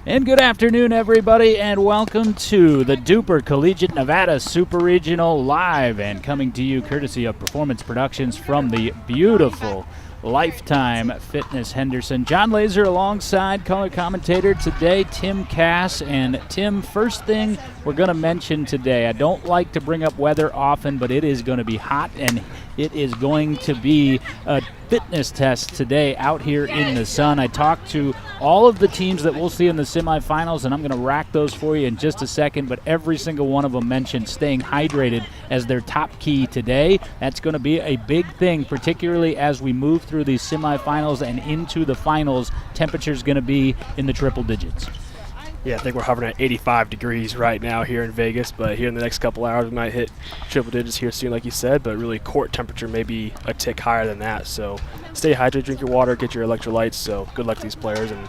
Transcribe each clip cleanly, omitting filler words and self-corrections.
And good afternoon, everybody, and welcome to the DUPR Collegiate Nevada Super Regional Live, and coming to you courtesy of Performance Productions from the beautiful Lifetime Fitness Henderson. John Laser alongside color commentator today, Tim Cass. And Tim, first thing we're going to mention today, I don't like to bring up weather often, but it is going to be hot, and it is going to be a fitness test today out here in the sun. I talked to all of the teams that we'll see in the semifinals, and I'm going to rack those for you in just a second, but every single one of them mentioned staying hydrated as their top key today. That's going to be a big thing, particularly as we move through these semifinals and into the finals. Temperature's going to be in the triple digits. Yeah, I think we're hovering at 85 degrees right now here in Vegas, but here in the next couple hours we might hit triple digits here soon, like you said, but really court temperature may be a tick higher than that. So stay hydrated, drink your water, get your electrolytes. So good luck to these players, and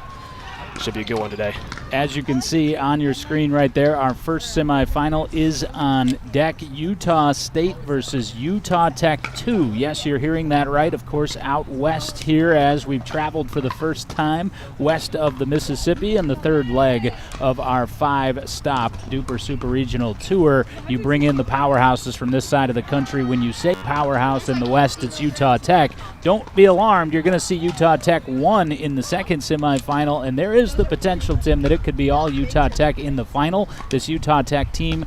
it should be a good one today. As you can see on your screen right there, our first semifinal is on deck. Utah State versus Utah Tech 2. Yes, you're hearing that right. Of course, out west here as we've traveled for the first time west of the Mississippi and the third leg of our 5-stop DUPR Super Regional Tour. You bring in the powerhouses from this side of the country. When you say powerhouse in the west, it's Utah Tech. Don't be alarmed. You're going to see Utah Tech 1 in the second semifinal, and there is the potential, Tim, that it could be all Utah Tech in the final. This Utah Tech team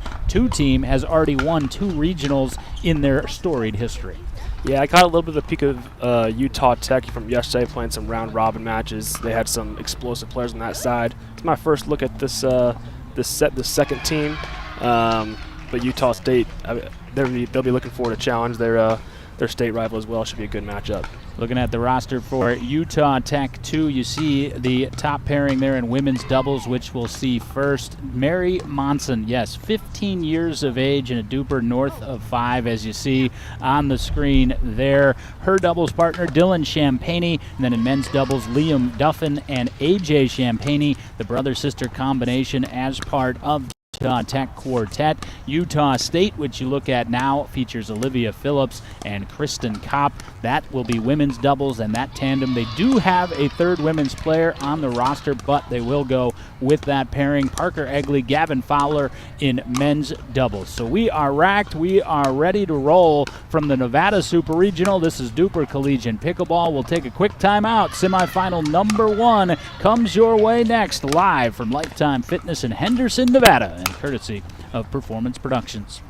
has already won 2 regionals in their storied history. Yeah, I caught a little bit of a peek of Utah Tech from yesterday, playing some round-robin matches. They had some explosive players on that side. It's my first look at this second team, but Utah State, they'll be looking forward to challenge their state rival as well. Should be a good matchup. Looking at the roster for Utah Tech 2, you see the top pairing there in women's doubles, which we'll see first. Mary Monson, yes, 15 years of age and a DUPR north of 5, as you see on the screen there. Her doubles partner, Dylan Champagne, and then in men's doubles, Liam Duffin and AJ Champagne, the brother-sister combination as part of Utah Tech Quartet. Utah State, which you look at now, features Olivia Phillips and Kristen Kopp. That will be women's doubles, and that tandem. They do have a third women's player on the roster, but they will go with that pairing. Parker Egley, Gavin Fowler in men's doubles. So we are racked. We are ready to roll from the Nevada Super Regional. This is DUPR Collegiate Pickleball. We'll take a quick timeout. Semifinal number 1 comes your way next, live from Lifetime Fitness in Henderson, Nevada, and courtesy of Performance Productions.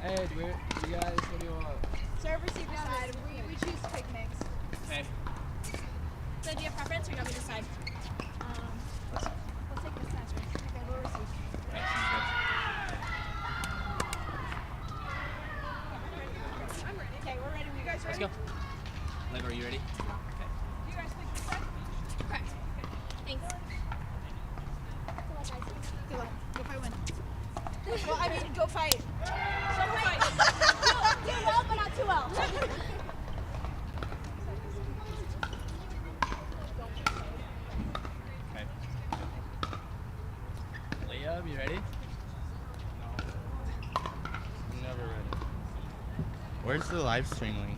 Hey, you guys, what do you want? Serve receiver side. We choose to pick mixed. Okay. So do you have preference or do you want me to decide? Let's take this side. Okay, we'll receive. I'm ready. Okay, we're ready. You guys ready? Let's go. Liv, are you ready? Okay. You guys pick this side? Okay. Thanks. Good luck. Go fight win. Well, I mean, go fight. Go fight. Do well, but not too well. Okay. Leah, you ready? No. I'm never ready. Where's the live stream link?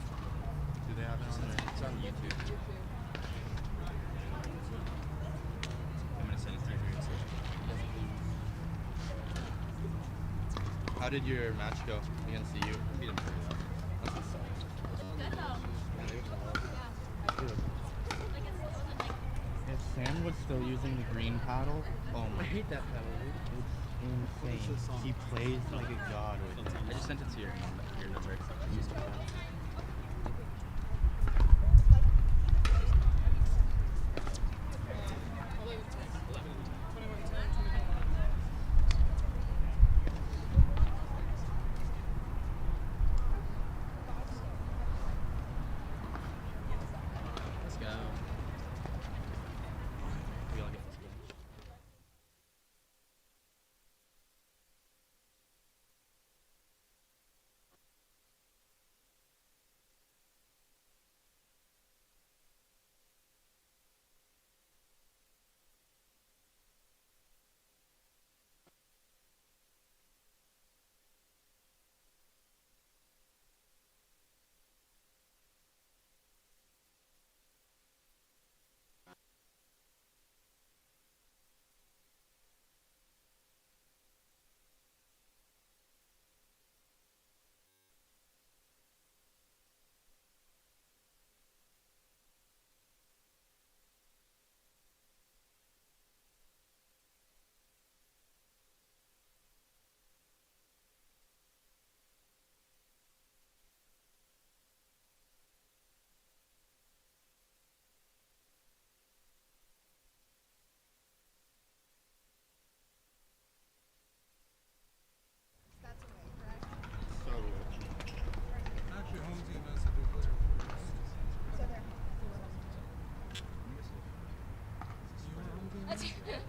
Do they have it on there? It's on YouTube. I'm gonna send it to you. How did your match go against the U? Beat them pretty well. That's what's up. Good though. Yeah, they were good. If Sam was still using the green paddle, oh my. I hate that paddle, dude. It's insane. He plays like a god with it. I just sent it to your number.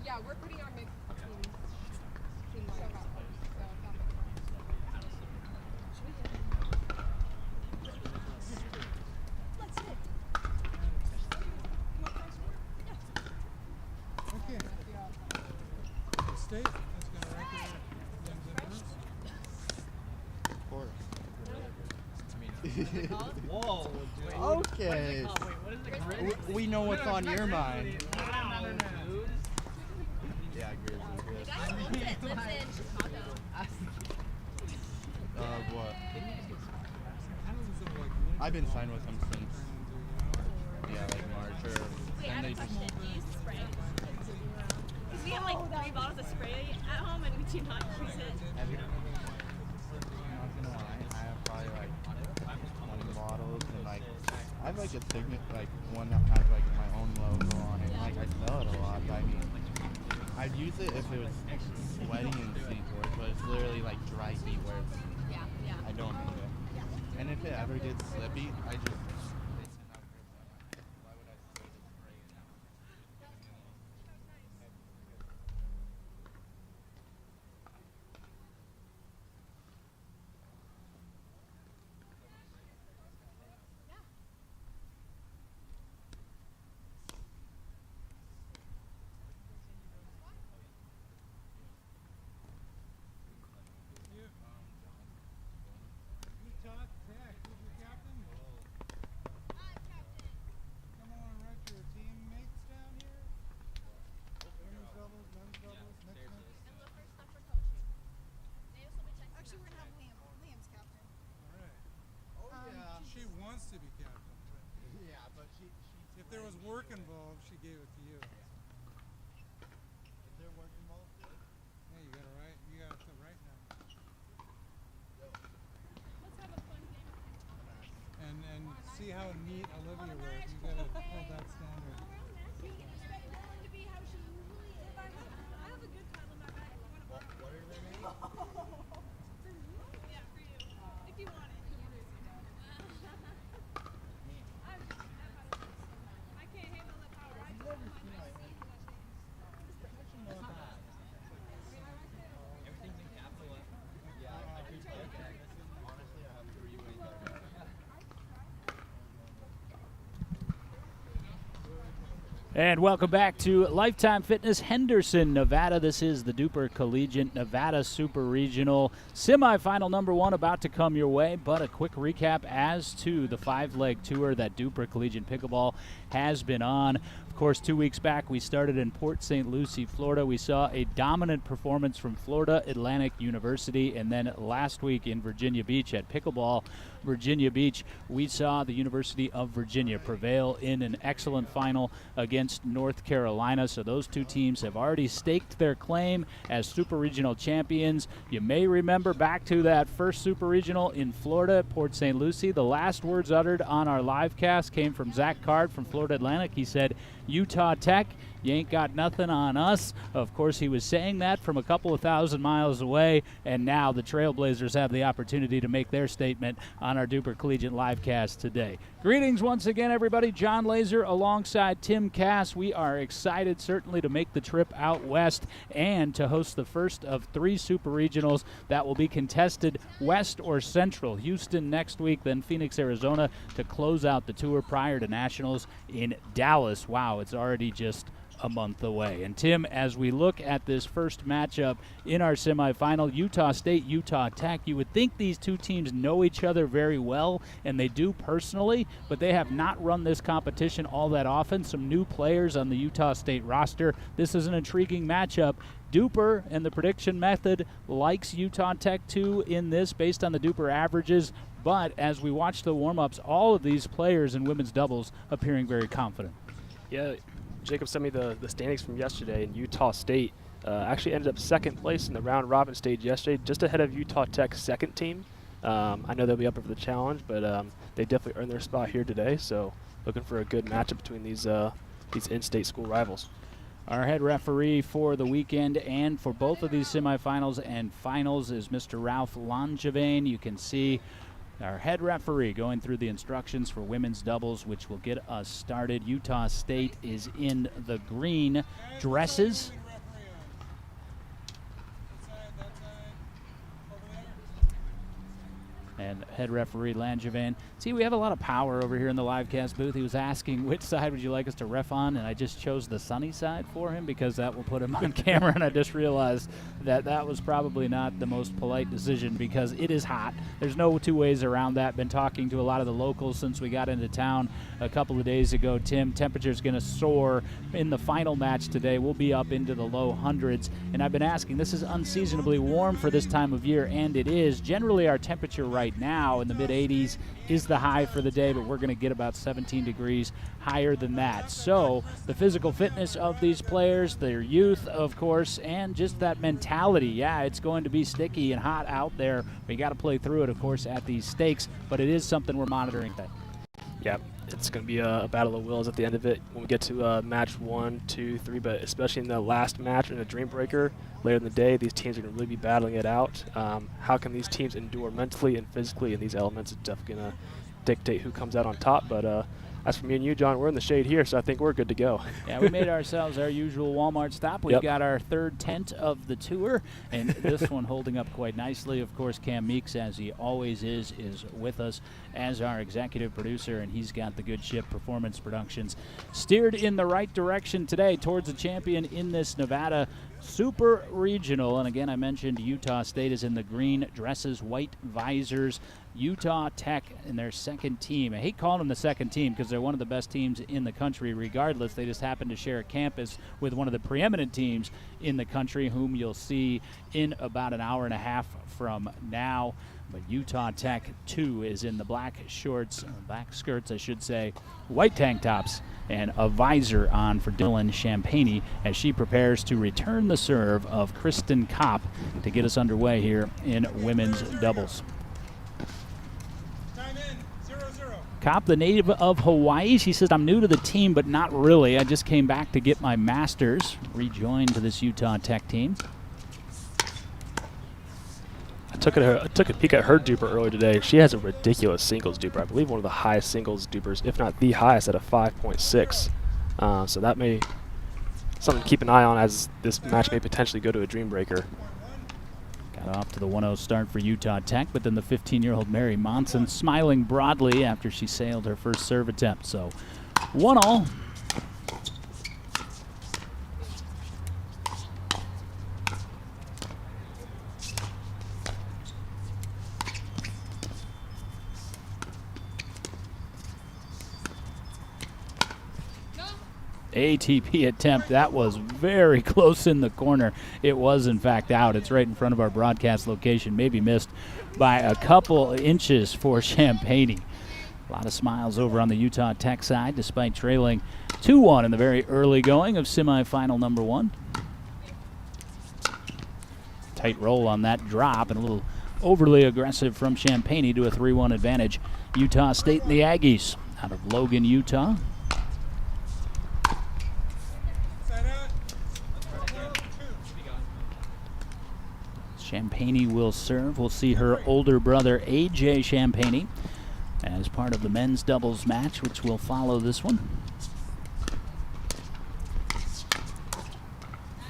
Yeah, we're putting our mixed team lineup out first, so that makes Let's hit. Okay. The state is going to record Limbs and Bruce. Whoa. Okay. We know what's on your mind. Yeah, I agree. Lives in Chicago. What? I've been signed with him since, like March or. Wait, I have a question. Do you spray? Because we have like 3 bottles of spray at home and we do not use it. I'm not gonna lie, I have probably like 20 bottles and like I have like a signet, like one that has like my own logo on it. Like I sell it a lot, but I mean, I'd use it if it was sweating in sink work, but it's literally like dry heat where it's, I don't need it. And if it ever gets slippy, I just. Why would I spray the spray it out? Utah Tech, who's your captain? Come on, write your teammates down here. Women's doubles, men's doubles, mixed. And look for stuff for coaching. Actually, we're gonna have Liam's captain. All right. Yeah. She wants to be captain, but Yeah, but she if there was work involved, she gave it to you. Is there work involved? Hey, you gotta write. You gotta write now. Let's have a fun game. And see how neat Olivia wrote. You gotta hold that standard. She is willing to be how she usually is. I have a good pile in my bag. If you want to borrow What are their names? it. For you? Yeah, for you. If you want it. I can't handle the power. I just want my seat for that thing. Everything's in capital letters. Yeah, I do. Honestly, I have 3 ways I write. And welcome back to Lifetime Fitness, Henderson, Nevada. This is the DUPR Collegiate Nevada Super Regional semifinal number 1 about to come your way. But a quick recap as to the 5-leg tour that DUPR Collegiate Pickleball has been on. Of course, 2 weeks back, we started in Port St. Lucie, Florida. We saw a dominant performance from Florida Atlantic University. And then last week in Virginia Beach at Pickleball, Virginia Beach, we saw the University of Virginia prevail in an excellent final against North Carolina. So those 2 teams have already staked their claim as Super Regional champions. You may remember back to that first Super Regional in Florida at Port St. Lucie. The last words uttered on our live cast came from Zach Card from Florida Atlantic. He said, "Utah Tech, you ain't got nothing on us." Of course, he was saying that from a couple of thousand miles away, and now the Trailblazers have the opportunity to make their statement on our DUPR Collegiate livecast today. Greetings once again, everybody. John Laser alongside Tim Cass. We are excited certainly to make the trip out west and to host the first of 3 Super Regionals that will be contested west or central. Houston next week, then Phoenix, Arizona to close out the tour prior to Nationals in Dallas. Wow, it's already just a month away. And Tim, as we look at this first matchup in our semifinal, Utah State, Utah Tech, you would think these 2 teams know each other very well, and they do personally, but they have not run this competition all that often. Some new players on the Utah State roster. This is an intriguing matchup. DUPR and the prediction method likes Utah Tech too in this based on the DUPR averages, but as we watch the warm-ups, all of these players in women's doubles appearing very confident. Yeah, Jacob sent me the standings from yesterday, and Utah State actually ended up second place in the round robin stage yesterday, just ahead of Utah Tech's second team. I know they'll be up for the challenge, but they definitely earned their spot here today. So looking for a good matchup between these in-state school rivals. Our head referee for the weekend and for both of these semifinals and finals is Mr. Ralph Langevin. You can see Our head referee going through the instructions for women's doubles, which will get us started. Utah State is in the green dresses. And head referee Langevin. See, we have a lot of power over here in the live cast booth. He was asking which side would you like us to ref on, and I just chose the sunny side for him because that will put him on camera, and I just realized that that was probably not the most polite decision because it is hot. There's no two ways around that. Been talking to a lot of the locals since we got into town a couple of days ago. Tim, temperature's going to soar in the final match today. We'll be up into the low hundreds, and I've been asking, this is unseasonably warm for this time of year, and it is. Generally, our temperature right now in the mid-80s is the high for the day, but we're going to get about 17 degrees higher than that. So the physical fitness of these players, their youth, of course, and just that mentality. Yeah, it's going to be sticky and hot out there. We got to play through it, of course, at these stakes, but it is something we're monitoring. Yep, it's going to be a battle of wills at the end of it when we get to match 1, 2, 3, but especially in the last match in the Dream Breaker later in the day, these teams are going to really be battling it out. How can these teams endure mentally and physically in these elements is definitely going to dictate who comes out on top, but as for me and you, John, we're in the shade here, so I think we're good to go. Yeah, we made ourselves our usual Walmart stop. We've got our third tent of the tour, and this one holding up quite nicely. Of course, Cam Meeks, as he always is with us as our executive producer, and he's got the Good Ship Performance Productions steered in the right direction today towards a champion in this Nevada Super Regional. And again, I mentioned Utah State is in the green dresses, white visors. Utah Tech in their second team. I hate calling them the second team because they're one of the best teams in the country regardless. They just happen to share a campus with one of the preeminent teams in the country, whom you'll see in about an hour and a half from now. But Utah Tech 2 is in the black shorts, black skirts, I should say, white tank tops, and a visor on for Dylan Champagne as she prepares to return the serve of Kristen Kopp to get us underway here in women's doubles. Kopp, the native of Hawaii, she says, I'm new to the team, but not really. I just came back to get my master's, rejoined to this Utah Tech team. I took a peek at her duper earlier today. She has a ridiculous singles duper. I believe one of the highest singles dupers, if not the highest, at a 5.6. So that may something to keep an eye on as this match may potentially go to a Dream Breaker. Got off to the 1-0 start for Utah Tech, but then the 15-year-old Mary Monson smiling broadly after she sailed her first serve attempt. So 1-0. ATP attempt. That was very close in the corner. It was, in fact, out. It's right in front of our broadcast location. Maybe missed by a couple inches for Champagne. A lot of smiles over on the Utah Tech side, despite trailing 2-1 in the very early going of semifinal number 1. Tight roll on that drop and a little overly aggressive from Champagne to a 3-1 advantage. Utah State and the Aggies out of Logan, Utah. Champagne will serve. We'll see her older brother, AJ Champagne, as part of the men's doubles match, which will follow this one.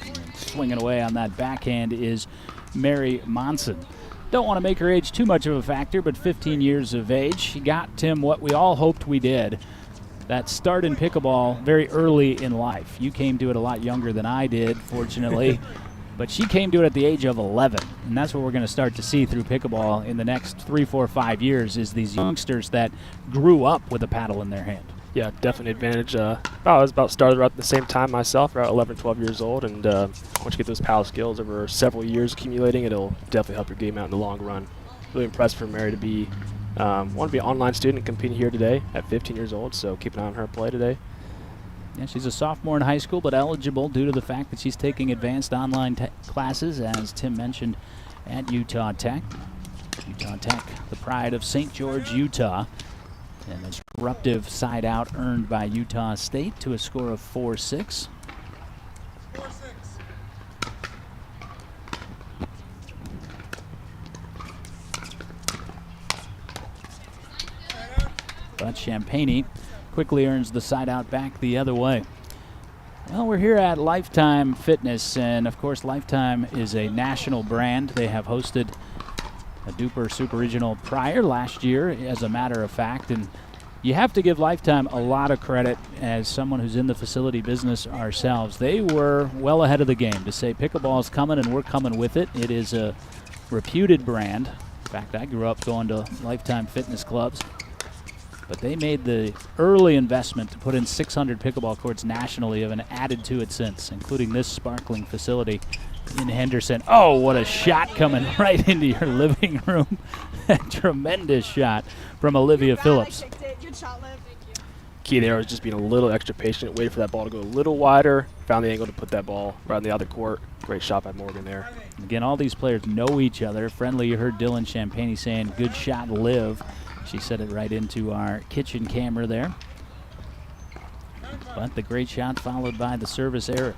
And swinging away on that backhand is Mary Monson. Don't want to make her age too much of a factor, but 15 years of age. She got, Tim, what we all hoped we did. That start in pickleball very early in life. You came to it a lot younger than I did, fortunately. But she came to it at the age of 11, and that's what we're going to start to see through pickleball in the next 3, 4, 5 years is these youngsters that grew up with a paddle in their hand. Yeah, definitely advantage. I was about started around the same time myself, around 11, 12 years old, and once you get those paddle skills over several years accumulating, it'll definitely help your game out in the long run. Really impressed for Mary to be, want to be an online student competing here today at 15 years old, so keep an eye on her play today. Yeah, she's a sophomore in high school, but eligible due to the fact that she's taking advanced online classes, as Tim mentioned, at Utah Tech. Utah Tech, the pride of St. George, Utah. And a disruptive side out earned by Utah State to a score of 4-6. 4-6. but Champagne quickly earns the side out back the other way. Well, we're here at Lifetime Fitness, and of course Lifetime is a national brand. They have hosted a DUPR Super Regional prior last year, as a matter of fact, and you have to give Lifetime a lot of credit as someone who's in the facility business ourselves. They were well ahead of the game to say pickleball's coming and we're coming with it. It is a reputed brand. In fact, I grew up going to Lifetime fitness clubs. But they made the early investment to put in 600 pickleball courts nationally and added to it since, including this sparkling facility in Henderson. Oh, what a shot coming right into your living room. A tremendous shot from Olivia Phillips. Good shot, Liv. Key there was just being a little extra patient, waited for that ball to go a little wider, found the angle to put that ball right on the other court. Great shot by Morgan there. Again, all these players know each other. Friendly, you heard Dylan Champagne saying, good shot, Liv. She set it right into our kitchen camera there. But the great shot followed by the service error.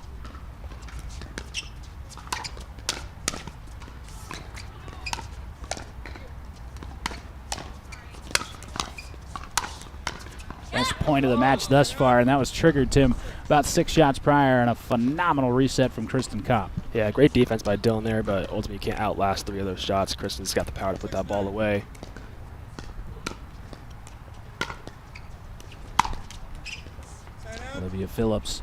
Best point of the match thus far, and that was triggered, Tim, about 6 shots prior, and a phenomenal reset from Kristen Kopp. Yeah, great defense by Dylan there, but ultimately you can't outlast 3 of those shots. Kristen's got the power to put that ball away. Olivia Phillips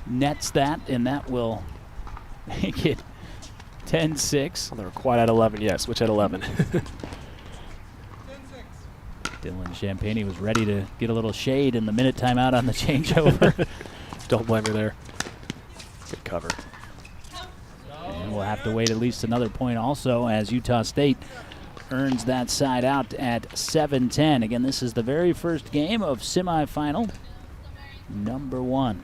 nets that, and that will make it 10-6. Well, they were quite at 11 yet. Switch at 11. 10-6. Dylan Champagne was ready to get a little shade in the minute timeout on the changeover. Don't blame her there. Good cover. And we'll have to wait at least another point also as Utah State earns that side out at 7-10. Again, this is the very first game of semifinal number 1.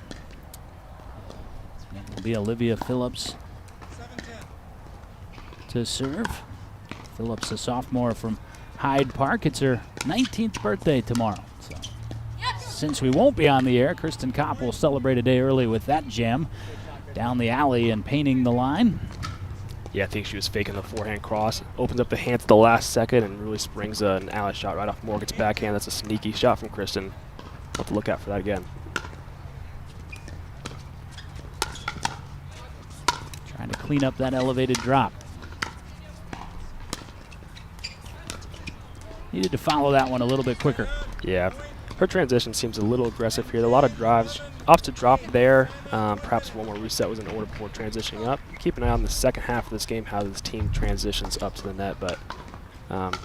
It will be Olivia Phillips 7-10. to serve. Phillips, a sophomore from Hyde Park. It's her 19th birthday tomorrow. So, since we won't be on the air, Kristen Kopp will celebrate a day early with that gem down the alley and painting the line. Yeah, I think she was faking the forehand cross. Opens up the hands at the last second and really springs an alley shot right off Morgan's backhand. That's a sneaky shot from Kristen. We'll have to look out for that again. Trying to clean up that elevated drop. Needed to follow that one a little bit quicker. Yeah, her transition seems a little aggressive here. A lot of drives, off to drop there. Perhaps one more reset was in order before transitioning up. Keep an eye on the second half of this game, how this team transitions up to the net, but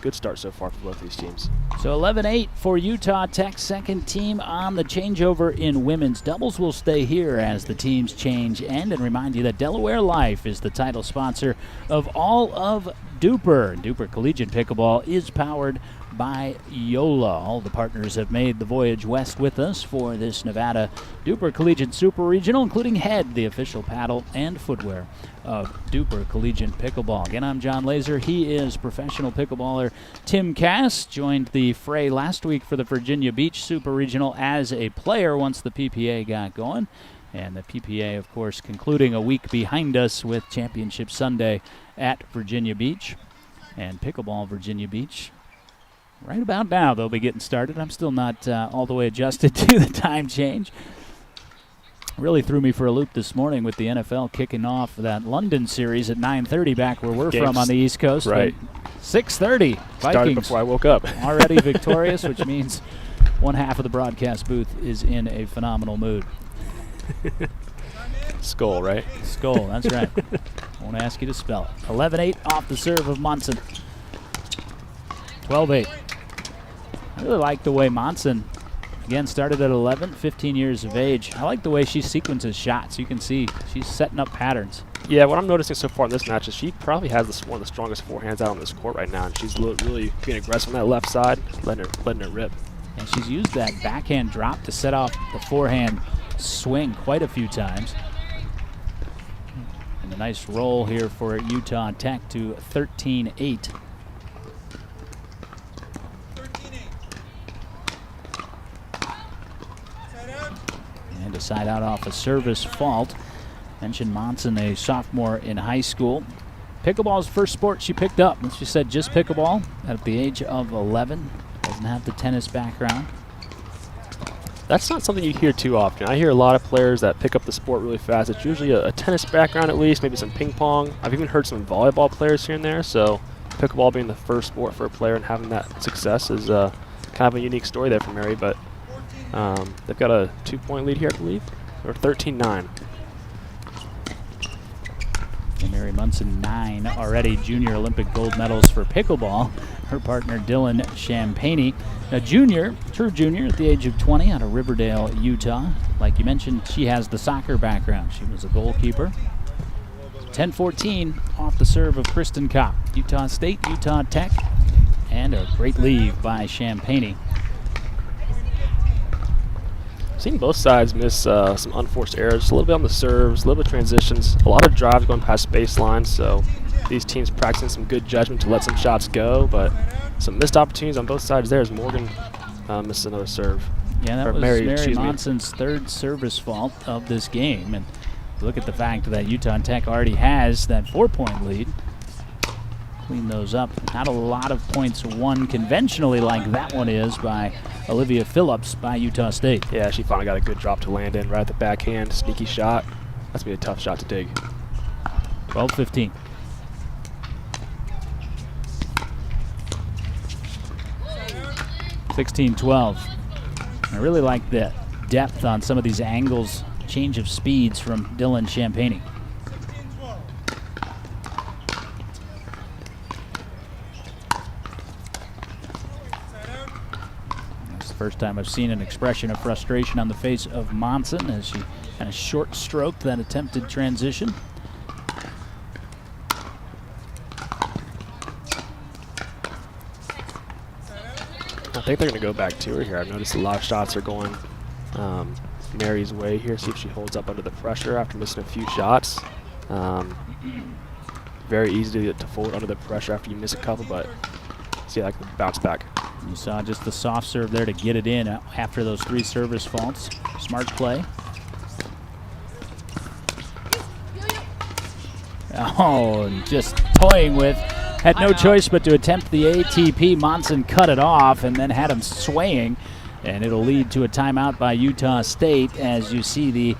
good start so far for both these teams. So 11-8 for Utah Tech's second team on the changeover in women's. Doubles will stay here as the teams change end, and remind you that Delaware Life is the title sponsor of all of DUPR. DUPR Collegiate Pickleball is powered by Yola. All the partners have made the voyage west with us for this Nevada DUPR Collegiate Super Regional, including Head, the official paddle and footwear of DUPR Collegiate Pickleball. Again, I'm John Laser. He is professional pickleballer Tim Cass. Joined the fray last week for the Virginia Beach Super Regional as a player once the PPA got going. And the PPA, of course, concluding a week behind us with Championship Sunday at Virginia Beach. And Pickleball Virginia Beach, right about now, they'll be getting started. I'm still not all the way adjusted to the time change. Really threw me for a loop this morning with the NFL kicking off that London series at 9:30 back where we're from on the East Coast. Right. 6:30, Started Vikings before I woke up. already victorious, which means one half of the broadcast booth is in a phenomenal mood. Skull, right? Skull, that's right. I won't ask you to spell it. 11-8 off the serve of Monson. 12-8. I really like the way Monson, again, started at 11, 15 years of age. I like the way she sequences shots. You can see she's setting up patterns. Yeah, what I'm noticing so far in this match is she probably has one of the strongest forehands out on this court right now, and she's really being aggressive on that left side, letting her rip. And she's used that backhand drop to set off the forehand swing quite a few times. And a nice roll here for Utah Tech to 13-8. 13-8. Side out. And a side out off a service fault. Mentioned Monson, a sophomore in high school. Pickleball's first sport she picked up. She said just pickleball at the age of 11. Doesn't have the tennis background. That's not something you hear too often. I hear a lot of players that pick up the sport really fast. It's usually a tennis background at least, maybe some ping pong. I've even heard some volleyball players here and there. So pickleball being the first sport for a player and having that success is kind of a unique story there for Mary. But they've got a 2-point lead here, I believe, or 13-9. And Mary Munson, 9 already junior Olympic gold medals for pickleball. Her partner Dylan Champagne, a junior, true junior at the age of 20 out of Riverdale, Utah. Like you mentioned, she has the soccer background. She was a goalkeeper. 10-14 off the serve of Kristen Kopp. Utah State, Utah Tech, and a great lead by Champagne. Seen both sides miss some unforced errors, a little bit on the serves, a little bit of transitions, a lot of drives going past baseline, so these teams practicing some good judgment to let some shots go, but some missed opportunities on both sides there as Morgan missed another serve. Yeah, that or was Mary Monson's third service fault of this game, and look at the fact that Utah Tech already has that 4-point lead. Clean those up. Not a lot of points won conventionally like that one is by Olivia Phillips by Utah State. Yeah, she finally got a good drop to land in right at the backhand. Sneaky shot. That's going to be a tough shot to dig. 12-15. (16-12). I really like the depth on some of these angles, change of speeds from Dylan Champagne. First time I've seen an expression of frustration on the face of Monson as she kind of short stroked that attempted transition. I think they're going to go back to her here. I've noticed a lot of shots are going Mary's way here. See if she holds up under the pressure after missing a few shots. Very easy to fold under the pressure after you miss a couple, but see, I can bounce back. You saw just the soft serve there to get it in after those 3 service faults. Smart play. Oh, and just toying with. Had no choice but to attempt the ATP. Monson cut it off and then had him swaying. And it'll lead to a timeout by Utah State as you see the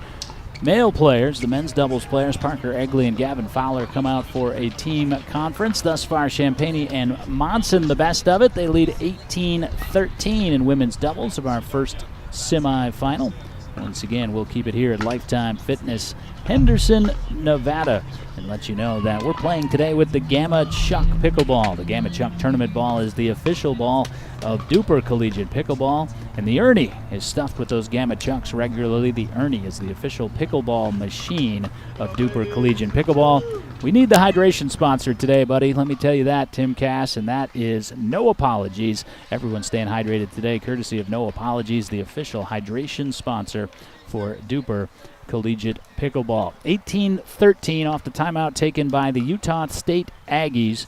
male players, the men's doubles players, Parker Egley and Gavin Fowler, come out for a team conference. Thus far, Champagne and Monson the best of it. They lead 18-13 in women's doubles of our first semifinal. Once again, we'll keep it here at Lifetime Fitness, Henderson, Nevada, and let you know that we're playing today with the Gamma Chuck Pickleball. The Gamma Chuck Tournament Ball is the official ball of DUPR Collegiate Pickleball, and the Ernie is stuffed with those Gamma Chucks regularly. The Ernie is the official pickleball machine of DUPR Collegiate Pickleball. We need the hydration sponsor today, buddy. Let me tell you that, Tim Cass, and that is No Apologies. Everyone staying hydrated today, courtesy of No Apologies, the official hydration sponsor for DUPR Collegiate Pickleball. 18-13 off the timeout taken by the Utah State Aggies.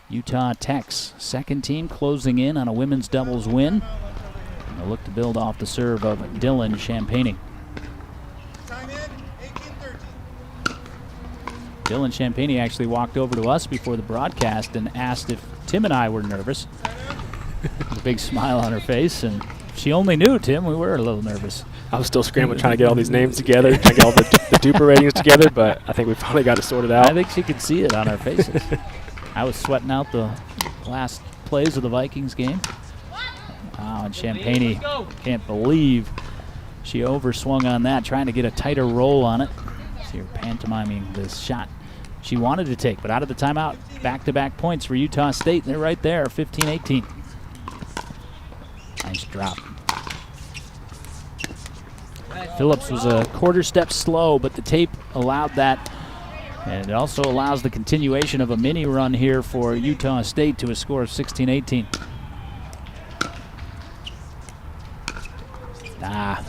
Utah Tech's second team closing in on a women's doubles win. And they'll look to build off the serve of Dylan Champagne. Time in, 18-13. Dylan Champagne actually walked over to us before the broadcast and asked if Tim and I were nervous. A big smile on her face, and she only knew, Tim, we were a little nervous. I was still scrambling trying to get all these names together, trying to get all the DUPR ratings together, but I think we finally got it sorted out. I think she could see it on our faces. I was sweating out the last plays of the Vikings game. Wow, and Champagne can't believe she overswung on that, trying to get a tighter roll on it. See her pantomiming this shot she wanted to take, but out of the timeout, back-to-back points for Utah State. They're right there, 15-18. Nice drop. Phillips was a quarter step slow, but the tape allowed that. And it also allows the continuation of a mini run here for Utah State to a score of 16-18. I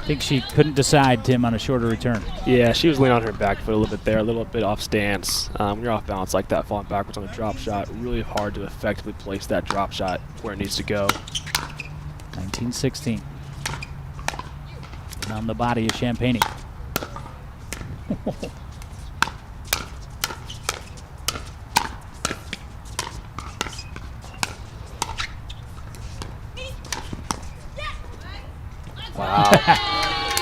think she couldn't decide, Tim, on a shorter return. Yeah, she was leaning on her back foot a little bit there, a little bit off stance. When you're off balance like that, falling backwards on a drop shot, really hard to effectively place that drop shot where it needs to go. 19-16. On the body of Champagne. Wow.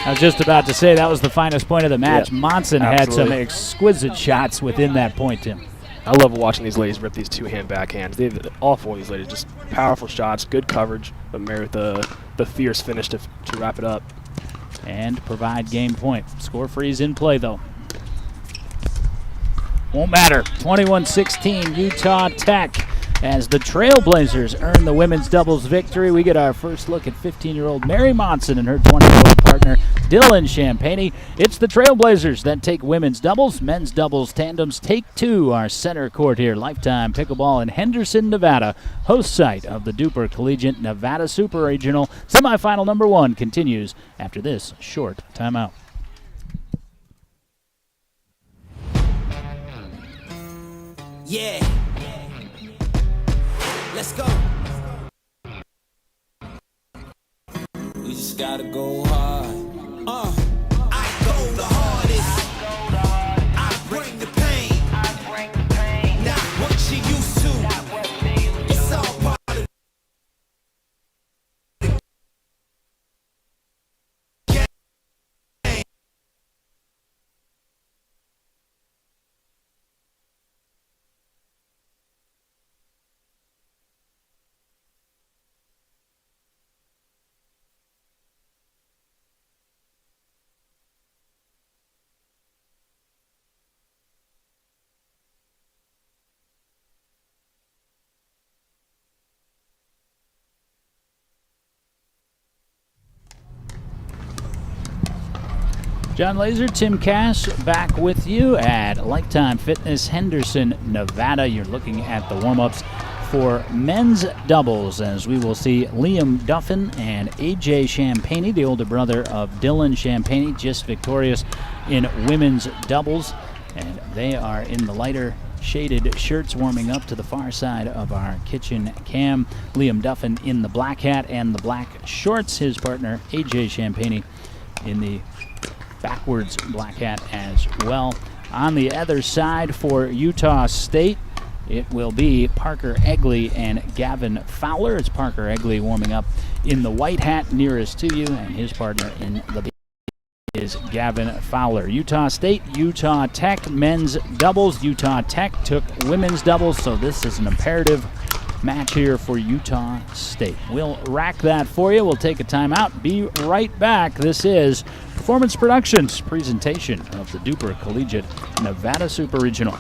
I was just about to say that was the finest point of the match. Yeah, Monson had some absolutely. exquisite shots within that point, Tim. I love watching these ladies rip these two-hand backhands. All four of these ladies, just powerful shots, good coverage, but Mary with the fierce finish to wrap it up. And provide game point. Score freeze in play, though. Won't matter. 21-16, Utah Tech. As the Trailblazers earn the women's doubles victory, we get our first look at 15-year-old Mary Monson and her 20-year-old partner, Dylan Champagne. It's the Trailblazers that take women's doubles. Men's doubles tandems take two. Our center court here, Lifetime Pickleball in Henderson, Nevada, host site of the DUPR Collegiate Nevada Super Regional. Semifinal number 1 continues after this short timeout. Yeah. Let's go. We just gotta go hard. I go the hardest. I bring the pain. Not what you used to. It's all part of the game. John Laser, Tim Cash, back with you at Lifetime Fitness, Henderson, Nevada. You're looking at the warm-ups for men's doubles, as we will see Liam Duffin and AJ Champagne, the older brother of Dylan Champagne, just victorious in women's doubles. And they are in the lighter shaded shirts, warming up to the far side of our kitchen cam. Liam Duffin in the black hat and the black shorts. His partner, AJ Champagne, in the backwards black hat as well. On the other side for Utah State, it will be Parker Egley and Gavin Fowler. It's Parker Egley warming up in the white hat nearest to you, and his partner in the is Gavin Fowler. Utah State, Utah Tech, men's doubles. Utah Tech took women's doubles, so this is an imperative match here for Utah State. We'll rack that for you. We'll take a timeout. Be right back. This is Performance Productions presentation of the DUPR Collegiate Nevada Super Regional.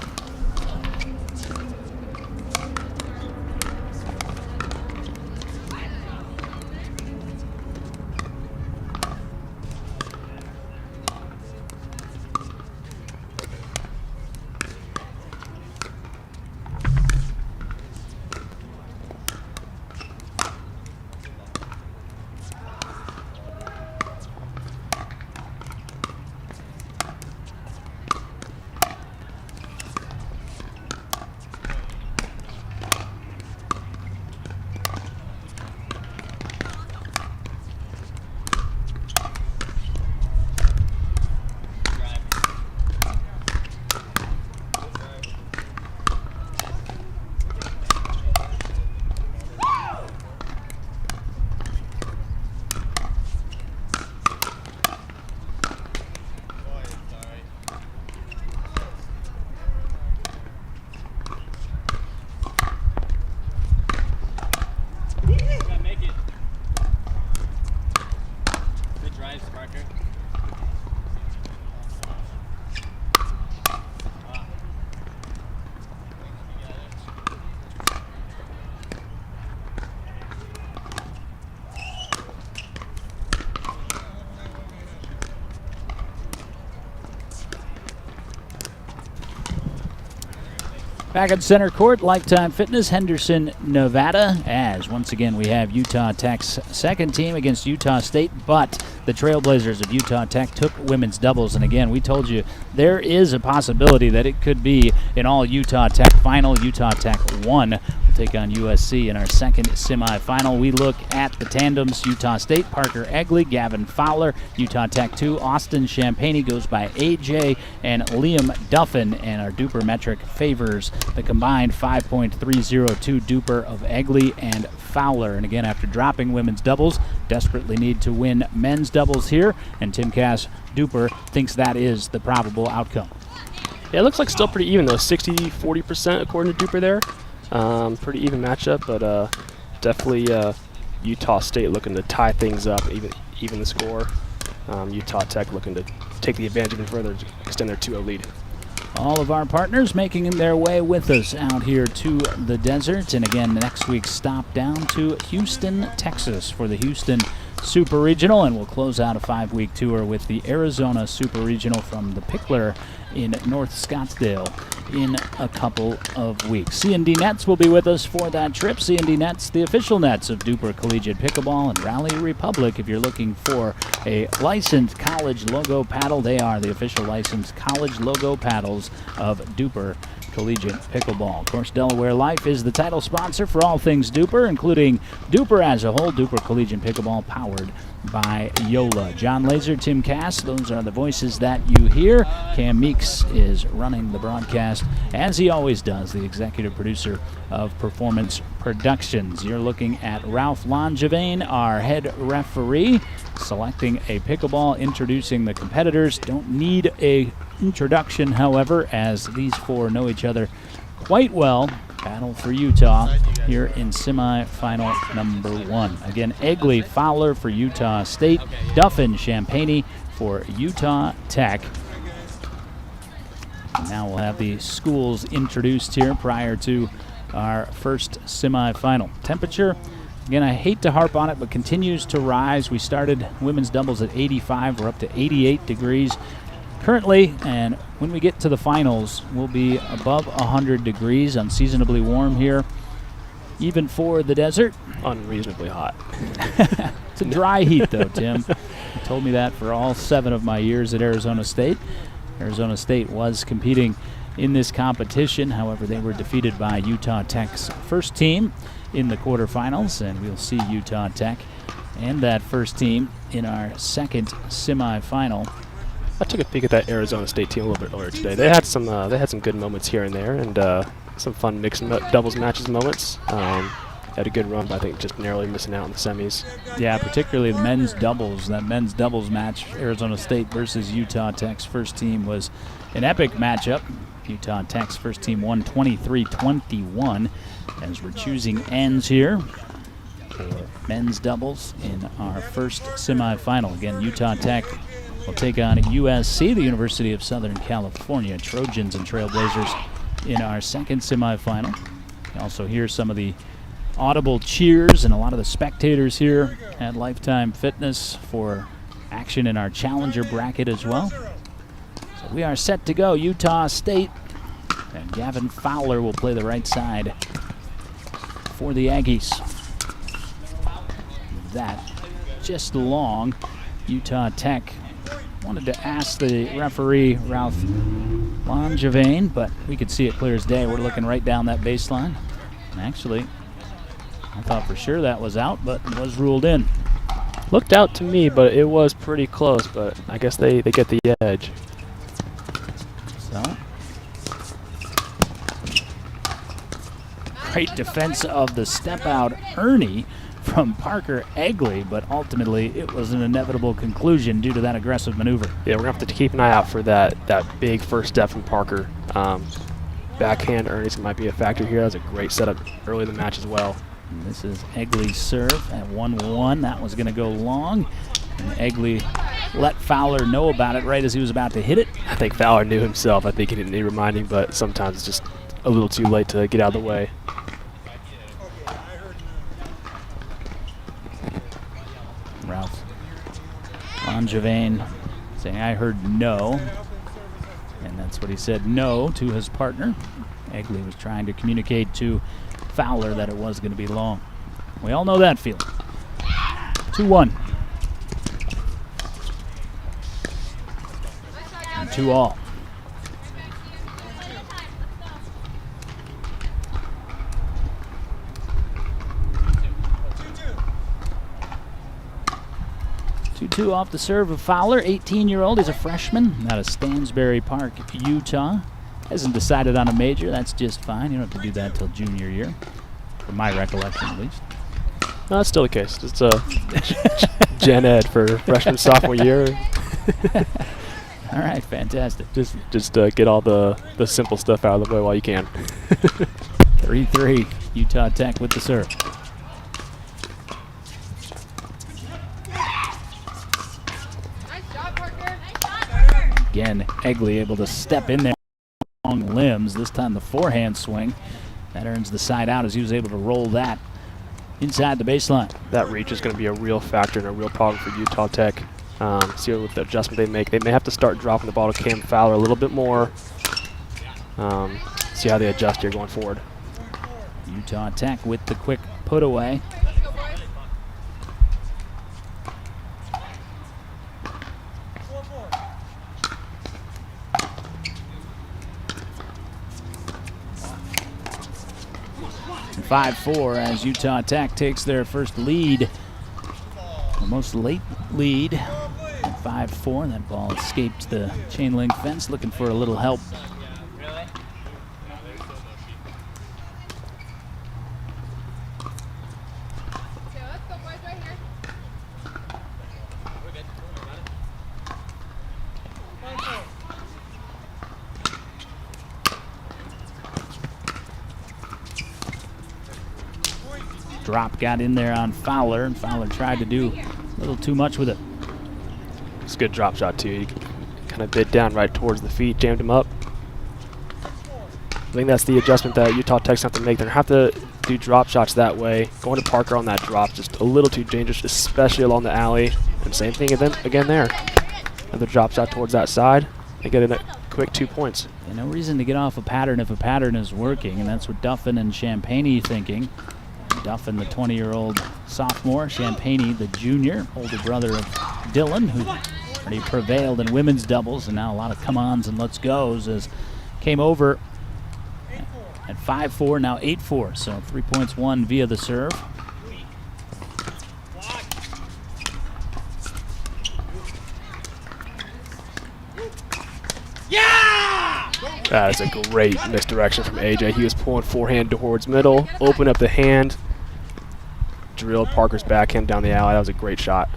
Back at center court, Lifetime Fitness, Henderson, Nevada, as once again we have Utah Tech's second team against Utah State, but the Trailblazers of Utah Tech took women's doubles, and again, we told you there is a possibility that it could be an all Utah Tech final. Utah Tech won. We'll take on USC in our second semifinal. We look at the tandems, Utah State, Parker Egley, Gavin Fowler, Utah Tech 2, Austin Champagne goes by AJ, and Liam Duffin, and our DUPR metric favors the combined 5.302 DUPR of Egley and Fowler. And again, after dropping women's doubles, desperately need to win men's doubles here, and Tim Cass Duper thinks that is the probable outcome. Yeah, it looks like still pretty even though, 60-40% according to Duper there. Pretty even matchup, but definitely Utah State looking to tie things up, even the score. Utah Tech looking to take the advantage even further, to extend their 2-0 lead. All of our partners making their way with us out here to the desert. And again, next week's stop down to Houston, Texas for the Houston Super Regional. And we'll close out a 5-week tour with the Arizona Super Regional from the Pickler in North Scottsdale in a couple of weeks. C&D Nets will be with us for that trip. C&D Nets, the official nets of Duper Collegiate Pickleball, and Rally Republic. If you're looking for a licensed college logo paddle, they are the official licensed college logo paddles of Duper Collegiate Pickleball. Of course, Delaware Life is the title sponsor for all things Duper, including Duper as a whole. Duper Collegiate Pickleball powered by Yola. John Laser, Tim Cass, those are the voices that you hear. Cam Meeks is running the broadcast, as he always does, the executive producer of Performance Productions. You're looking at Ralph Langevin, our head referee, selecting a pickleball, introducing the competitors. Don't need a introduction, however, as these four know each other quite well. Battle for Utah here in semifinal number 1. Again, Egley Fowler for Utah State, Duffin Champagne for Utah Tech. And now we'll have the schools introduced here prior to our first semifinal. Temperature, again, I hate to harp on it, but continues to rise. We started women's doubles at 85. We're up to 88 degrees currently, and when we get to the finals, we'll be above 100 degrees, unseasonably warm here, even for the desert. Unreasonably hot. It's a dry heat, though, Tim. You told me that for all 7 of my years at Arizona State. Arizona State was competing in this competition. However, they were defeated by Utah Tech's first team in the quarterfinals, and we'll see Utah Tech and that first team in our second semifinal. I took a peek at that Arizona State team a little bit earlier today. They had some good moments here and there, and some fun mixed doubles matches moments. Had a good run, but I think just narrowly missing out in the semis. Yeah, particularly the men's doubles. That men's doubles match, Arizona State versus Utah Tech's first team, was an epic matchup. Utah Tech's first team won 23-21, as we're choosing ends here for men's doubles in our first semifinal. Again, Utah Tech will take on USC, the University of Southern California, Trojans and Trailblazers in our second semifinal. You also hear some of the audible cheers, and a lot of the spectators here at Lifetime Fitness for action in our challenger bracket as well. So we are set to go. Utah State, and Gavin Fowler will play the right side for the Aggies. That just long. Utah Tech wanted to ask the referee, Ralph Langevin, but we could see it clear as day. We're looking right down that baseline. And actually, I thought for sure that was out, but it was ruled in. Looked out to me, but it was pretty close, but I guess they get the edge. So, great defense of the step-out Ernie from Parker Egley, but ultimately it was an inevitable conclusion due to that aggressive maneuver. Yeah, we're going to have to keep an eye out for that big first step from Parker. Backhand Ernie's might be a factor here. That was a great setup early in the match as well. And this is Egley's serve at 1-1. That was going to go long, and Egley let Fowler know about it right as he was about to hit it. I think Fowler knew himself. I think he didn't need reminding, but sometimes it's just a little too late to get out of the way. Ralph Langevin saying, "I heard no," and that's what he said, no, to his partner. Egley was trying to communicate to Fowler that it was going to be long. We all know that feeling. 2-1. And 2-all. Two off the serve of Fowler, 18-year-old. He's a freshman out of Stansbury Park, Utah. Hasn't decided on a major. That's just fine. You don't have to do that till junior year, from my recollection at least. No, that's still the case. It's a gen ed for freshman, sophomore year. All right, fantastic. Just get all the simple stuff out of the way while you can. 3-3, Utah Tech with the serve. Again, Egley able to step in there, long limbs. This time the forehand swing. That earns the side out as he was able to roll that inside the baseline. That reach is going to be a real factor and a real problem for Utah Tech. See what the adjustment they make. They may have to start dropping the ball to Cam Fowler a little bit more. See how they adjust here going forward. Utah Tech with the quick put away. 5-4 as Utah Tech takes their first lead, the most late lead at 5-4. That ball escaped the chain link fence, looking for a little help. Drop got in there on Fowler, and Fowler tried to do a little too much with it. It's a good drop shot, too. You kind of bid down right towards the feet, jammed him up. I think that's the adjustment that Utah Tech's have to make. They're going to have to do drop shots that way. Going to Parker on that drop, just a little too dangerous, especially along the alley. And same thing again there. Another drop shot towards that side. They get in a quick 2 points. And no reason to get off a pattern if a pattern is working, and that's what Duffin and Champagne thinking. Duffin, the 20-year-old sophomore, Champagne, the junior, older brother of Dylan, who already prevailed in women's doubles, and now a lot of come-ons and let's goes as came over at 5-4, now 8-4, so 3 points won via the serve. That is a great misdirection from AJ. He was pulling forehand towards middle, open up the hand, drilled Parker's backhand down the alley. That was a great shot.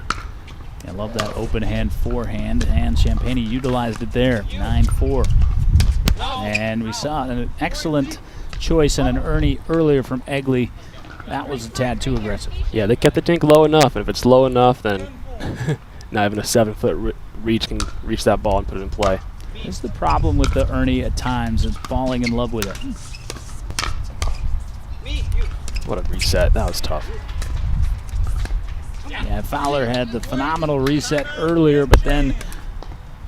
I love that open hand forehand, and Champagne utilized it there, 9-4. And we saw an excellent choice and an Ernie earlier from Egley. That was a tad too aggressive. Yeah, they kept the dink low enough, and if it's low enough, then not even a 7-foot reach can reach that ball and put it in play. That's the problem with the Ernie at times, is falling in love with it. What a reset. That was tough. Yeah, Fowler had the phenomenal reset earlier, but then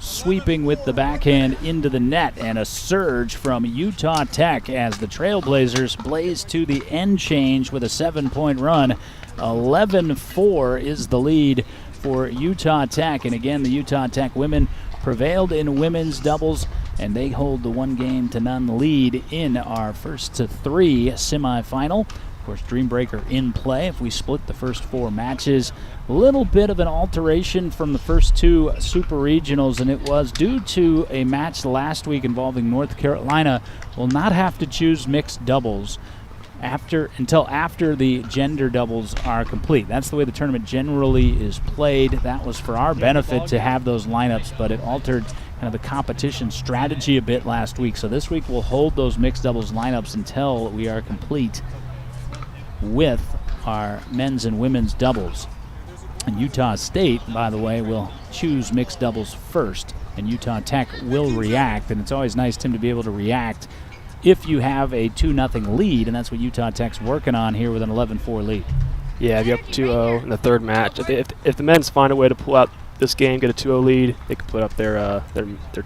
sweeping with the backhand into the net, and a surge from Utah Tech as the Trailblazers blaze to the end change with a 7-point run. 11-4 is the lead for Utah Tech, and again, the Utah Tech women prevailed in women's doubles, and they hold the 1-0 lead in our first to 3 semifinal. Of course, Dreambreaker in play if we split the first 4 matches. A little bit of an alteration from the first 2 super regionals, and it was due to a match last week involving North Carolina. Will not have to choose mixed doubles until after the gender doubles are complete. That's the way the tournament generally is played. That was for our benefit to have those lineups, but it altered kind of the competition strategy a bit last week. So this week we'll hold those mixed doubles lineups until we are complete with our men's and women's doubles. And Utah State, by the way, will choose mixed doubles first, and Utah Tech will react, and it's always nice, Tim, to be able to react if you have a 2-0 lead, and that's what Utah Tech's working on here with an 11-4 lead. Yeah, if you're up 2-0 in the third match, if the men's find a way to pull out this game, get a 2-0 lead, they can put up their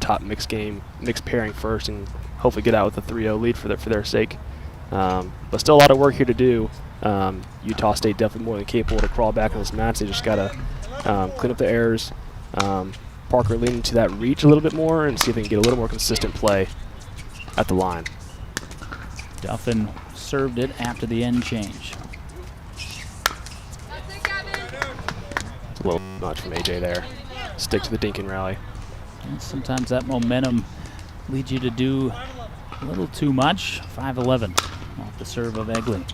top mixed pairing first, and hopefully get out with a 3-0 lead for their sake. But still a lot of work here to do. Utah State definitely more than capable to crawl back in this match. They just got to clean up the errors. Parker leaning to that reach a little bit more and see if they can get a little more consistent play at the line. Duffin served it after the end change. It's a little much from AJ there. Stick to the dink and rally. And sometimes that momentum leads you to do a little too much. 5-11 off the serve of Egley.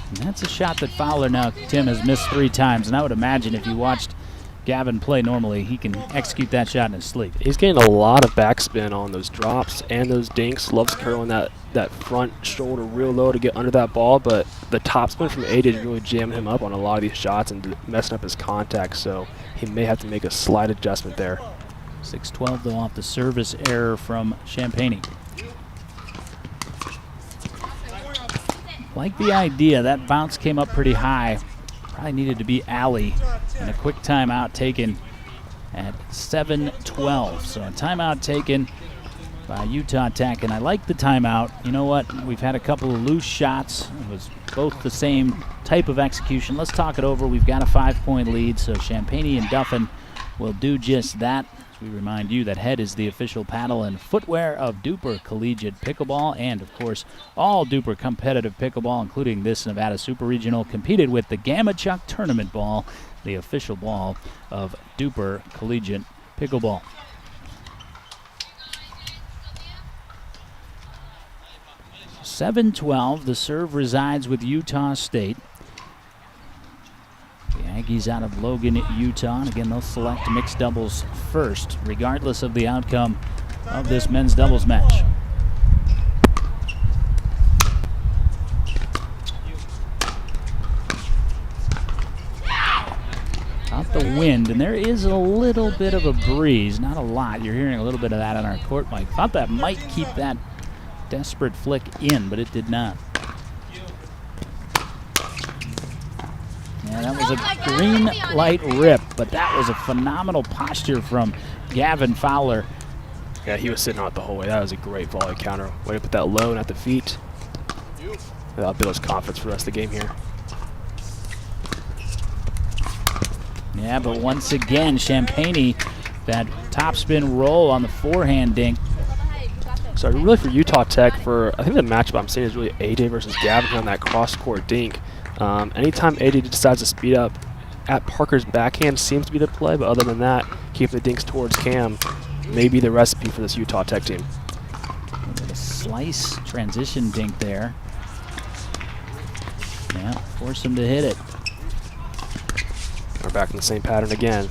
And that's a shot that Fowler now, Tim, has missed 3 times. And I would imagine if you watched Gavin play normally, he can execute that shot in his sleep. He's getting a lot of backspin on those drops and those dinks. Loves curling that front shoulder real low to get under that ball, but the topspin from AJ is really jamming him up on a lot of these shots and messing up his contact, so he may have to make a slight adjustment there. 6-12 though off the service error from Champagne. Like the idea, that bounce came up pretty high. Probably needed to be alley, and a quick timeout taken at 7-12. So a timeout taken by Utah Tech, and I like the timeout. You know what? We've had a couple of loose shots. It was both the same type of execution. Let's talk it over. We've got a 5-point lead, so Champagne and Duffin will do just that. We remind you that Head is the official paddle and footwear of DUPR Collegiate Pickleball, and of course all DUPR competitive pickleball, including this Nevada Super Regional, competed with the Gamma Chuck Tournament Ball, the official ball of DUPR Collegiate Pickleball. So 7-12, the serve resides with Utah State. The Aggies out of Logan, Utah, and again they'll select mixed doubles first, regardless of the outcome of this men's doubles match. Out the wind, and there is a little bit of a breeze, not a lot. You're hearing a little bit of that on our court mic. Thought that might keep that desperate flick in, but it did not. Yeah, that was a green light rip, but that was a phenomenal posture from Gavin Fowler. Yeah, he was sitting on it the whole way. That was a great volley counter. Way to put that low and at the feet. That'll build his confidence for the rest of the game here. Yeah, but once again, Champagne, that topspin roll on the forehand dink. So really for Utah Tech, I think the matchup I'm seeing is really AJ versus Gavin on that cross-court dink. Anytime AJ decides to speed up, at Parker's backhand seems to be the play, but other than that, keeping the dinks towards Cam may be the recipe for this Utah Tech team. A slice transition dink there. Yeah, force him to hit it. We're back in the same pattern again.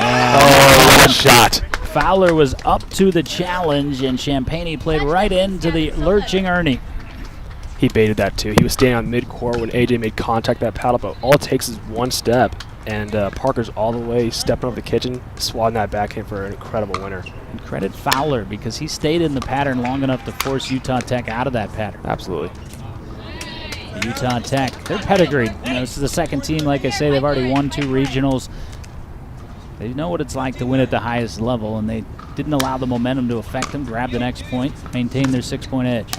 Oh, good shot. Fowler was up to the challenge, and Champagne played right into the lurching Ernie. He baited that too. He was standing on mid-court when AJ made contact that paddle, but all it takes is one step, and Parker's all the way stepping over the kitchen, swatting that backhand for an incredible winner. And credit Fowler, because he stayed in the pattern long enough to force Utah Tech out of that pattern. Absolutely. Utah Tech, they're pedigreed. You know, this is the second team, like I say, they've already won 2 regionals. They know what it's like to win at the highest level, and they didn't allow the momentum to affect them, grab the next point, maintain their 6-point edge.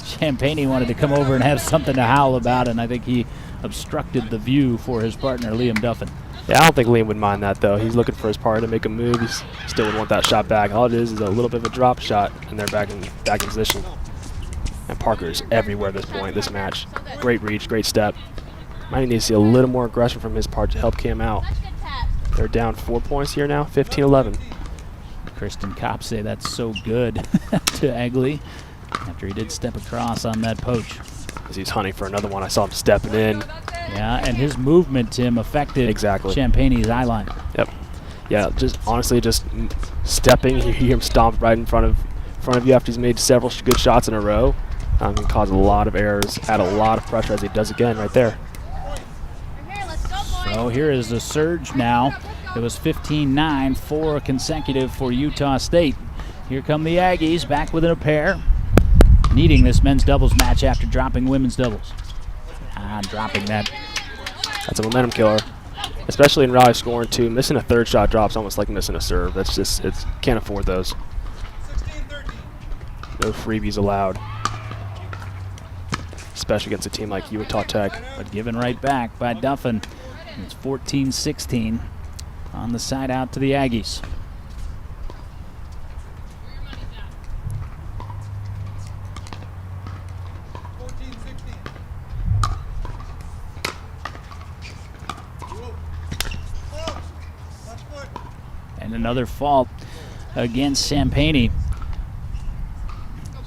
Champagne wanted to come over and have something to howl about, and I think he obstructed the view for his partner, Liam Duffin. Yeah, I don't think Liam would mind that, though. He's looking for his partner to make a move. He still would want that shot back. All it is a little bit of a drop shot, and they're back in position. And Parker's everywhere at this point, this match. Great reach, great step. Might need to see a little more aggression from his part to help Cam out. They're down 4 points here now, 15-11. Kristen Kopp say that's so good to Egley after he did step across on that poach. As he's hunting for another one, I saw him stepping in. Yeah, and his movement, Tim, affected Champagne's eye line. Yep. Yeah, just honestly, just stepping. You hear him stomp right in front of you after he's made several good shots in a row. Can cause a lot of errors, add a lot of pressure as he does again right there. So here is the surge now. It was 15-9, 4 consecutive for Utah State. Here come the Aggies back within a pair, needing this men's doubles match after dropping women's doubles. Dropping that. That's a momentum killer, especially in rally scoring too. Missing a third shot drop's almost like missing a serve. That's just, can't afford those. No freebies allowed, especially against a team like Utah Tech. But given right back by Duffin. It's 14-16 on the side out to the Aggies. And another fault against Champagne.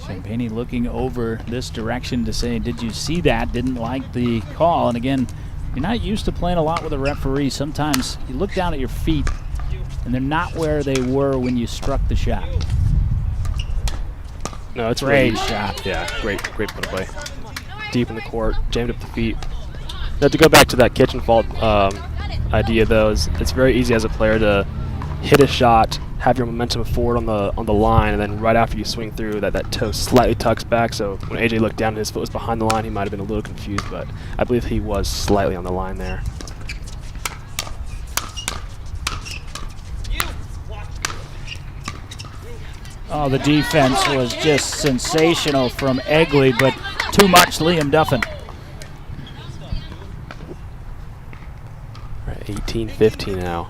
Champagne looking over this direction to say, did you see that? Didn't like the call. And again, you're not used to playing a lot with a referee. Sometimes you look down at your feet and they're not where they were when you struck the shot. No, it's Great really, shot. Yeah, great put away. Deep in the court, jammed up the feet. Now to go back to that kitchen fault idea, though, it's very easy as a player to hit a shot, have your momentum forward on the line, and then right after you swing through, that toe slightly tucks back. So when AJ looked down and his foot was behind the line, he might have been a little confused, but I believe he was slightly on the line there. Oh, the defense was just sensational from Egley, but too much Liam Duffin. We're at 18-15 now.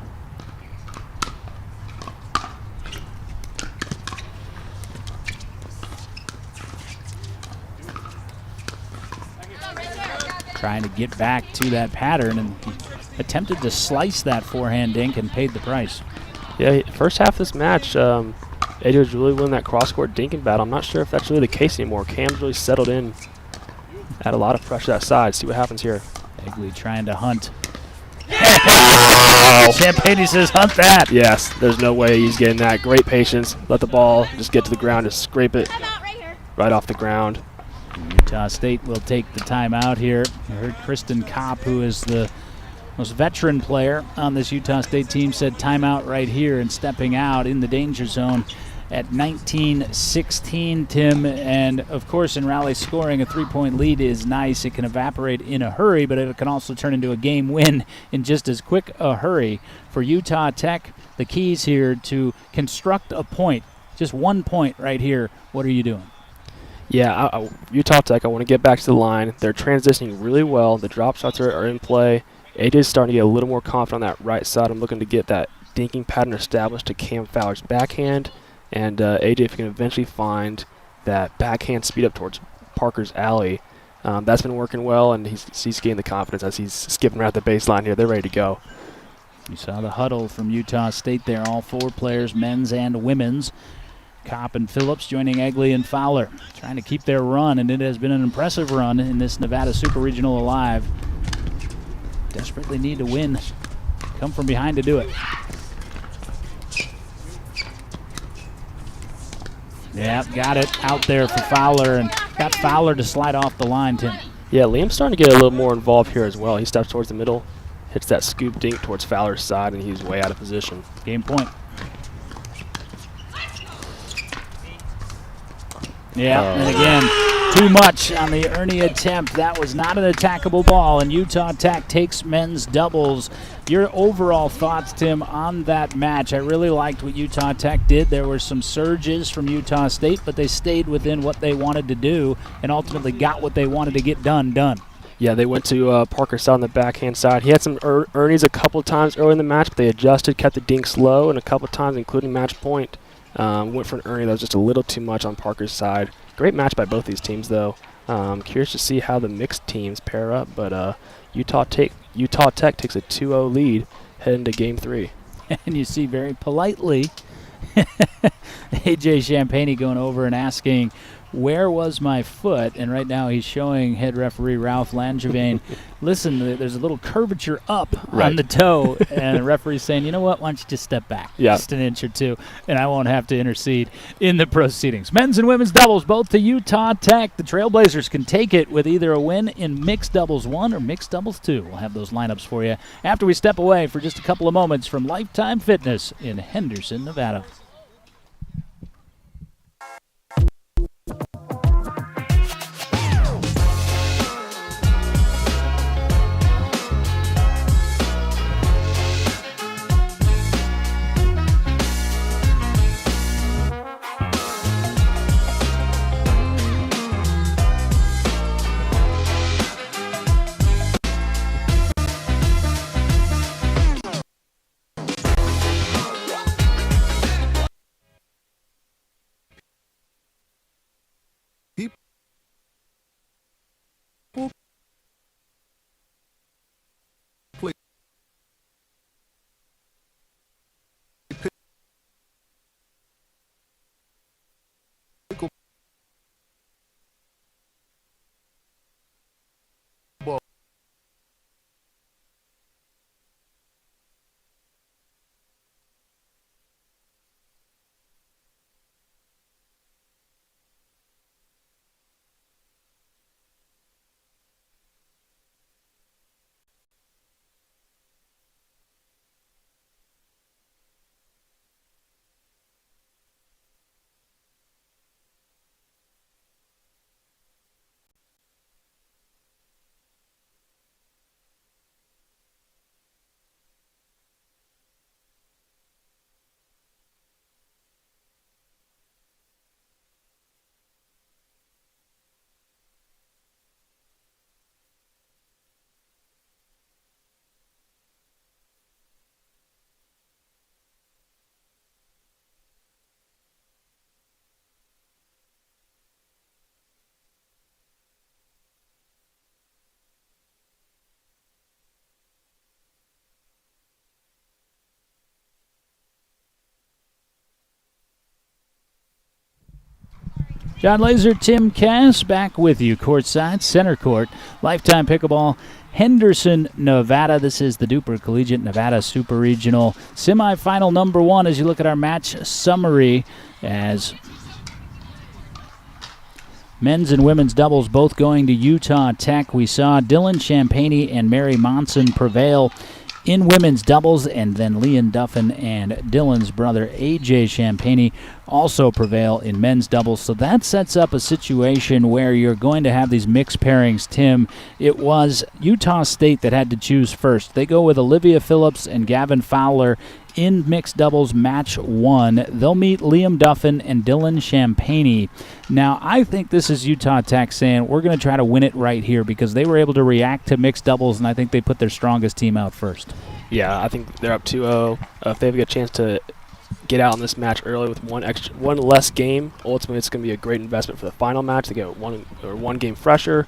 Trying to get back to that pattern and attempted to slice that forehand dink and paid the price. Yeah, first half of this match, AJ was really winning that cross-court dinking battle. I'm not sure if that's really the case anymore. Cam's really settled in, had a lot of pressure that side. See what happens here. Egley trying to hunt. Champagne says hunt that. Yes, there's no way he's getting that. Great patience. Let the ball just get to the ground, just scrape it right off the ground. Utah State will take the timeout here. You heard Kristen Kopp, who is the most veteran player on this Utah State team, said timeout right here and stepping out in the danger zone at 19-16, Tim. And, of course, in rally scoring, a three-point lead is nice. It can evaporate in a hurry, but it can also turn into a game win in just as quick a hurry. For Utah Tech, the keys here to construct a point, just 1 point right here. What are you doing? Yeah, Utah Tech, I want to get back to the line. They're transitioning really well. The drop shots are in play. AJ's starting to get a little more confident on that right side. I'm looking to get that dinking pattern established to Cam Fowler's backhand. And AJ, if you can eventually find that backhand speed up towards Parker's alley, that's been working well, and he's gained the confidence as he's skipping around the baseline here. They're ready to go. You saw the huddle from Utah State there, all four players, men's and women's. Kopp and Phillips joining Egley and Fowler, trying to keep their run, and it has been an impressive run in this Nevada Super Regional alive. Desperately need to win. Come from behind to do it. Yeah, got it out there for Fowler, and got Fowler to slide off the line, Tim. Yeah, Liam's starting to get a little more involved here as well. He steps towards the middle, hits that scoop dink towards Fowler's side, and he's way out of position. Game point. Yeah, and again, too much on the Ernie attempt. That was not an attackable ball, and Utah Tech takes men's doubles. Your overall thoughts, Tim, on that match? I really liked what Utah Tech did. There were some surges from Utah State, but they stayed within what they wanted to do and ultimately got what they wanted to get done. Yeah, they went to Parker's side on the backhand side. He had some Ernies a couple of times early in the match, but they adjusted, kept the dinks low, and a couple of times, including match point, went for an Ernie that was just a little too much on Parker's side. Great match by both these teams, though. Curious to see how the mixed teams pair up, but Utah Tech takes a 2-0 lead heading to Game 3. And you see very politely AJ Champagne going over and asking, where was my foot? And right now he's showing head referee Ralph Langevin, listen, there's a little curvature up on the toe. And the referee's saying, you know what, why don't you just step back just an inch or two, and I won't have to intercede in the proceedings. Men's and women's doubles, both to Utah Tech. The Trailblazers can take it with either a win in mixed doubles 1 or mixed doubles 2. We'll have those lineups for you after we step away for just a couple of moments from Lifetime Fitness in Henderson, Nevada. John Laser, Tim Cass back with you courtside, center court, Lifetime Pickleball, Henderson, Nevada. This is the DUPR Collegiate Nevada Super Regional semifinal number 1 as you look at our match summary as men's and women's doubles both going to Utah Tech. We saw Dylan Champagne and Mary Monson prevail in women's doubles, and then Leon Duffin and Dylan's brother AJ Champagne also prevail in men's doubles. So that sets up a situation where you're going to have these mixed pairings, Tim. It was Utah State that had to choose first. They go with Olivia Phillips and Gavin Fowler in mixed doubles match 1. They'll meet Liam Duffin and Dylan Champagne. Now, I think this is Utah Tech saying, we're going to try to win it right here because they were able to react to mixed doubles, and I think they put their strongest team out first. Yeah, I think they're up 2-0. If they have a chance to get out in this match early with one less game, ultimately it's going to be a great investment for the final match to get one game fresher.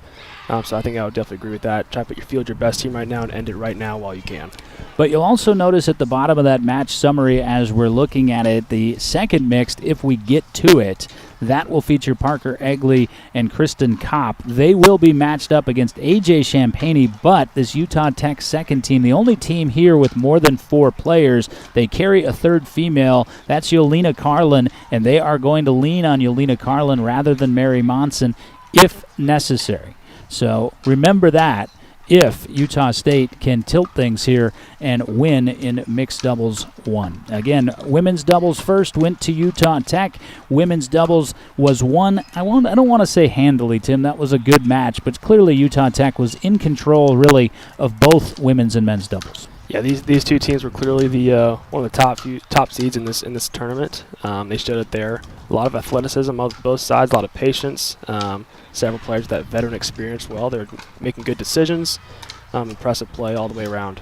So I think I would definitely agree with that. Try to field your best team right now and end it right now while you can. But you'll also notice at the bottom of that match summary as we're looking at it, the second mixed, if we get to it, that will feature Parker Egley and Kristen Kopp. They will be matched up against AJ Champagne, but this Utah Tech second team, the only team here with more than 4 players, they carry a third female. That's Yolena Carlin, and they are going to lean on Yolena Carlin rather than Mary Monson if necessary. So remember that if Utah State can tilt things here and win in mixed doubles 1. Again, women's doubles first went to Utah Tech. Women's doubles was won, I don't want to say handily, Tim. That was a good match, but clearly Utah Tech was in control, really, of both women's and men's doubles. Yeah, these two teams were clearly the one of the top seeds in this tournament. They showed it there. A lot of athleticism on both sides, a lot of patience. Several players with that veteran experience. Well, they're making good decisions. Impressive play all the way around.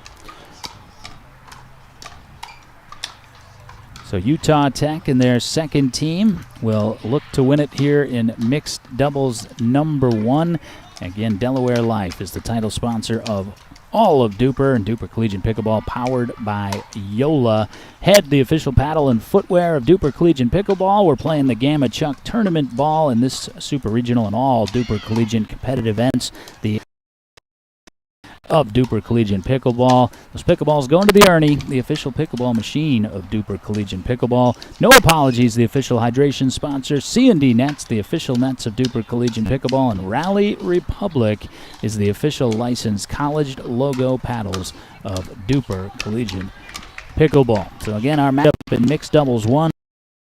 So Utah Tech and their second team will look to win it here in mixed doubles number 1. Again, Delaware Life is the title sponsor of all of DUPR and DUPR Collegiate Pickleball, powered by Yola. Head, the official paddle and footwear of DUPR Collegiate Pickleball. We're playing the Gamma Chuck Tournament Ball in this Super Regional and all DUPR Collegiate competitive events. The of DUPR Collegiate Pickleball. Those pickleballs going to the Ernie, the official pickleball machine of DUPR Collegiate Pickleball. No Apologies, the official hydration sponsor. C&D Nets, the official nets of DUPR Collegiate Pickleball. And Rally Republic is the official licensed college logo paddles of DUPR Collegiate Pickleball. So again, our matchup in mixed doubles 1.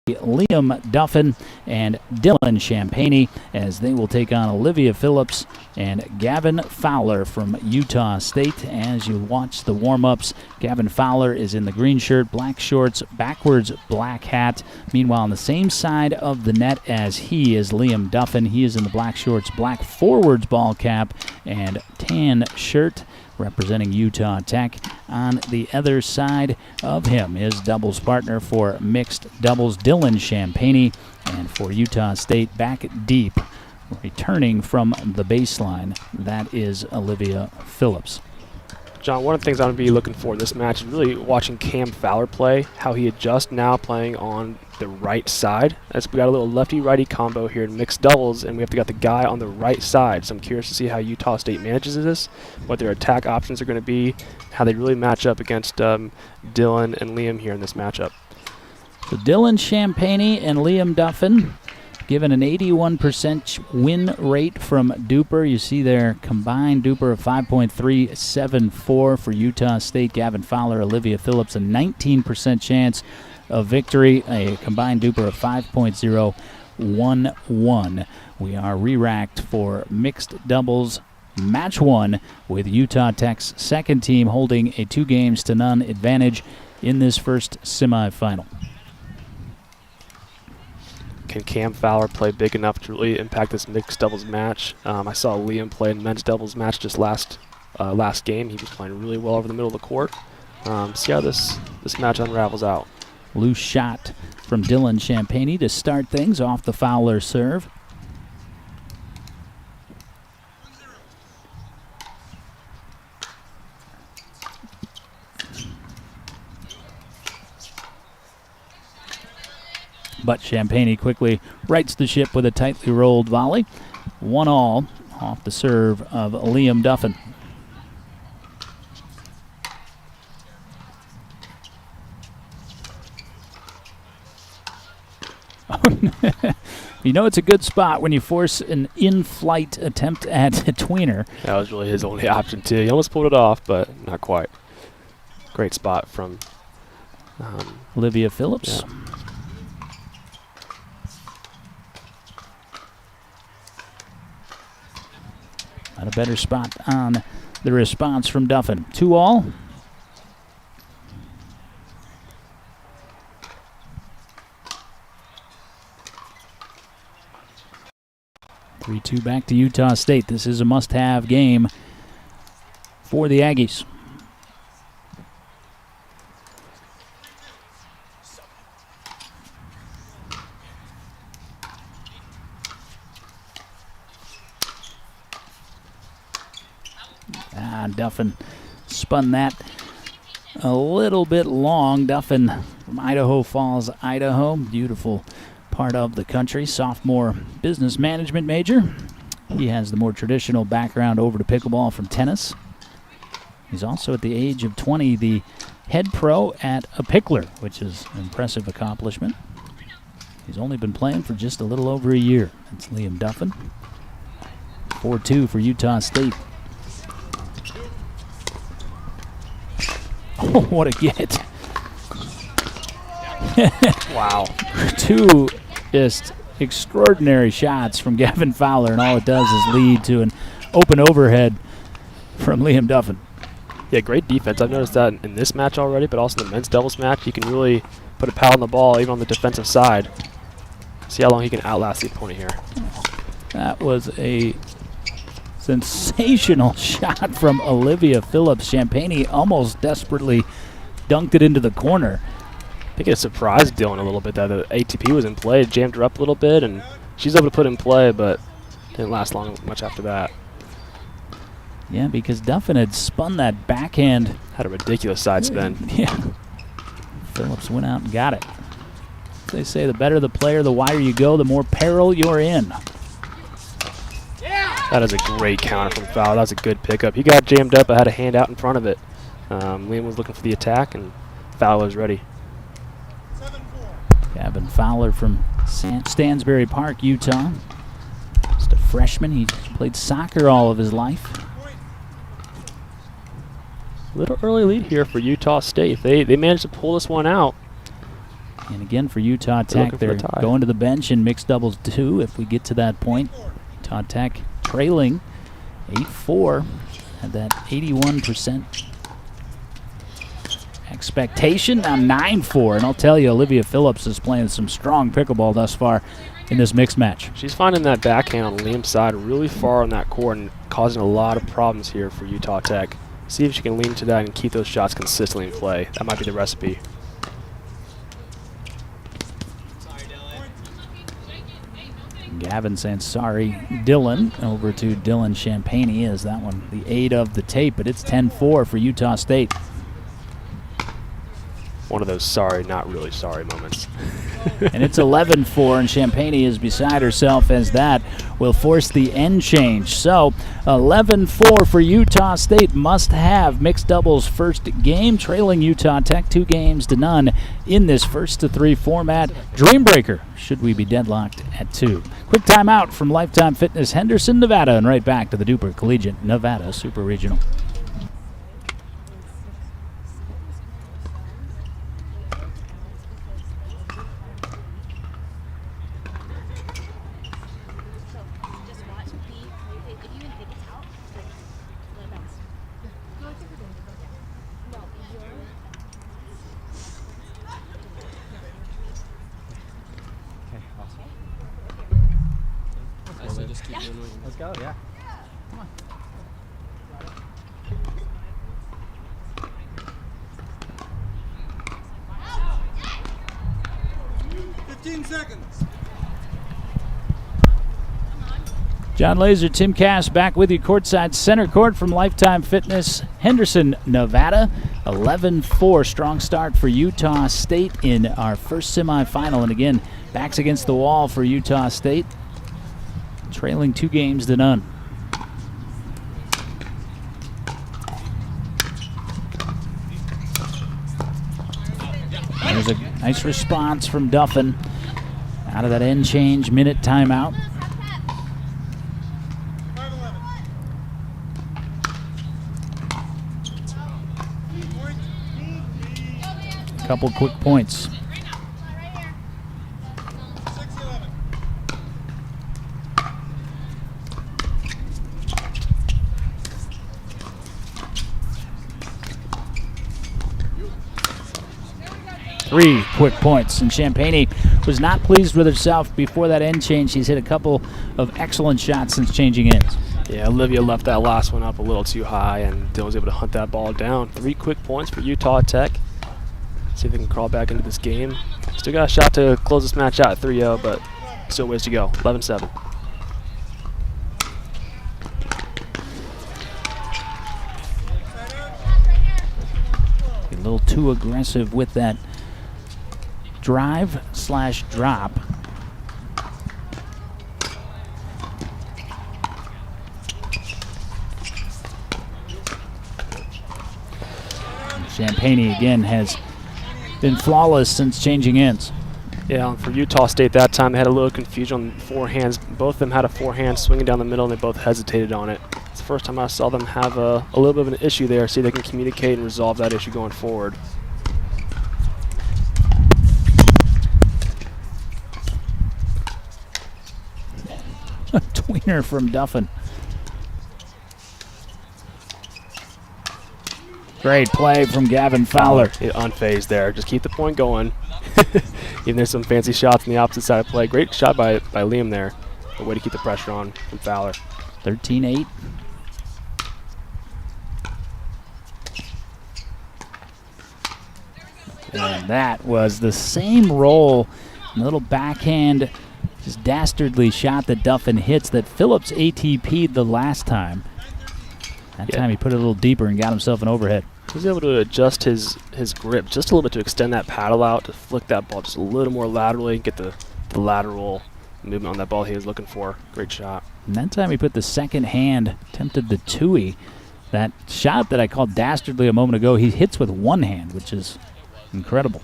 Liam Duffin and Dylan Champagne as they will take on Olivia Phillips and Gavin Fowler from Utah State. As you watch the warm-ups, Gavin Fowler is in the green shirt, black shorts, backwards black hat. Meanwhile, on the same side of the net as he is Liam Duffin. He is in the black shorts, black forwards ball cap, and tan shirt, representing Utah Tech. On the other side of him, his doubles partner for mixed doubles, Dylan Champagne, and for Utah State, back deep, returning from the baseline, that is Olivia Phillips. John, one of the things I'm going to be looking for in this match is really watching Cam Fowler play, how he adjusts now playing on the right side. As we got a little lefty-righty combo here in mixed doubles, and we have got the guy on the right side. So I'm curious to see how Utah State manages this, what their attack options are going to be, how they really match up against Dylan and Liam here in this matchup. So Dylan Champagne and Liam Duffin given an 81% win rate from DUPR. You see their combined DUPR of 5.374 for Utah State. Gavin Fowler, Olivia Phillips, a 19% chance of victory, a combined DUPR of 5.011. We are re-racked for mixed doubles match 1 with Utah Tech's second team holding a 2-0 advantage in this first semifinal. Can Cam Fowler play big enough to really impact this mixed doubles match? I saw Liam play in men's doubles match just last game. He was playing really well over the middle of the court. See how this match unravels out. Loose shot from Dylan Champagne to start things off the Fowler serve. but Champagne quickly rights the ship with a tightly rolled volley. 1-all off the serve of Liam Duffin. You know it's a good spot when you force an in-flight attempt at a tweener. That was really his only option, too. He almost pulled it off, but not quite. Great spot from Olivia Phillips. Yeah. Not a better spot on the response from Duffin. 2-all. (3-2) back to Utah State. This is a must-have game for the Aggies. Duffin spun that a little bit long. Duffin from Idaho Falls, Idaho. Beautiful part of the country. Sophomore business management major. He has the more traditional background over to pickleball from tennis. He's also at the age of 20 the head pro at a pickler, which is an impressive accomplishment. He's only been playing for just a little over a year. That's Liam Duffin. 4-2 for Utah State. Oh, what a get. Wow. 2 just extraordinary shots from Gavin Fowler, and all it does is lead to an open overhead from Liam Duffin. Yeah, great defense. I've noticed that in this match already, but also in the men's doubles match. He can really put a pal on the ball, even on the defensive side. See how long he can outlast the opponent here. That was a sensational shot from Olivia Phillips. Champagne almost desperately dunked it into the corner. I think it surprised Dylan a little bit that the ATP was in play. It jammed her up a little bit, and she's able to put it in play, but didn't last long much after that. Yeah, because Duffin had spun that backhand. Had a ridiculous side spin. Yeah. Phillips went out and got it. They say the better the player, the wider you go, the more peril you're in. That is a great counter from Fowler. That was a good pickup. He got jammed up. I had a hand out in front of it. Liam was looking for the attack, and Fowler was ready. 7-4. Gavin Fowler from Stansbury Park, Utah. Just a freshman. He played soccer all of his life. Little early lead here for Utah State. They managed to pull this one out. And again for Utah Tech, they're going to the bench in mixed doubles 2 if we get to that point. Utah Tech trailing 8-4, had that 81% expectation, now 9-4. And I'll tell you, Olivia Phillips is playing some strong pickleball thus far in this mixed match. She's finding that backhand on Liam's side really far on that court and causing a lot of problems here for Utah Tech. See if she can lean to that and keep those shots consistently in play. That might be the recipe. Gavin saying sorry, Dylan, over to Dylan Champagne. Is that one the 8 of the tape, but it's 10-4 for Utah State. One of those sorry, not really sorry moments. And it's 11-4, and Champagne is beside herself as that will force the end change. So 11-4 for Utah State, must have mixed doubles first game, trailing Utah Tech 2-0 in this 1-3 format. Dreambreaker, should we be deadlocked at 2. Quick timeout from Lifetime Fitness Henderson, Nevada, and right back to the DUPR Collegiate Nevada Super Regional. Let's go, yeah. Come on. 15 seconds. John Laser, Tim Cass back with you courtside center court from Lifetime Fitness, Henderson, Nevada. 11-4, strong start for Utah State in our first semifinal. And again, backs against the wall for Utah State, trailing 2-0. There's a nice response from Duffin out of that end change minute timeout. A couple quick points. 3 quick points, and Champagne was not pleased with herself before that end change. She's hit a couple of excellent shots since changing ends. Yeah, Olivia left that last one up a little too high, and Dylan was able to hunt that ball down. 3 quick points for Utah Tech. See if they can crawl back into this game. Still got a shot to close this match out at 3-0, but still ways to go. 11-7. A little too aggressive with that drive/drop. Champagne again has been flawless since changing ends. Yeah, for Utah State that time, they had a little confusion on forehands. Both of them had a forehand swinging down the middle, and they both hesitated on it. It's the first time I saw them have a little bit of an issue there. See if they can communicate and resolve that issue going forward. A tweener from Duffin. Great play from Gavin Fowler. Unfazed there. Just keep the point going. Even there's some fancy shots on the opposite side of play. Great shot by Liam there. A way to keep the pressure on from Fowler. 13-8. And that was the same roll. A little backhand, just dastardly shot that Duffin hits that Phillips ATP'd the last time. That time he put it a little deeper and got himself an overhead. He was able to adjust his grip just a little bit to extend that paddle out, to flick that ball just a little more laterally, get the lateral movement on that ball he was looking for. Great shot. And that time he put the second hand, attempted the Tui. That shot that I called dastardly a moment ago, he hits with one hand, which is incredible.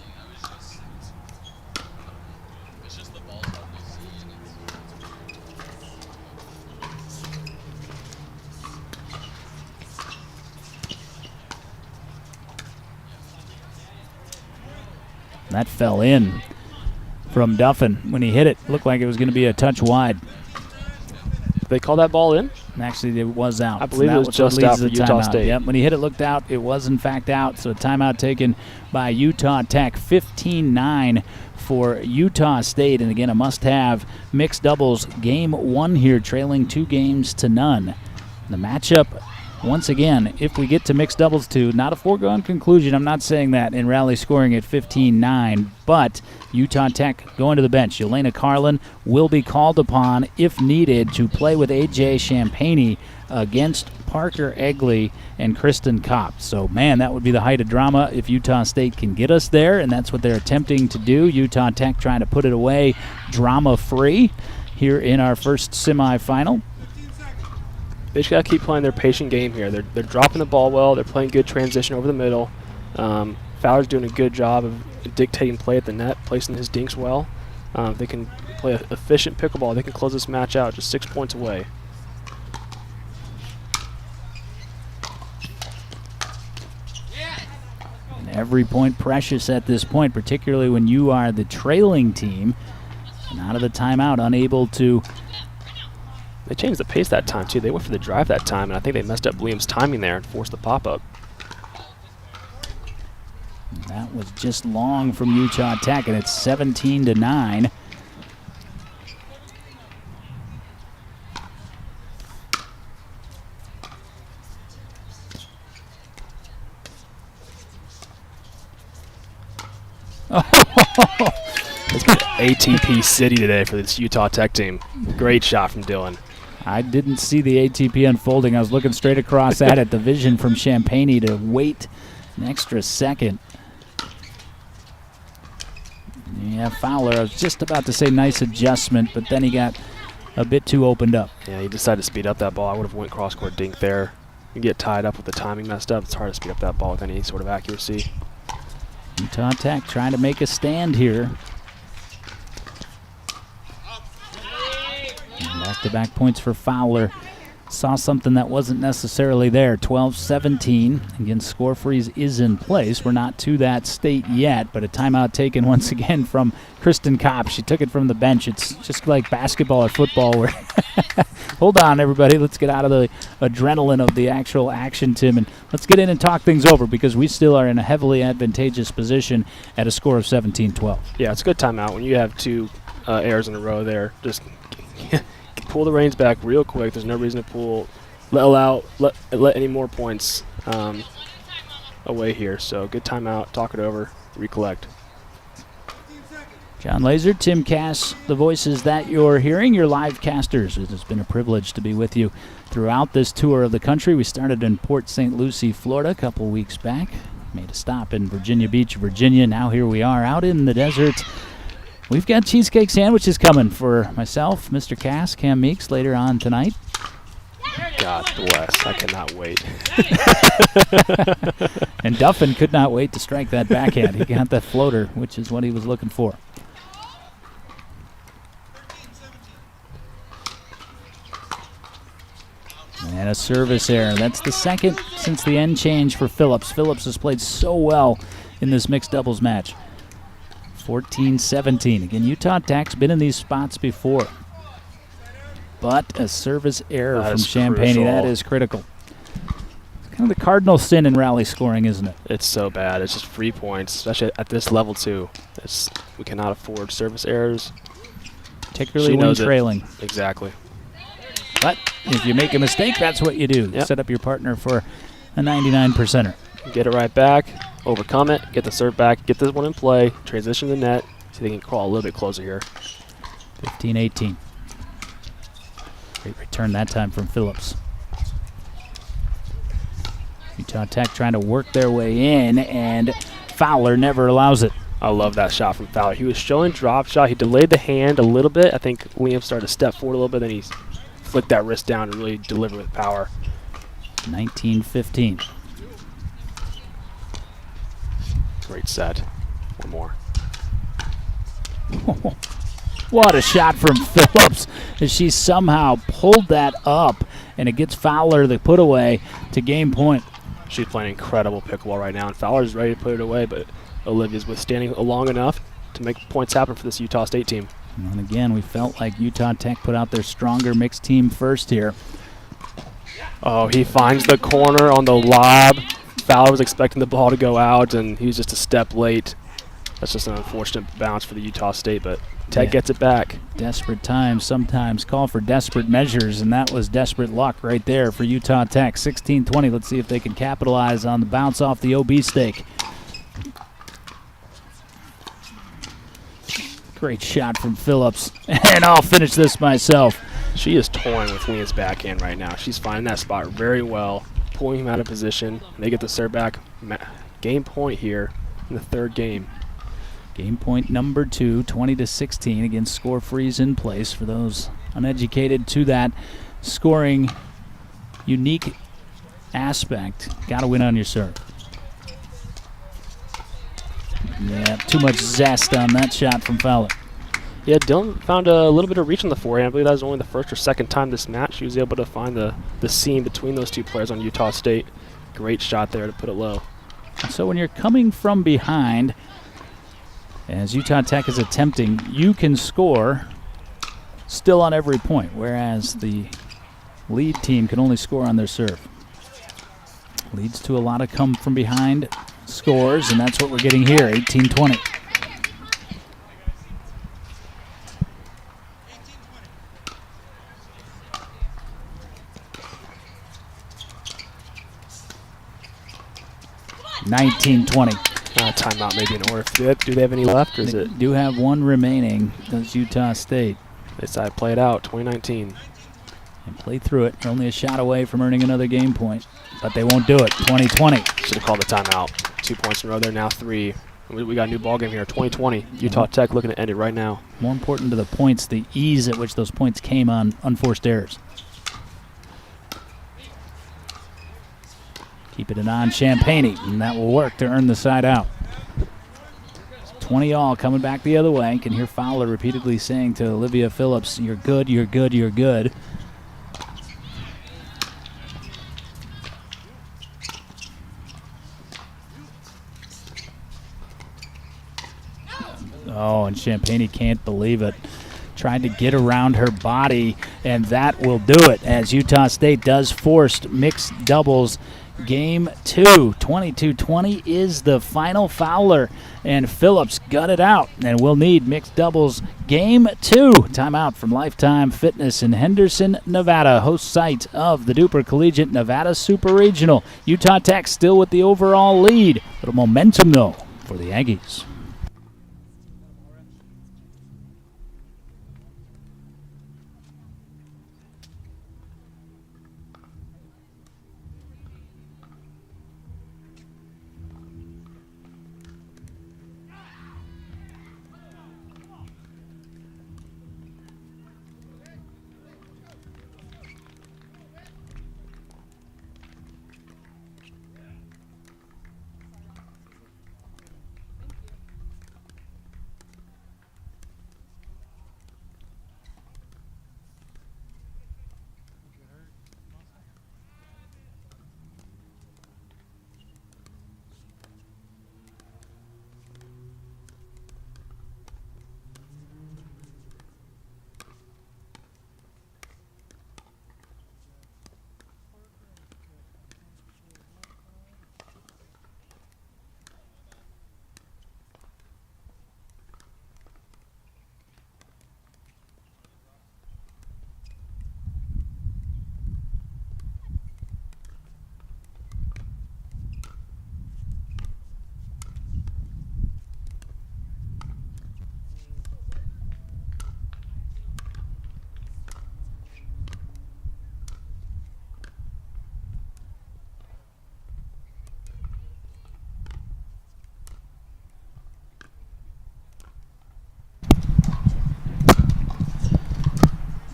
That fell in from Duffin. When he hit it, looked like it was going to be a touch wide. Did they call that ball in? Actually, it was out. I believe it was just out for Utah State. Yep, when he hit it, looked out. It was, in fact, out. So a timeout taken by Utah Tech. 15-9 for Utah State. And, again, a must-have mixed doubles. Game 1 here, trailing 2-0. The matchup, once again, if we get to mixed doubles too, not a foregone conclusion. I'm not saying that in rally scoring at 15-9, but Utah Tech going to the bench. Yelena Carlin will be called upon, if needed, to play with A.J. Champagne against Parker Egley and Kristen Kopp. So, man, that would be the height of drama if Utah State can get us there, and that's what they're attempting to do. Utah Tech trying to put it away drama-free here in our first semifinal. They just got to keep playing their patient game here. They're dropping the ball well. They're playing good transition over the middle. Fowler's doing a good job of dictating play at the net, placing his dinks well. If they can play an efficient pickleball, they can close this match out just 6 points away. And every point precious at this point, particularly when you are the trailing team. And out of the timeout, unable to... They changed the pace that time, too. They went for the drive that time, and I think they messed up Liam's timing there and forced the pop-up. That was just long from Utah Tech, and it's 17-9. It's been ATP City today for this Utah Tech team. Great shot from Dylan. I didn't see the ATP unfolding. I was looking straight across at it. The vision from Champagne to wait an extra second. Yeah, Fowler, I was just about to say nice adjustment, but then he got a bit too opened up. Yeah, he decided to speed up that ball. I would have went cross-court dink there. You get tied up with the timing messed up. It's hard to speed up that ball with any sort of accuracy. Utah Tech trying to make a stand here. Back-to-back points for Fowler. Saw something that wasn't necessarily there. 12-17. Again, score freeze is in place. We're not to that state yet, but a timeout taken once again from Kristen Kopp. She took it from the bench. It's just like basketball or football where hold on, everybody. Let's get out of the adrenaline of the actual action, Tim, and let's get in and talk things over because we still are in a heavily advantageous position at a score of 17-12. Yeah, it's a good timeout. When you have two errors in a row there, just pull the reins back real quick. There's no reason to let any more points away here. So good timeout, talk it over, recollect. John Laser, Tim Cass, the voices that you're hearing, your live casters. It has been a privilege to be with you throughout this tour of the country. We started in Port St. Lucie, Florida a couple weeks back. Made a stop in Virginia Beach, Virginia. Now here we are out in the desert. We've got cheesecake sandwiches coming for myself, Mr. Cass, Cam Meeks later on tonight. God bless. I cannot wait. And Duffin could not wait to strike that backhand. He got that floater, which is what he was looking for. And a service error. That's the second since the end change for Phillips. Phillips has played so well in this mixed doubles match. 14-17. Again, Utah Tech's been in these spots before. But a service error from Champagne, that is critical. It's kind of the cardinal sin in rally scoring, isn't it? It's so bad. It's just free points, especially at this level, too. We cannot afford service errors. Particularly when trailing. Exactly. But if you make a mistake, that's what you do. Yep. Set up your partner for a 99%er. Get it right back, overcome it, get the serve back, get this one in play, transition the net, see if they can crawl a little bit closer here. 15-18. Great return that time from Phillips. Utah Tech trying to work their way in, and Fowler never allows it. I love that shot from Fowler. He was showing drop shot. He delayed the hand a little bit. I think Liam started to step forward a little bit, then he flicked that wrist down and really delivered with power. 19-15. Great set. One more. What a shot from Phillips as she somehow pulled that up, and it gets Fowler the put away to game point. She's playing incredible pickleball right now, and Fowler's ready to put it away, but Olivia's withstanding long enough to make points happen for this Utah State team. And again, we felt like Utah Tech put out their stronger mixed team first here. Oh, he finds the corner on the lob. Fowler was expecting the ball to go out, and he was just a step late. That's just an unfortunate bounce for the Utah State, but Tech gets it back. Desperate times sometimes call for desperate measures, and that was desperate luck right there for Utah Tech. 16-20. Let's see if they can capitalize on the bounce off the OB stake. Great shot from Phillips, and I'll finish this myself. She is toying with Liam's backhand right now. She's finding that spot very well, pulling him out of position. And they get the serve back. Game point here in the third game. Game point number 2, 20-16. Again, score freeze in place for those uneducated to that scoring unique aspect. Got to win on your serve. Yeah, too much zest on that shot from Fowler. Yeah, Dylan found a little bit of reach on the forehand. I believe that was only the first or second time this match she was able to find the seam between those two players on Utah State. Great shot there to put it low. So when you're coming from behind, as Utah Tech is attempting, you can score still on every point, whereas the lead team can only score on their serve. Leads to a lot of come from behind scores, and that's what we're getting here, 18-20. Timeout maybe in order. Do they have any left, or is it? Do have one remaining. Does Utah State. They decided to play it out, 2019. And play through it. They're only a shot away from earning another game point, but they won't do it. 20-20. Should have called the timeout. 2 points in a row there, now 3. We got a new ball game here, 2020. Utah Tech looking to end it right now. More important to the points, the ease at which those points came on unforced errors. Keep it on Champagne, and that will work to earn the side out. 20 all coming back the other way. You can hear Fowler repeatedly saying to Olivia Phillips, "You're good, you're good, you're good." Oh, and Champagne can't believe it. Tried to get around her body, and that will do it as Utah State does force mixed doubles. Game 2, 22-20 is the final. Fowler and Phillips gut it out, and we'll need mixed doubles game 2. Timeout from Lifetime Fitness in Henderson, Nevada, host site of the DUPR Collegiate Nevada Super Regional. Utah Tech still with the overall lead. Little momentum, though, for the Aggies.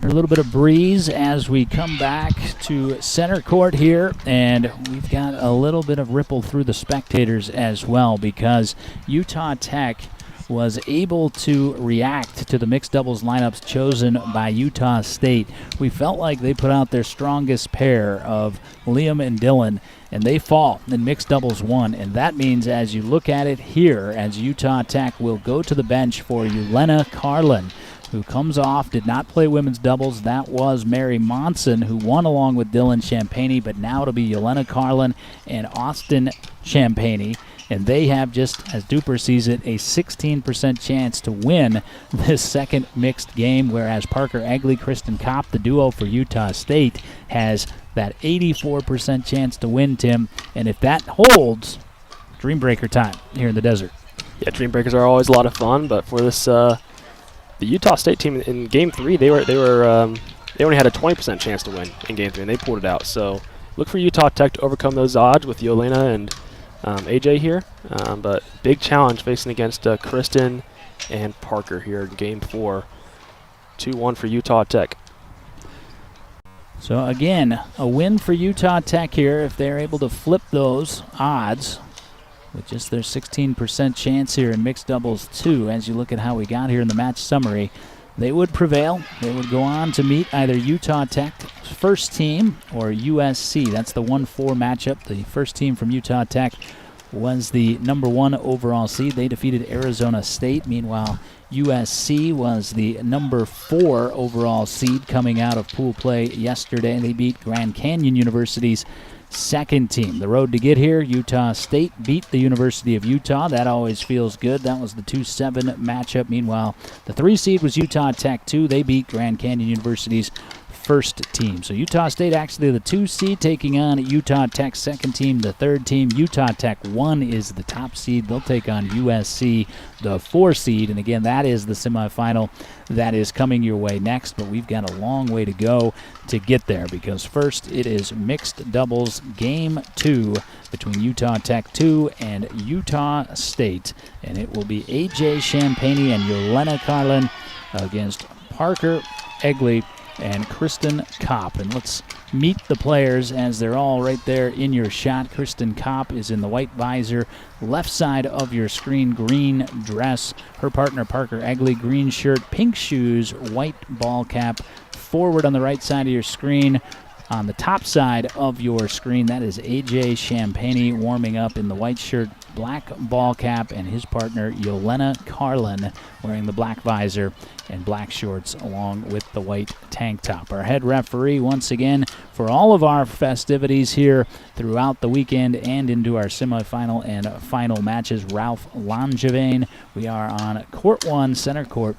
A little bit of breeze as we come back to center court here, and we've got a little bit of ripple through the spectators as well because Utah Tech was able to react to the mixed doubles lineups chosen by Utah State. We felt like they put out their strongest pair of Liam and Dylan, and they fall in mixed doubles 1, and that means as you look at it here, as Utah Tech will go to the bench for Yelena Carlin, who comes off, did not play women's doubles. That was Mary Monson, who won along with Dylan Champagne, but now it'll be Yelena Carlin and Austin Champagne. And they have, just as DUPR sees it, a 16% chance to win this second mixed game, whereas Parker Egley, Kristen Kopp, the duo for Utah State, has that 84% chance to win, Tim. And if that holds, Dreambreaker time here in the desert. Yeah, Dreambreakers are always a lot of fun, but for this the Utah State team in Game 3, they only had a 20% chance to win in Game 3, and they pulled it out. So look for Utah Tech to overcome those odds with Yelena and AJ here. But big challenge facing against Kristen and Parker here in Game 4. 2-1 for Utah Tech. So again, a win for Utah Tech here if they're able to flip those odds with just their 16% chance here in mixed doubles 2. As you look at how we got here in the match summary, they would prevail. They would go on to meet either Utah Tech first team or USC. That's the 1-4 matchup. The first team from Utah Tech was the number 1 overall seed. They defeated Arizona State. Meanwhile, USC was the number 4 overall seed coming out of pool play yesterday. They beat Grand Canyon University's second team. The road to get here, Utah State beat the University of Utah. That always feels good. That was the 2-7 matchup. Meanwhile, the 3 seed was Utah Tech 2. They beat Grand Canyon University's first team. So Utah State actually the 2 seed taking on Utah Tech second team, the third team. Utah Tech 1 is the top seed. They'll take on USC, the 4 seed. And again, that is the semifinal that is coming your way next. But we've got a long way to go to get there, because first it is mixed doubles game 2 between Utah Tech 2 and Utah State. And it will be AJ Champagne and Yelena Carlin against Parker Egley and Kristen Kopp. And let's meet the players as they're all right there in your shot. Kristen Kopp is in the white visor, left side of your screen, green dress. Her partner, Parker Egley, green shirt, pink shoes, white ball cap. Forward on the right side of your screen. On the top side of your screen, that is AJ Champagne warming up in the white shirt, black ball cap, and his partner Yelena Carlin wearing the black visor and black shorts along with the white tank top. Our head referee once again for all of our festivities here throughout the weekend and into our semifinal and final matches, Ralph Langevin. We are on Court 1, center court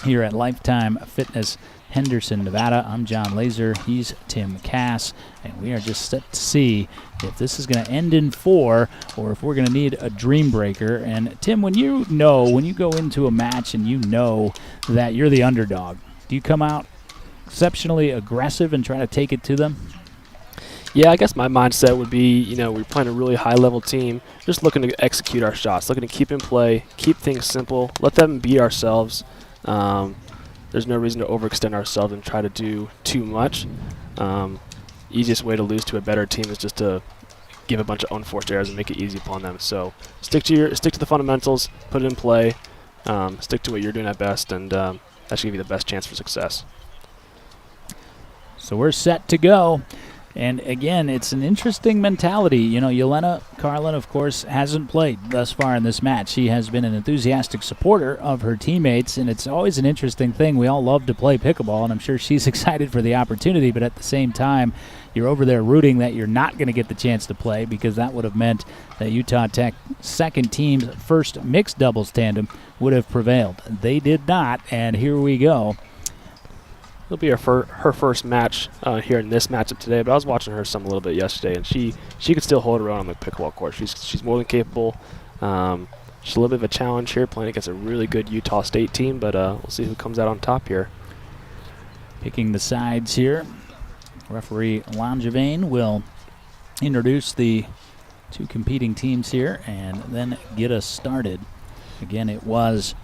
here at Lifetime Fitness, Henderson, Nevada. I'm John Laser. He's Tim Cass. And we are just set to see if this is going to end in 4 or if we're going to need a dream breaker. And Tim, when you go into a match and you know that you're the underdog, do you come out exceptionally aggressive and try to take it to them? Yeah, I guess my mindset would be, we're playing a really high-level team, just looking to execute our shots, looking to keep in play, keep things simple, let them beat ourselves. There's no reason to overextend ourselves and try to do too much. Easiest way to lose to a better team is just to give a bunch of unforced errors and make it easy upon them. So stick to the fundamentals, put it in play, stick to what you're doing at best, and that should give you the best chance for success. So we're set to go. And again, it's an interesting mentality. Yelena Carlin, of course, hasn't played thus far in this match. She has been an enthusiastic supporter of her teammates, and it's always an interesting thing. We all love to play pickleball, and I'm sure she's excited for the opportunity, but at the same time, you're over there rooting that you're not going to get the chance to play, because that would have meant that Utah Tech second team's first mixed doubles tandem would have prevailed. They did not, and here we go. It'll be her first match here in this matchup today, but I was watching her a little bit yesterday, and she could still hold her own on the pickleball court. She's more than capable. She's a little bit of a challenge here, playing against a really good Utah State team, but we'll see who comes out on top here. Picking the sides here, referee Langevin will introduce the 2 competing teams here and then get us started. Again, it was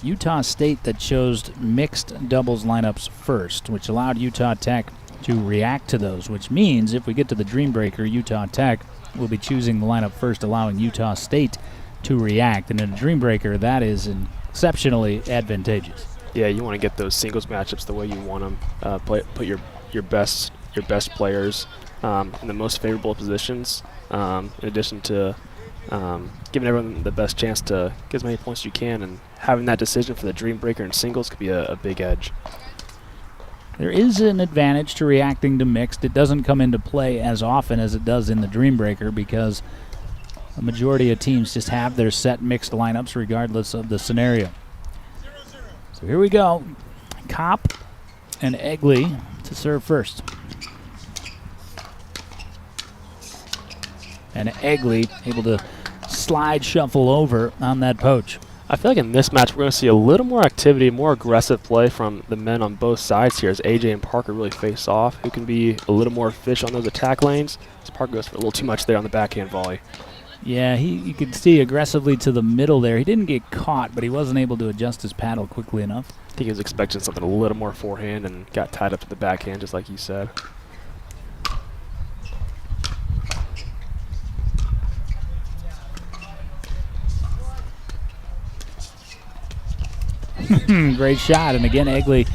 Utah State that chose mixed doubles lineups first, which allowed Utah Tech to react to those, which means if we get to the Dream Breaker, Utah Tech will be choosing the lineup first, allowing Utah State to react. And in a Dream Breaker, that is exceptionally advantageous. Yeah, you want to get those singles matchups the way you want them. Put your best players in the most favorable positions, in addition to giving everyone the best chance to get as many points as you can, and having that decision for the Dream Breaker and singles could be a big edge. There is an advantage to reacting to mixed. It doesn't come into play as often as it does in the Dream Breaker, because a majority of teams just have their set mixed lineups regardless of the scenario. So here we go. Kopp and Egley to serve first. And Egley able to slide shuffle over on that poach. I feel like in this match we're going to see a little more activity, more aggressive play from the men on both sides here as AJ and Parker really face off. Who can be a little more efficient on those attack lanes? As Parker goes for a little too much there on the backhand volley. Yeah, you could see aggressively to the middle there. He didn't get caught, but he wasn't able to adjust his paddle quickly enough. I think he was expecting something a little more forehand and got tied up to the backhand, just like you said. Great shot, and again, Egley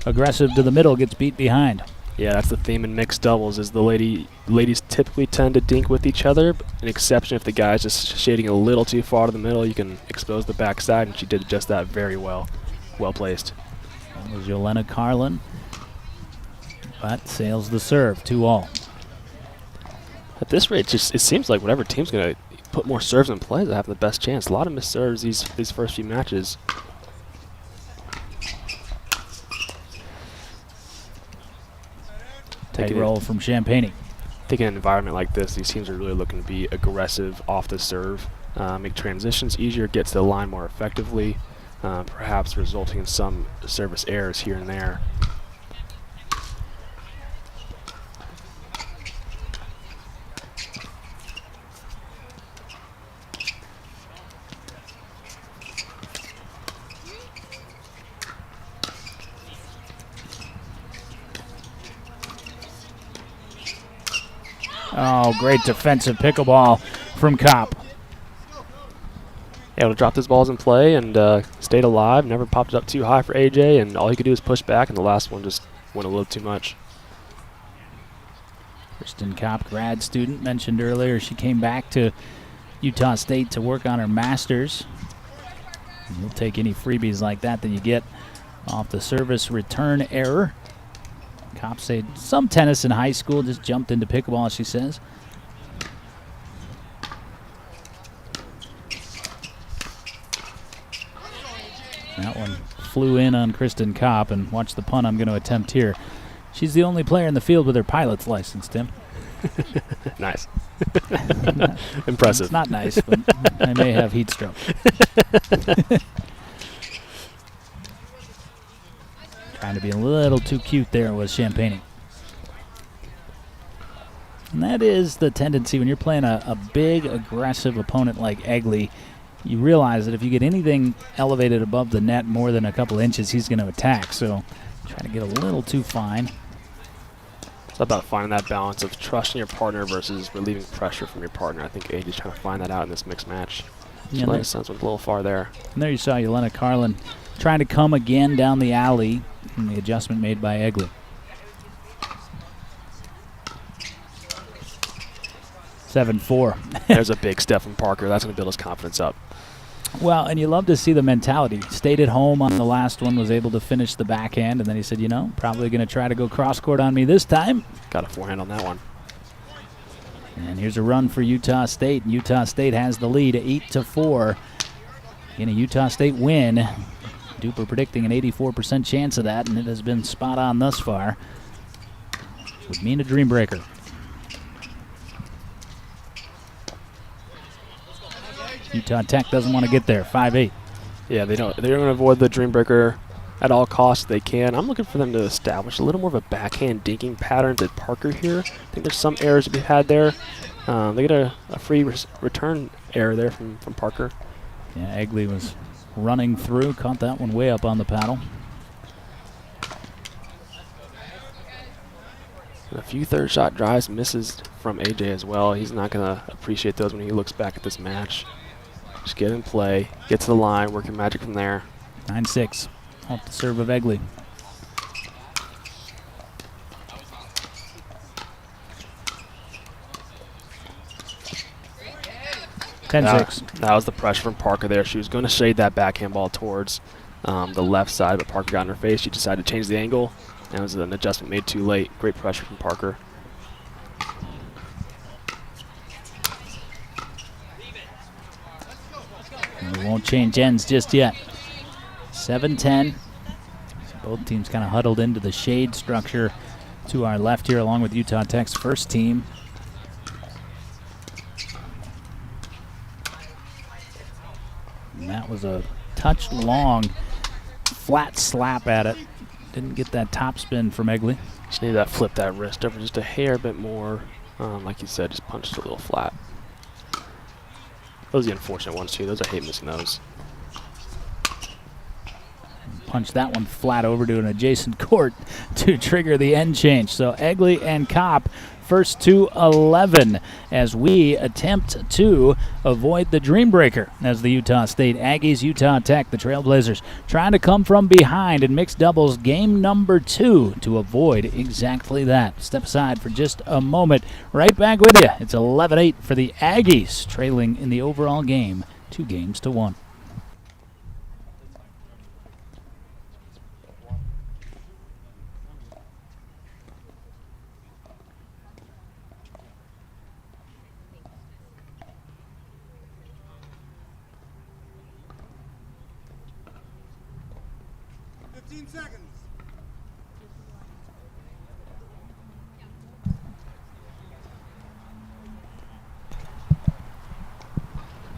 aggressive to the middle, gets beat behind. Yeah, that's the theme in mixed doubles, is the ladies typically tend to dink with each other. An exception if the guy's just shading a little too far to the middle, you can expose the backside, and she did just that very well. Well placed. That was Yelena Carlin, but sails the serve, 2-all. At this rate, it seems like whatever team's going to put more serves in play, they have the best chance. A lot of missed serves these first few matches. Tight roll from Champagne. I think in an environment like this, these teams are really looking to be aggressive off the serve, make transitions easier, get to the line more effectively, perhaps resulting in some service errors here and there. Oh, great defensive pickleball from Kopp. Able to drop those balls in play and stayed alive, never popped it up too high for AJ, and all he could do was push back, and the last one just went a little too much. Kristen Kopp, grad student, mentioned earlier she came back to Utah State to work on her master's. And you'll take any freebies like that you get off the service return error. Kopp said some tennis in high school, just jumped into pickleball, she says. That one flew in on Kristen Kopp, and watch the pun I'm going to attempt here. She's the only player in the field with her pilot's license, Tim. Nice. Impressive. It's not nice, but I may have heat stroke. Trying to be a little too cute there was Champagne. And that is the tendency when you're playing a big, aggressive opponent like Egley. You realize that if you get anything elevated above the net more than a couple inches, he's going to attack. So trying to get a little too fine. It's about finding that balance of trusting your partner versus relieving pressure from your partner. I think AJ's trying to find that out in this mixed match. Yeah, Jelena Sons went a little far there. And there you saw Jelena Carlin trying to come again down the alley, and the adjustment made by Egley. 7-4. There's a big step from Parker. That's going to build his confidence up. Well, and you love to see the mentality. Stayed at home on the last one, was able to finish the backhand, and then he said, you know, probably going to try to go cross-court on me this time. Got a forehand on that one. And here's a run for Utah State. Utah State has the lead, 8-4. In a Utah State win, DUPR predicting an 84% chance of that, and it has been spot on thus far. Would mean a dream breaker. Utah Tech doesn't want to get there, 5-8. Yeah, they don't. They're going to avoid the dream breaker at all costs if they can. I'm looking for them to establish a little more of a backhand dinking pattern to Parker here. I think there's some errors to be had there. They get a free return error there from Parker. Yeah, Egley was running through, caught that one way up on the paddle. And a few third shot drives misses from AJ as well. He's not going to appreciate those when he looks back at this match. Just get in play, get to the line, work your magic from there. 9-6 off the serve of Egley. That was the pressure from Parker there. She was going to shade that backhand ball towards the left side, but Parker got in her face. She decided to change the angle, and it was an adjustment made too late. Great pressure from Parker. We won't change ends just yet. 7-10. Both teams kind of huddled into the shade structure to our left here, along with Utah Tech's first team. And that was a touch long, flat slap at it. Didn't get that top spin from Egley. Just need that flip that wrist over just a hair bit more. Like you said, just punched a little flat. Those are the unfortunate ones too. Those I hate missing those. Punch that one flat over to an adjacent court to trigger the end change. So Egley and Kopp first to 11 as we attempt to avoid the dream breaker as the Utah State Aggies, Utah Tech, the Trailblazers, trying to come from behind in mixed doubles game number 2 to avoid exactly that. Step aside for just a moment. Right back with you. It's 11-8 for the Aggies, trailing in the overall game 2-1.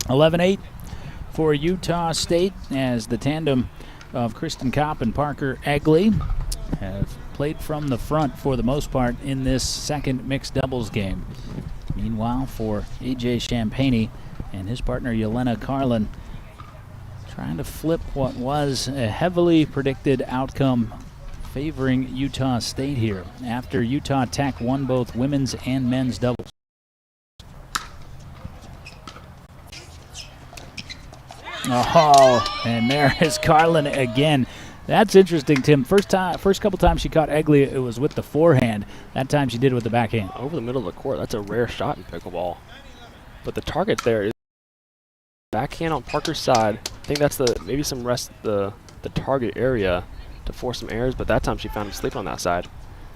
11-8 for Utah State, as the tandem of Kristen Kopp and Parker Egley have played from the front for the most part in this second mixed doubles game. Meanwhile, for A.J. Champagne and his partner Yelena Carlin, trying to flip what was a heavily predicted outcome favoring Utah State here after Utah Tech won both women's and men's doubles. Oh, and there is Carlin again. That's interesting, Tim. First couple times she caught Egley, it was with the forehand. That time she did it with the backhand. Over the middle of the court, that's a rare shot in pickleball. But the target there is backhand on Parker's side. I think that's maybe some rest the target area to force some errors, but that time she found him sleeping on that side.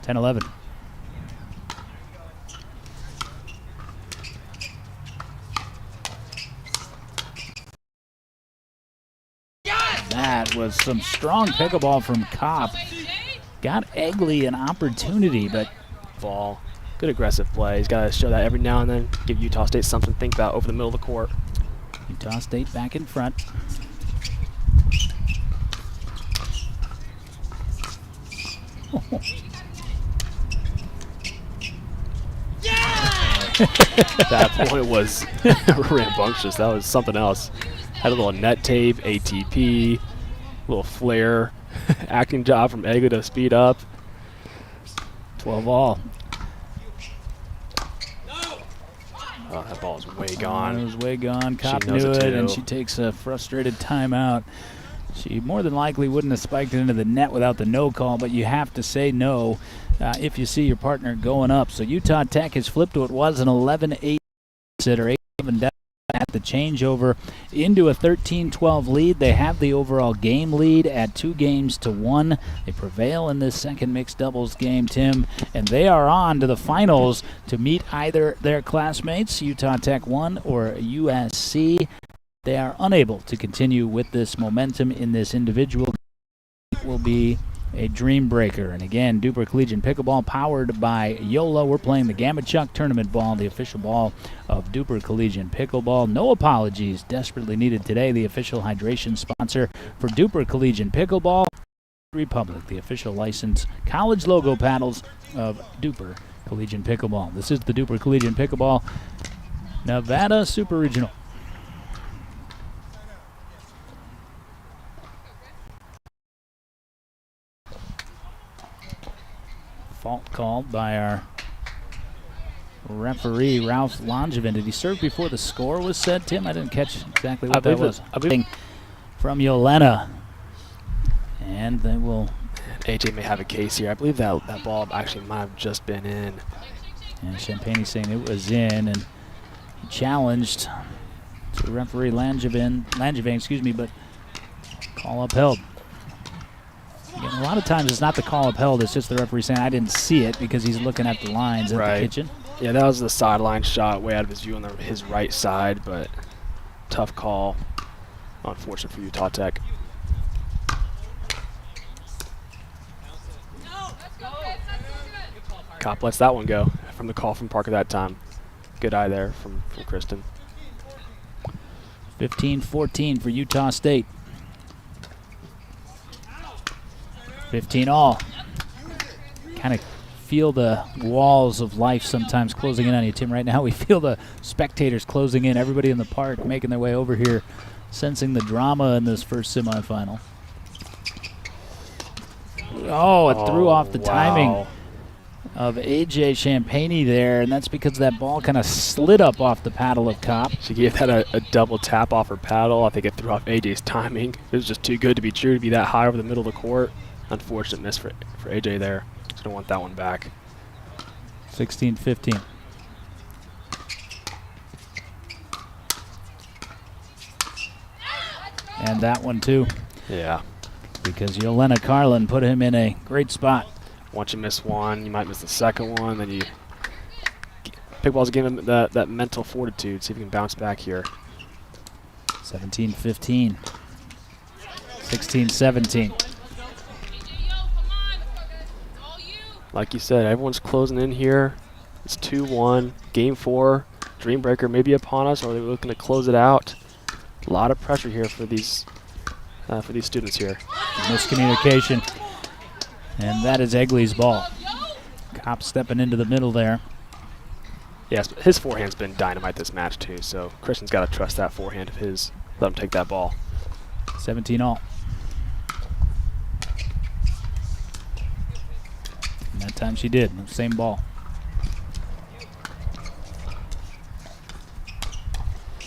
10-11. That was some strong pickleball from Kopp. Got Egley an opportunity, but Ball. Good aggressive play. He's got to show that every now and then. Give Utah State something to think about over the middle of the court. Utah State back in front. That point was rambunctious. That was something else. Had a little net tape, ATP, little flare, acting job from Egley to speed up. 12 all. Oh, that ball is way gone. It was way gone. Kopp knows knew it it, and too. she takes a frustrated timeout. She more than likely wouldn't have spiked it into the net without the no call, but you have to say no if you see your partner going up. So Utah Tech has flipped what was an 11-8 set, or 8-7 down at the changeover into a 13-12 lead. They have the overall game lead at 2-1. They prevail in this second mixed doubles game, Tim, and they are on to the finals to meet either their classmates, Utah Tech 1 or USC. They are unable to continue with this momentum in this individual. It will be a dream breaker. And again, DUPR Collegiate Pickleball powered by YOLO. We're playing the Gamma Chuck Tournament Ball, the official ball of DUPR Collegiate Pickleball. No apologies desperately needed today. The official hydration sponsor for DUPR Collegiate Pickleball. Republic, the official licensed college logo paddles of DUPR Collegiate Pickleball. This is the DUPR Collegiate Pickleball Nevada Super Regional. Fault called by our referee, Ralph Langevin. Did he serve before the score was said, Tim? I didn't catch exactly what that was. From Yelena. And they will... AJ may have a case here. I believe that ball actually might have just been in. And Champagne saying it was in, and he challenged to referee Langevin, but call upheld. Again, a lot of times it's not the call upheld, it's just the referee saying, I didn't see it, because he's looking at the lines at the kitchen. Yeah, that was the sideline shot way out of his view on his right side, but tough call. Unfortunate for Utah Tech. Kopp lets that one go from the call from Parker that time. Good eye there from Kristen. 15-14 for Utah State. 15 all. Kind of feel the walls of life sometimes closing in on you, Tim. Right now we feel the spectators closing in, everybody in the park making their way over here, sensing the drama in this first semifinal. Oh, it threw off the timing of A.J. Champagne there, and that's because that ball kind of slid up off the paddle of Kopp. She gave that a double tap off her paddle. I think it threw off A.J.'s timing. It was just too good to be true to be that high over the middle of the court. Unfortunate miss for A.J. there. Just going to want that one back. 16-15. And that one too. Yeah. Because Yelena Carlin put him in a great spot. Once you miss one, you might miss the second one. Then pickleball's giving him that mental fortitude. See if he can bounce back here. 17-15. 16-17. Like you said, everyone's closing in here. It's 2-1. Game 4. Dream breaker maybe upon us, or are they looking to close it out? A lot of pressure here for these students here. Miscommunication. And that is Egley's ball. Kopp stepping into the middle there. Yes, but his forehand's been dynamite this match too, so Christian's got to trust that forehand of his. Let him take that ball. 17 all. And that time she did. Same ball.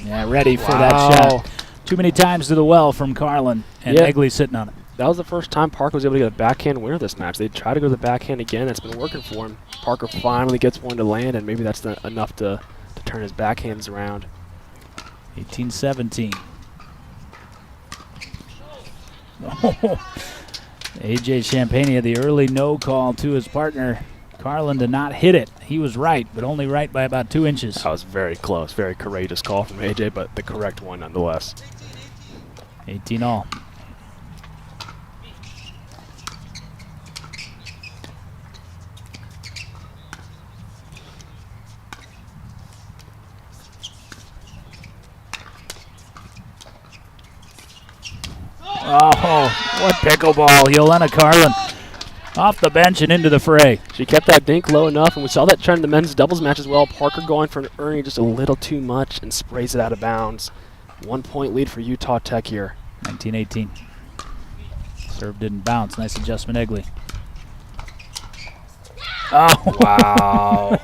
Yeah, ready for that shot. Too many times to the well from Carlin, and Egley sitting on it. That was the first time Parker was able to get a backhand winner this match. They tried to go to the backhand again. That's been working for him. Parker finally gets one to land, and maybe that's enough to turn his backhands around. 18-17. AJ Champagne had the early no call to his partner. Carlin did not hit it. He was right, but only right by about 2 inches. That was very close. Very courageous call from AJ, but the correct one nonetheless. 18 all. Oh, what pickleball. Yelena Carlin off the bench and into the fray. She kept that dink low enough, and we saw that trend in the men's doubles match as well. Parker going for an earning just a little too much and sprays it out of bounds. 1 point lead for Utah Tech here. 19-18. Serve didn't bounce. Nice adjustment, Egley. Oh, wow.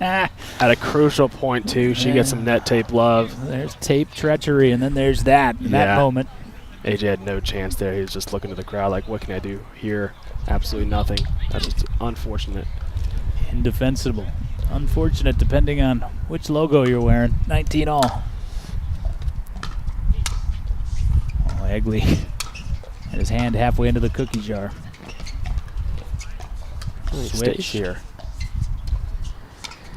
At a crucial point, too. She gets some net tape love. There's tape treachery, and then there's that in that moment. AJ had no chance there. He was just looking to the crowd like, what can I do here? Absolutely nothing. That's just unfortunate. Indefensible. Unfortunate depending on which logo you're wearing. 19 all. Oh, Egley had his hand halfway into the cookie jar. Switch here.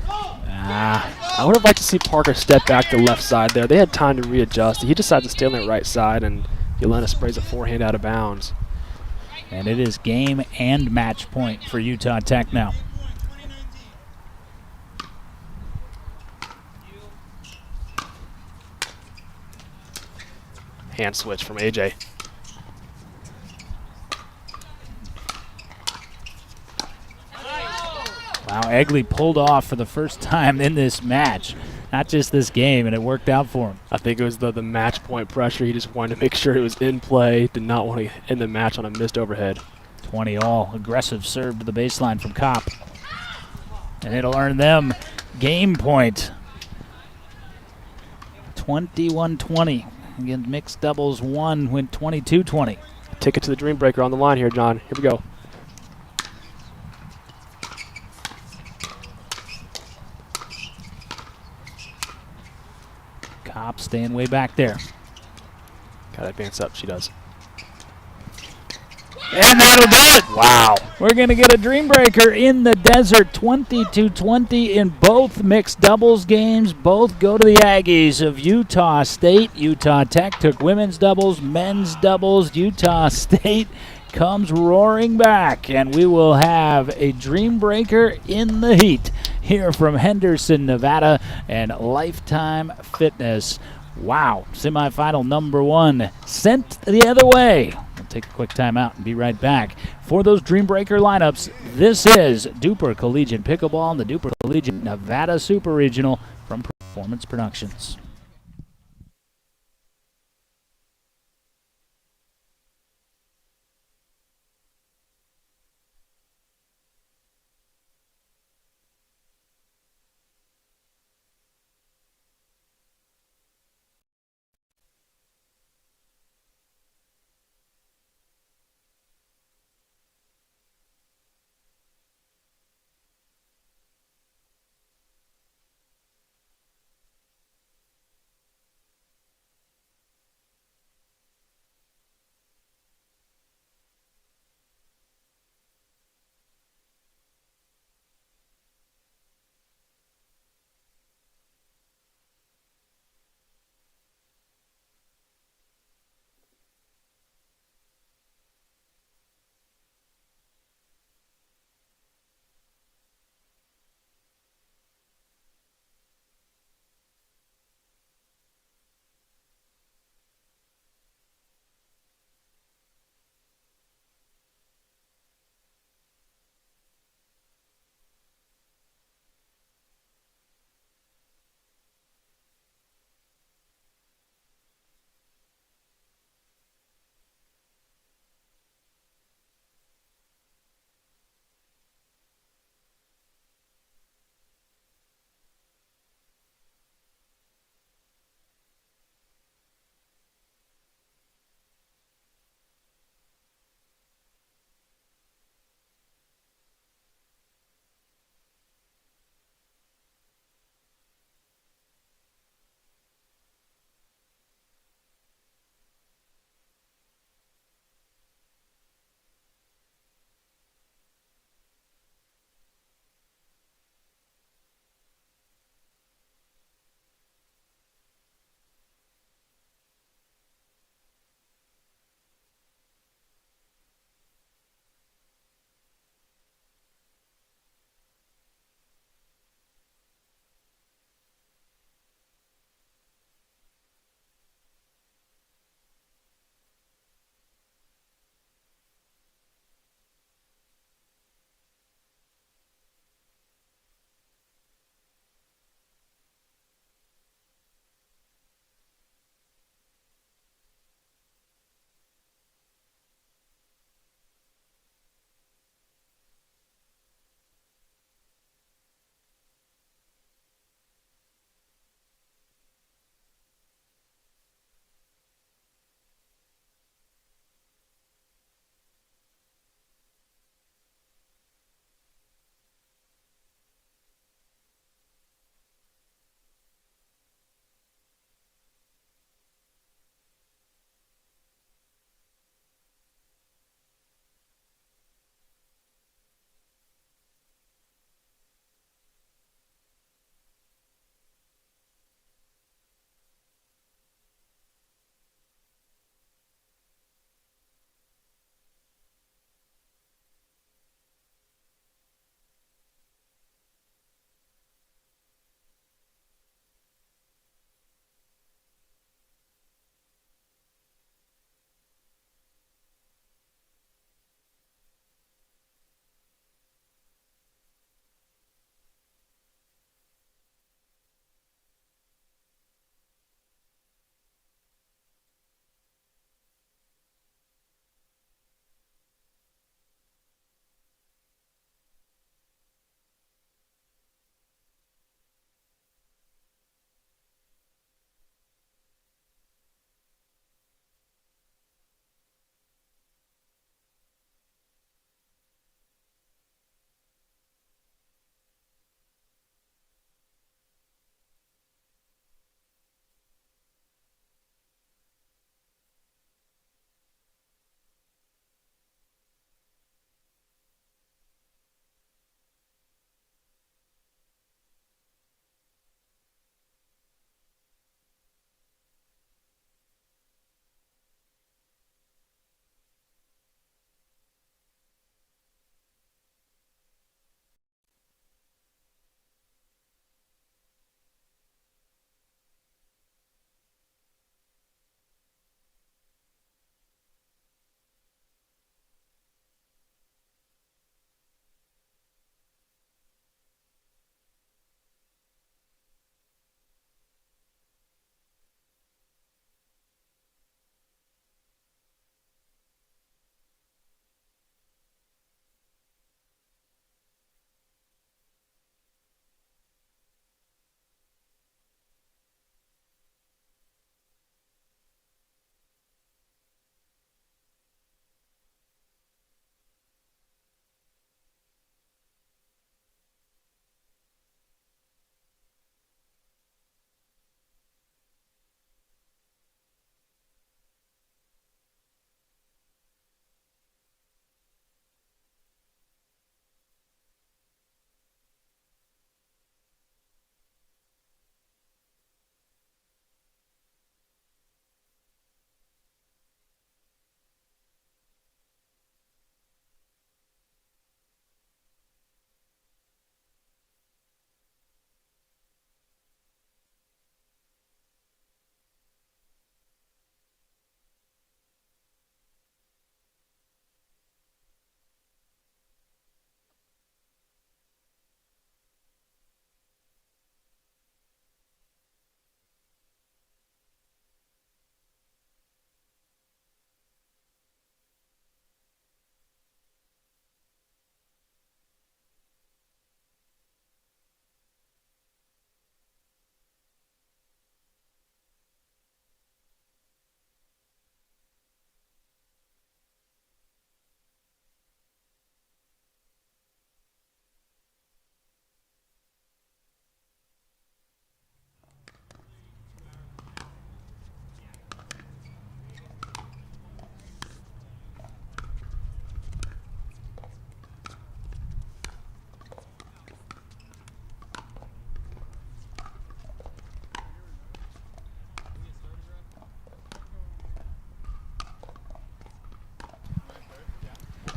Ah. I would have liked to see Parker step back to the left side there. They had time to readjust. He decided to stay on that right side, and Yelena sprays a forehand out of bounds. And it is game and match point for Utah Tech now. Hand switch from AJ. Wow, Egley pulled off for the first time in this match. Not just this game, and it worked out for him. I think it was the match point pressure. He just wanted to make sure it was in play. Did not want to end the match on a missed overhead. 20 all. Aggressive serve to the baseline from Kopp. And it'll earn them game point. 21-20. Again, mixed doubles 1 went 22-20. Ticket to the Dream Breaker on the line here, John. Here we go. Kopp staying way back there. Gotta advance up. She does. And that'll do it. Wow. We're going to get a Dream Breaker in the desert. 20-20 in both mixed doubles games. Both go to the Aggies of Utah State. Utah Tech took women's doubles, men's doubles. Utah State comes roaring back, and we will have a Dream Breaker in the heat here from Henderson, Nevada, and Lifetime Fitness. Wow, semifinal number 1 sent the other way. We'll take a quick timeout and be right back. For those Dream Breaker lineups, this is DUPR Collegiate Pickleball and the DUPR Collegiate Nevada Super Regional from Performance Productions.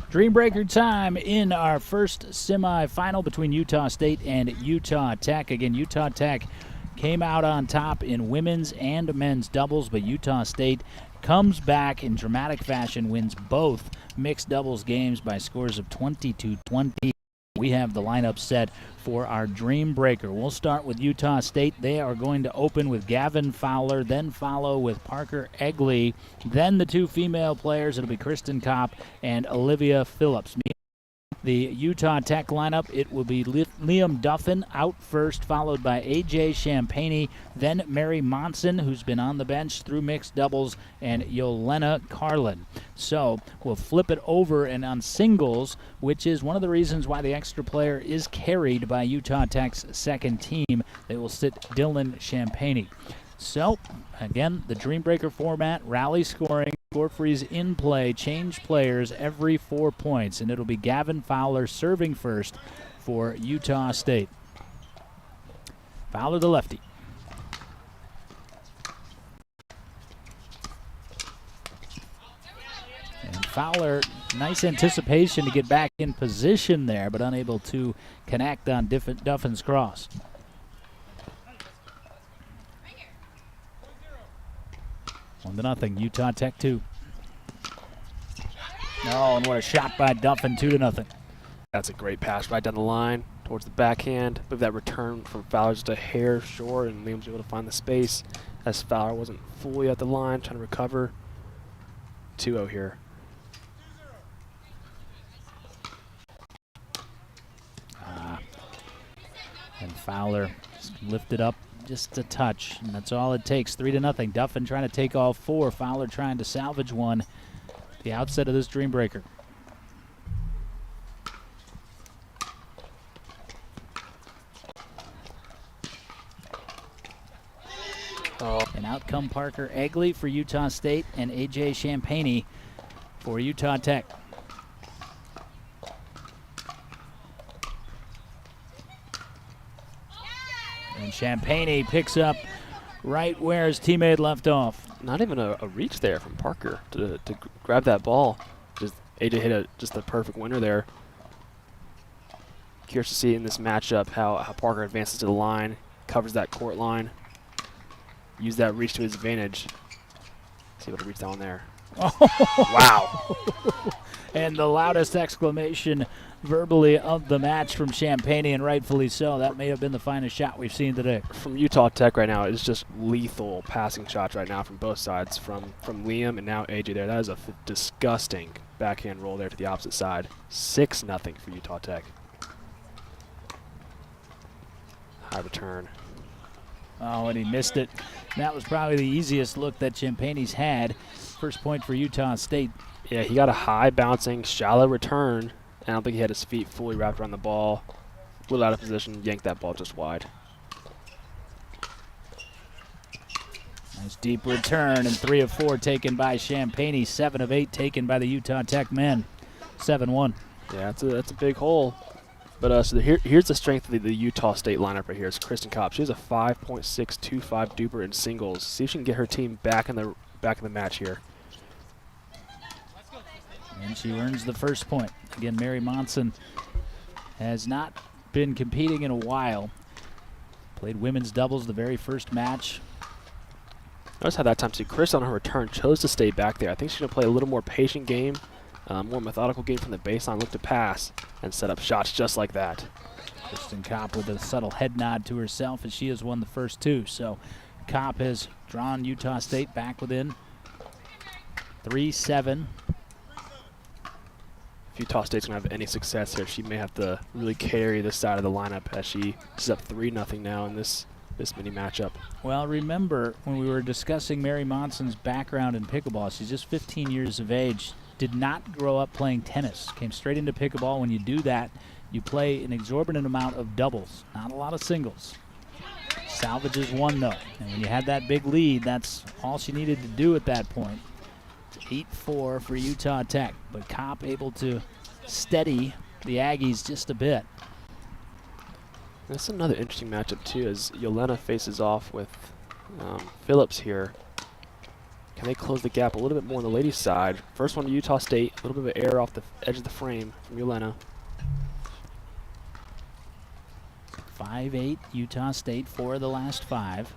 Dream Breaker time in our first semifinal between Utah State and Utah Tech. Again, Utah Tech came out on top in women's and men's doubles, but Utah State comes back in dramatic fashion, wins both mixed doubles games by scores of 20-20. We have the lineup set for our Dream Breaker. We'll start with Utah State. They are going to open with Gavin Fowler, then follow with Parker Egley, then the two female players. It'll be Kristen Kopp and Olivia Phillips. The Utah Tech lineup, it will be Liam Duffin out first, followed by A.J. Champagne, then Mary Monson, who's been on the bench through mixed doubles, and Yolena Carlin. So we'll flip it over, and on singles, which is one of the reasons why the extra player is carried by Utah Tech's second team, they will sit Dylan Champagne. So, again, the Dream Breaker format, rally scoring, score freeze in play, change players every 4 points, and it'll be Gavin Fowler serving first for Utah State. Fowler, the lefty. And Fowler, nice anticipation to get back in position there, but unable to connect on Duffin's cross. 1-0, Utah Tech 2. Oh, and what a shot by Duffin, 2-0. That's a great pass right down the line towards the backhand. But that return from Fowler just a hair short, and Liam's able to find the space as Fowler wasn't fully at the line, trying to recover. 2-0 here. And Fowler lifted up just a touch, and that's all it takes. 3-0. Duffin trying to take all four. Fowler trying to salvage one at the outset of this Dream Breaker. And out come Parker Egley for Utah State and A.J. Champagne for Utah Tech. And Champagne picks up right where his teammate left off. Not even a reach there from Parker to grab that ball. Just AJ hit just the perfect winner there. Curious to see in this matchup how Parker advances to the line, covers that court line, use that reach to his advantage. See able to reach down there. Oh. Wow. And the loudest exclamation verbally of the match from Champagne, and rightfully so. That may have been the finest shot we've seen today. From Utah Tech right now, it's just lethal passing shots right now from both sides, from Liam and now AJ there. That is a disgusting backhand roll there to the opposite side. 6-0 for Utah Tech. High return. Oh, and he missed it. That was probably the easiest look that Champagne's had. First point for Utah State. Yeah, he got a high bouncing, shallow return. I don't think he had his feet fully wrapped around the ball. A little out of position, yanked that ball just wide. Nice deep return, and 3 of 4 taken by Champagne. 7 of 8 taken by the Utah Tech men. 7-1. Yeah, that's a big hole. But so here's the strength of the Utah State lineup right here. It's Kristen Kopp. She has a 5.625 DUPR in singles. See if she can get her team back in the match here. And she earns the first point. Again, Mary Monson has not been competing in a while. Played women's doubles the very first match. Notice how that time, see, Chris on her return chose to stay back there. I think she's going to play a little more patient game, more methodical game from the baseline, look to pass, and set up shots just like that. Kristen Kopp with a subtle head nod to herself as she has won the first two. So Kopp has drawn Utah State back within 3-7. If Utah State's going to have any success here, she may have to really carry this side of the lineup as she is up 3-0 now in this mini matchup. Well, remember when we were discussing Mary Monson's background in pickleball, she's just 15 years of age, did not grow up playing tennis, came straight into pickleball. When you do that, you play an exorbitant amount of doubles, not a lot of singles. Salvages one, though, and when you had that big lead, that's all she needed to do at that point. 8-4 for Utah Tech, but Kopp able to steady the Aggies just a bit. That's another interesting matchup too, as Yolena faces off with Phillips here. Can they close the gap a little bit more on the ladies' side? First one to Utah State. A little bit of air off the edge of the frame from Yelena. 5-8 Utah State, 4 of the last 5.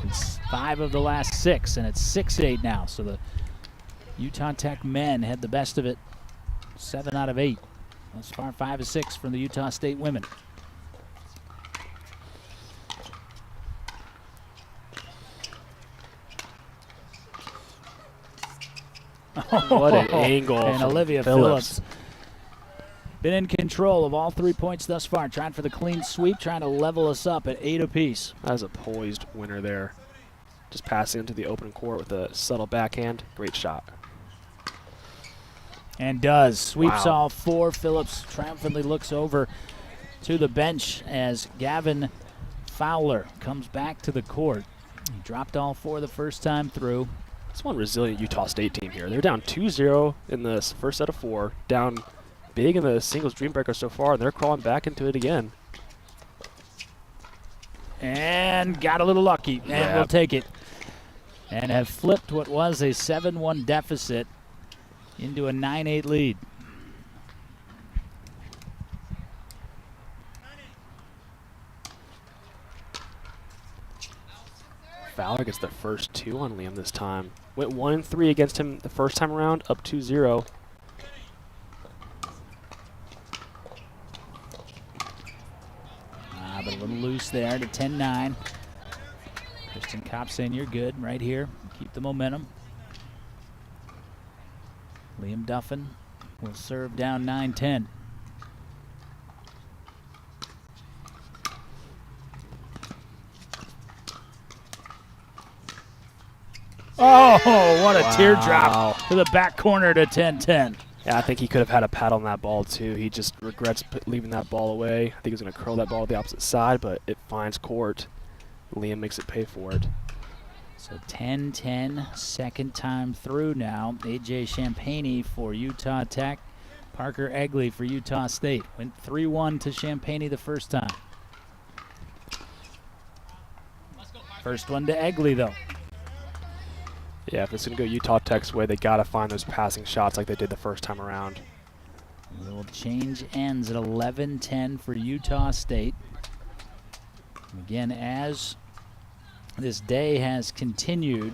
It's 5 of the last 6, and it's 6-8 now. So the Utah Tech men had the best of it, 7 out of 8. Thus far, 5 of 6 from the Utah State women. What an angle. And from Olivia Phillips been in control of all 3 points thus far, trying for the clean sweep, trying to level us up at 8 apiece. That was a poised winner there. Just passing into the open court with a subtle backhand. Great shot. And does. Sweeps Wow. all 4. Phillips triumphantly looks over to the bench as Gavin Fowler comes back to the court. He dropped all 4 the first time through. It's one resilient Utah State team here. They're down 2-0 in the first set of 4. Down big in the singles dream breaker so far, and they're crawling back into it again. And got a little lucky, and Yeah. we'll take it. And have flipped what was a 7-1 deficit into a 9-8 lead. Fowler gets the first 2 on Liam this time. Went 1-3 against him the first time around, up 2-0. But a little loose there to 10-9. Kristen Kopp saying you're good right here. Keep the momentum. Liam Duffin will serve down 9-10. Oh, what a teardrop to the back corner to 10-10. Yeah, I think he could have had a paddle on that ball too. He just regrets leaving that ball away. I think he was going to curl that ball to the opposite side, but it finds court. Liam makes it pay for it. So 10-10, second time through now. AJ Champagne for Utah Tech. Parker Egley for Utah State. Went 3-1 to Champagne the first time. First one to Egley, though. Yeah, if it's going to go Utah Tech's way, they got to find those passing shots like they did the first time around. We will change ends at 11-10 for Utah State. Again, as this day has continued,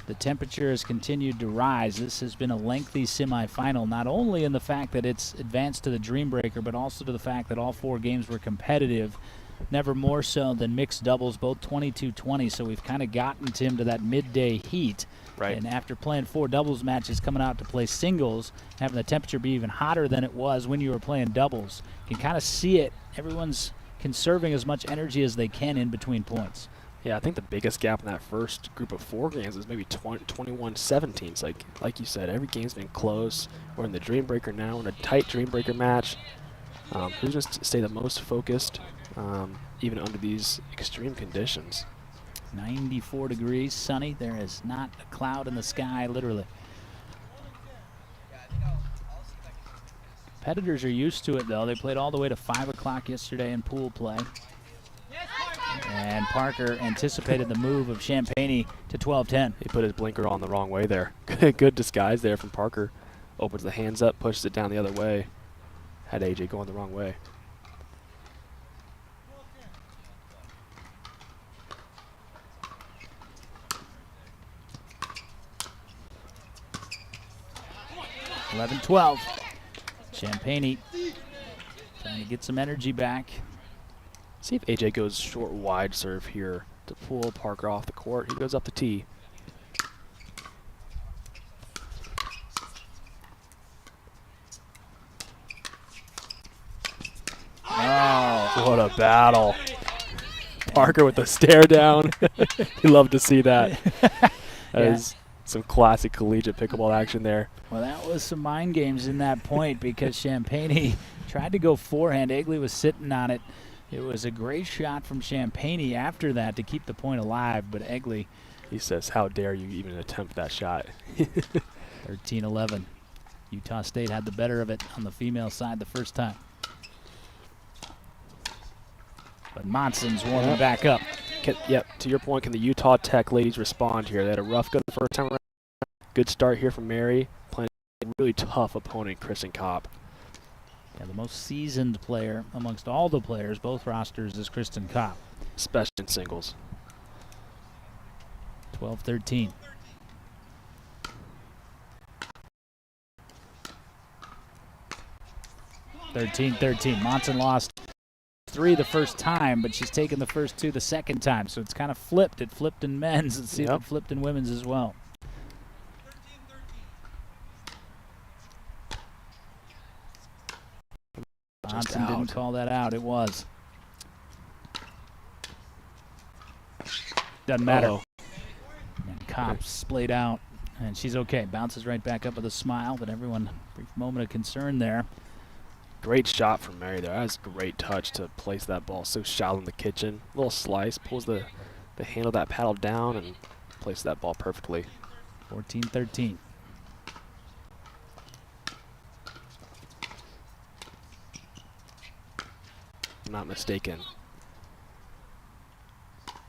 the temperature has continued to rise. This has been a lengthy semifinal, not only in the fact that it's advanced to the Dream Breaker, but also to the fact that all 4 games were competitive, never more so than mixed doubles, both 22-20. So we've kind of gotten Tim to that midday heat. Right. And after playing 4 doubles matches, coming out to play singles, having the temperature be even hotter than it was when you were playing doubles, you can kind of see it. Everyone's conserving as much energy as they can in between points. Yeah, I think the biggest gap in that first group of 4 games is maybe 21-17. It's like you said, every game's been close. We're in the Dream Breaker now, in a tight Dream Breaker match. Who's going to stay the most focused, even under these extreme conditions? 94 degrees, sunny. There is not a cloud in the sky, literally. Competitors are used to it, though. They played all the way to 5 o'clock yesterday in pool play. And Parker anticipated the move of Champagne to 12-10. He put his blinker on the wrong way there. Good disguise there from Parker. Opens the hands up, pushes it down the other way. Had AJ going the wrong way. Eleven 12. Champagne trying to get some energy back. See if AJ goes short wide serve here to pull Parker off the court. He goes up the tee. Oh, What a battle. Parker with the stare down. You love to see that. That is some classic collegiate pickleball action there. well, that was some mind games in that point because Champagne tried to go forehand. Egley was sitting on it. It was a great shot from Champagne after that to keep the point alive, but Egley, He says, how dare you even attempt that shot? 13-11. Utah State had the better of it on the female side the first time. But Monson's warming back up. Yep, to your point, can the Utah Tech ladies respond here? They had a rough go the first time around. Good start here from Mary, playing a really tough opponent, Kristen Kopp. Yeah, the most seasoned player amongst all the players, both rosters, is Kristen Kopp. Especially in singles. 12-13. Monson lost 3 the first time, but she's taken the first 2 the second time, so it's kind of flipped. It flipped in men's. Let's see if it flipped in women's as well. Monson didn't call that out. It was. Doesn't matter. And Kopp splayed out, and she's okay. Bounces right back up with a smile, but everyone, brief moment of concern there. Great shot from Mary there. That was a great touch to place that ball so shallow in the kitchen. Little slice, pulls the handle of that paddle down and places that ball perfectly. 14-13. I'm not mistaken.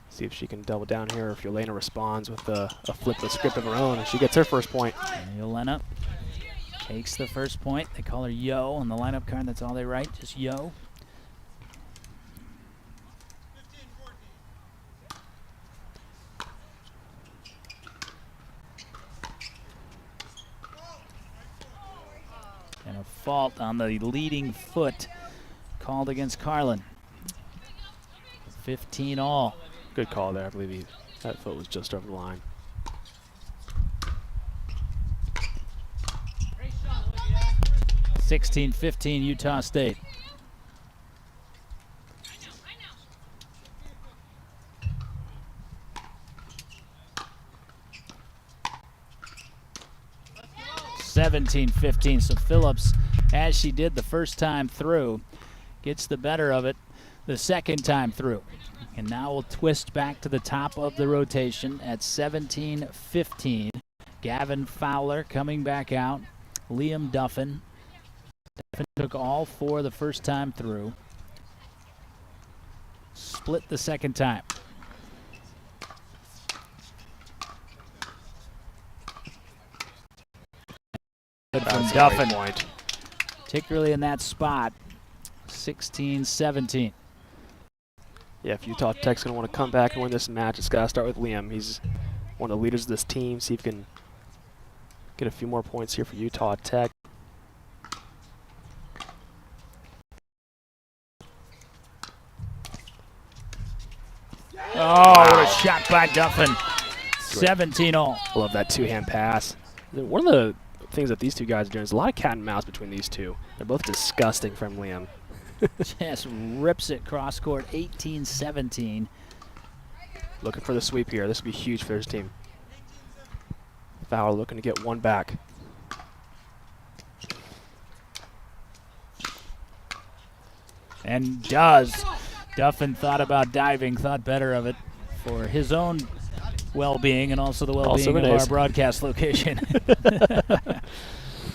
See if she can double down here, or if Yelena responds with a flip of the script of her own, and she gets her first point. And Yelena takes the first point. They call her Yo on the lineup card. That's all they write, just Yo. And a fault on the leading foot called against Carlin. 15 all. Good call there. I believe that foot was just over the line. Great shot, Olivia. 16-15 Utah State. Let's go. 17-15. So Phillips, as she did the first time through, gets the better of it the second time through. And now we'll twist back to the top of the rotation at 17-15. Gavin Fowler coming back out. Liam Duffin. Duffin took all 4 the first time through. Split the second time. Good from Duffin, point. particularly in that spot. 16-17. Yeah, if Utah Tech's going to want to come back and win this match, it's got to start with Liam. He's one of the leaders of this team. See if he can get a few more points here for Utah Tech. Oh, what a shot by Duffin. 17 all. I love that two-hand pass. One of the things that these two guys are doing is a lot of cat and mouse between these two. They're both disgusting from Liam. Just rips it cross court. 18-17. Looking for the sweep here. This would be huge for his team. Fowler looking to get one back. And does. Duffin thought about diving, thought better of it for his own well-being and also the well-being of our broadcast location.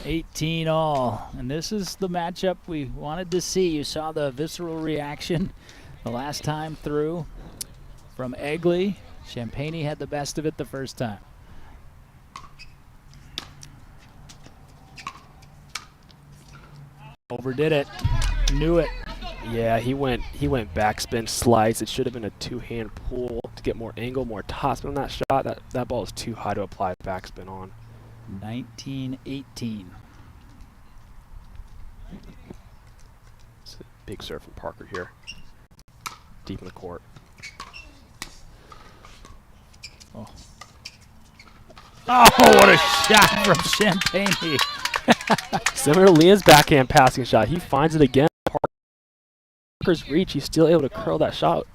18 all. And this is the matchup we wanted to see. You saw the visceral reaction the last time through from Egley. Champagne had the best of it the first time. Overdid it. Knew it. Yeah, he went backspin slice. It should have been a two-hand pull to get more angle, more topspin on that shot. That ball is too high to apply backspin on. 19-18. It's a big serve from Parker here. Deep in the court. Oh, what a shot from Champagne. Similar to Leah's backhand passing shot. He finds it again. Parker's reach. He's still able to curl that shot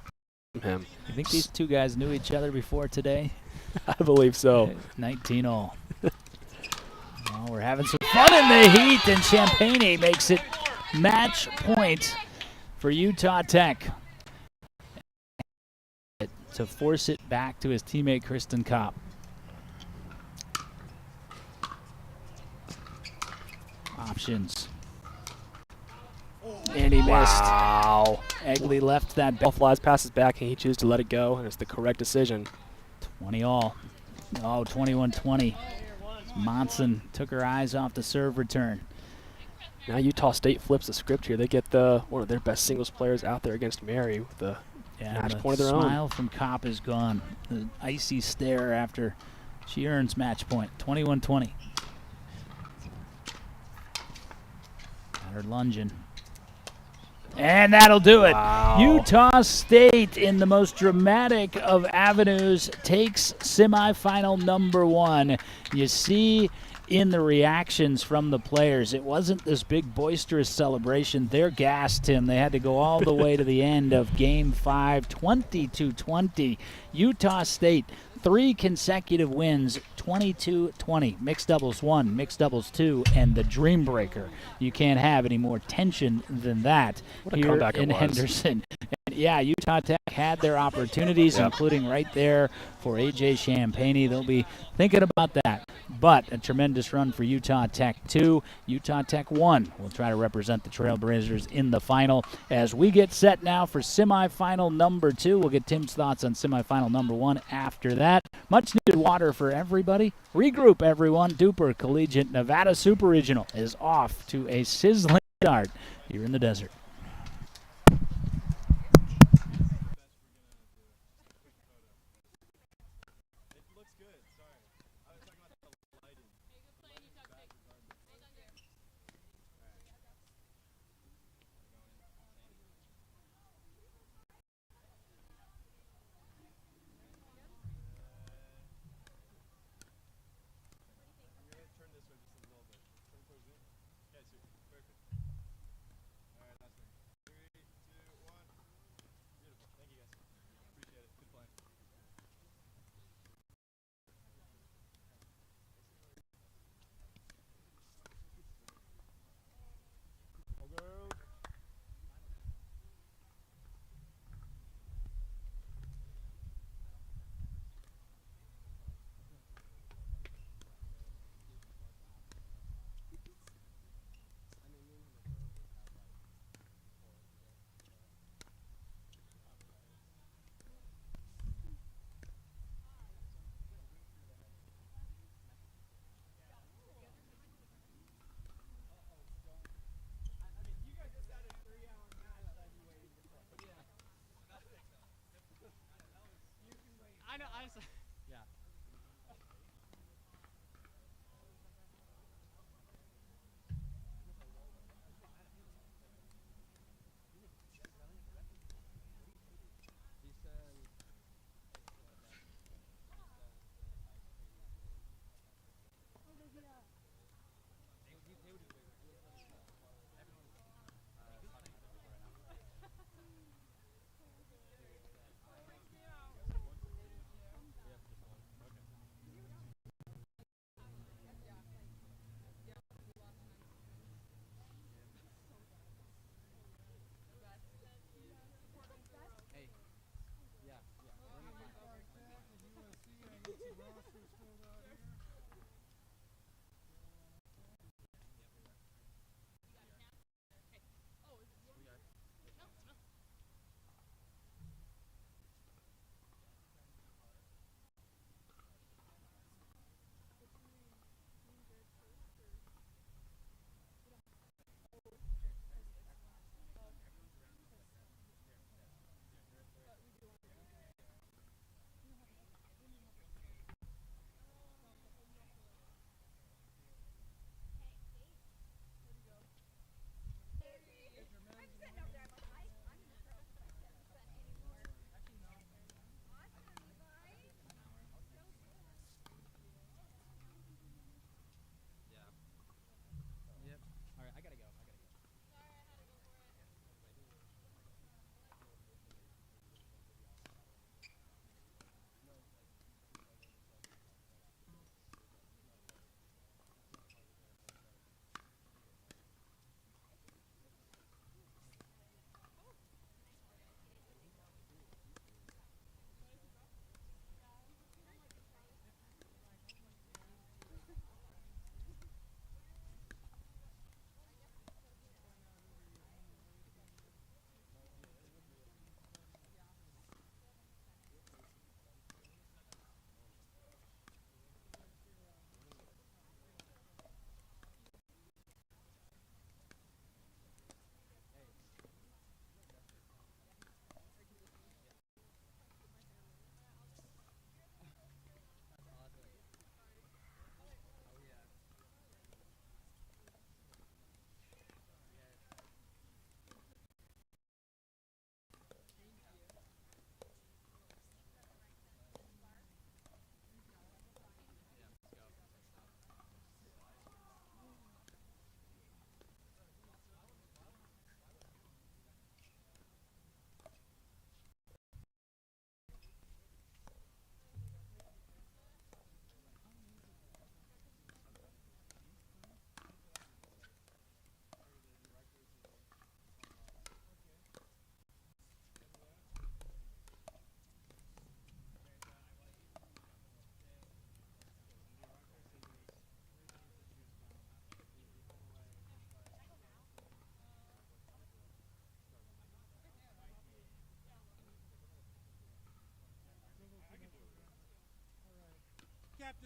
from him. You think these two guys knew each other before today? I believe so. 19 all. Well, we're having some fun in the heat, and Champagne makes it match point for Utah Tech to force it back to his teammate Kristen Kopp. Options. And he missed. Wow. Egley left that Ball flies past his back, and he chooses to let it go, and it's the correct decision. 20 all. Oh, 21-20. Monson took her eyes off the serve return. Now Utah State flips the script here. They get one of their best singles players out there against Mary with the match point of their own. The smile from Kopp is gone. The icy stare after she earns match point. 21-20. Got her lunging. And that'll do it. Wow. Utah State, in the most dramatic of avenues, takes semifinal number 1. You see in the reactions from the players, it wasn't this big boisterous celebration. They're gassed, Tim. They had to go all the way to the end of Game 5, 22-20. Utah State, 3 consecutive wins, 22-20. Mixed doubles 1, mixed doubles 2, and the Dream Breaker. You can't have any more tension than that What a here comeback in it was. Henderson. And yeah, Utah Tech had their opportunities, including right there for A.J. Champagne. They'll be thinking about that. But a tremendous run for Utah Tech 2. Utah Tech 1 will try to represent the Trailblazers in the final. As we get set now for semifinal number 2, we'll get Tim's thoughts on semifinal number 1 after that. Much needed water for everybody. Regroup, everyone. DUPR Collegiate Nevada Super Regional is off to a sizzling start here in the desert.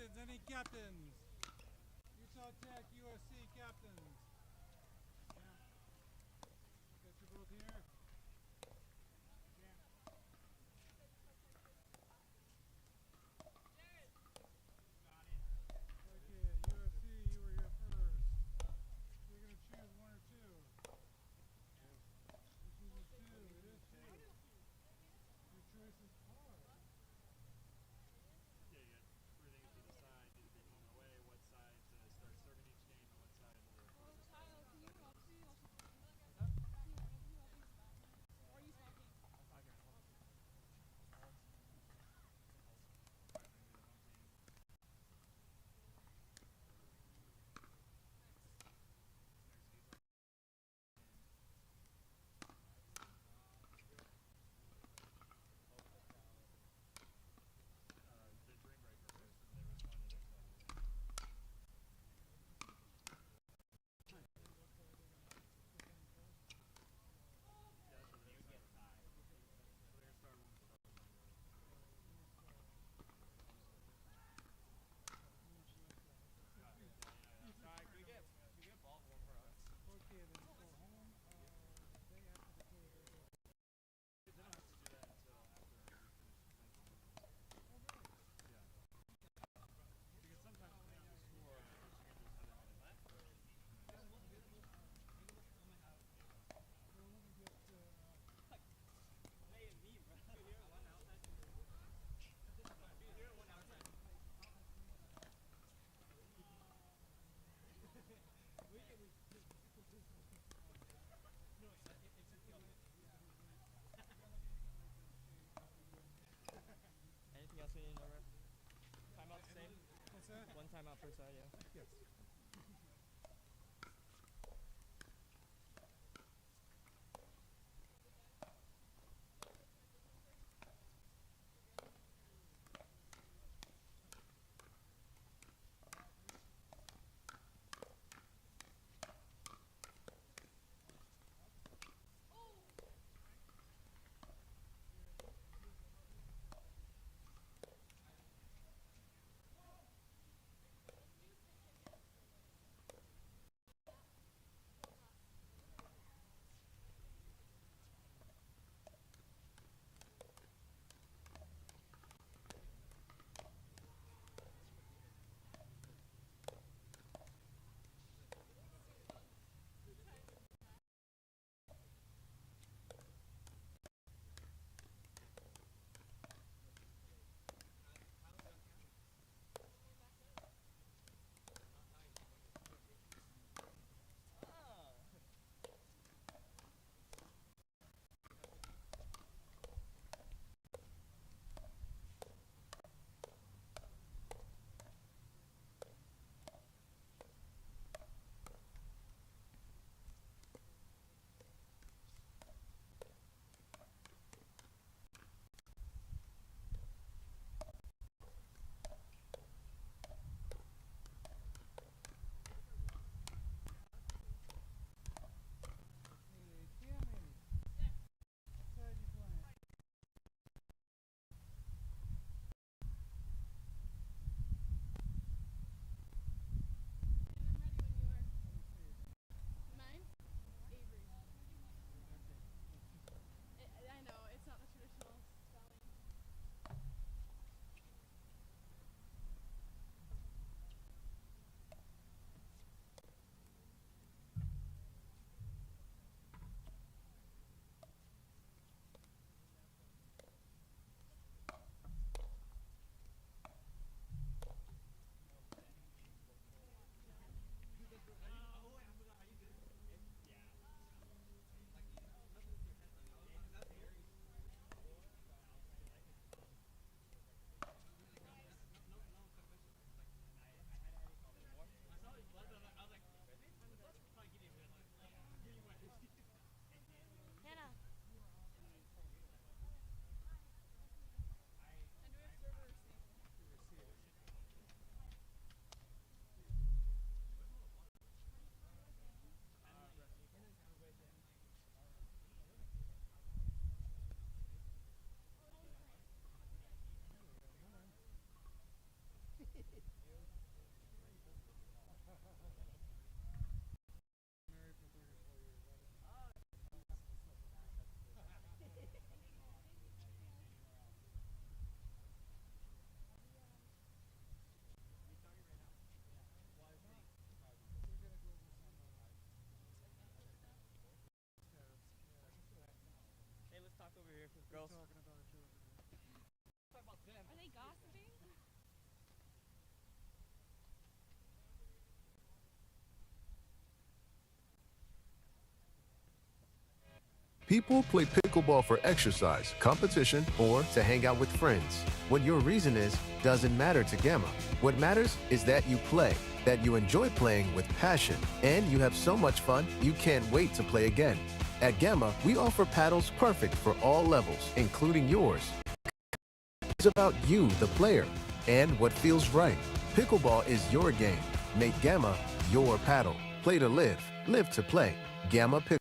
Captains, any captains? Utah Tech, USC captains. Got you both here. Okay, USC, you were here first. You're gonna choose one or two. You choose two. It is two. Your choice is hard. Yeah, you got three things to decide. Either be home or away, what side to start serving each game, and what side to the dream breaker first, and they responded. Yeah, so then you get tied. So they're gonna start one for double. Okay, then go home. Day after the tour. They don't have to do that until after we finish playing. Because sometimes depending on the score, you can just have them in left. Anything else we need to know, Ref? Timeout the same? What's that? One timeout per side, yeah. Yes. People play pickleball for exercise, competition, or to hang out with friends. What your reason is doesn't matter to Gamma. What matters is that you play, that you enjoy playing with passion, and you have so much fun you can't wait to play again. At Gamma, we offer paddles perfect for all levels, including yours. It's about you, the player, and what feels right. Pickleball is your game. Make Gamma your paddle. Play to live, live to play. Gamma Pickle.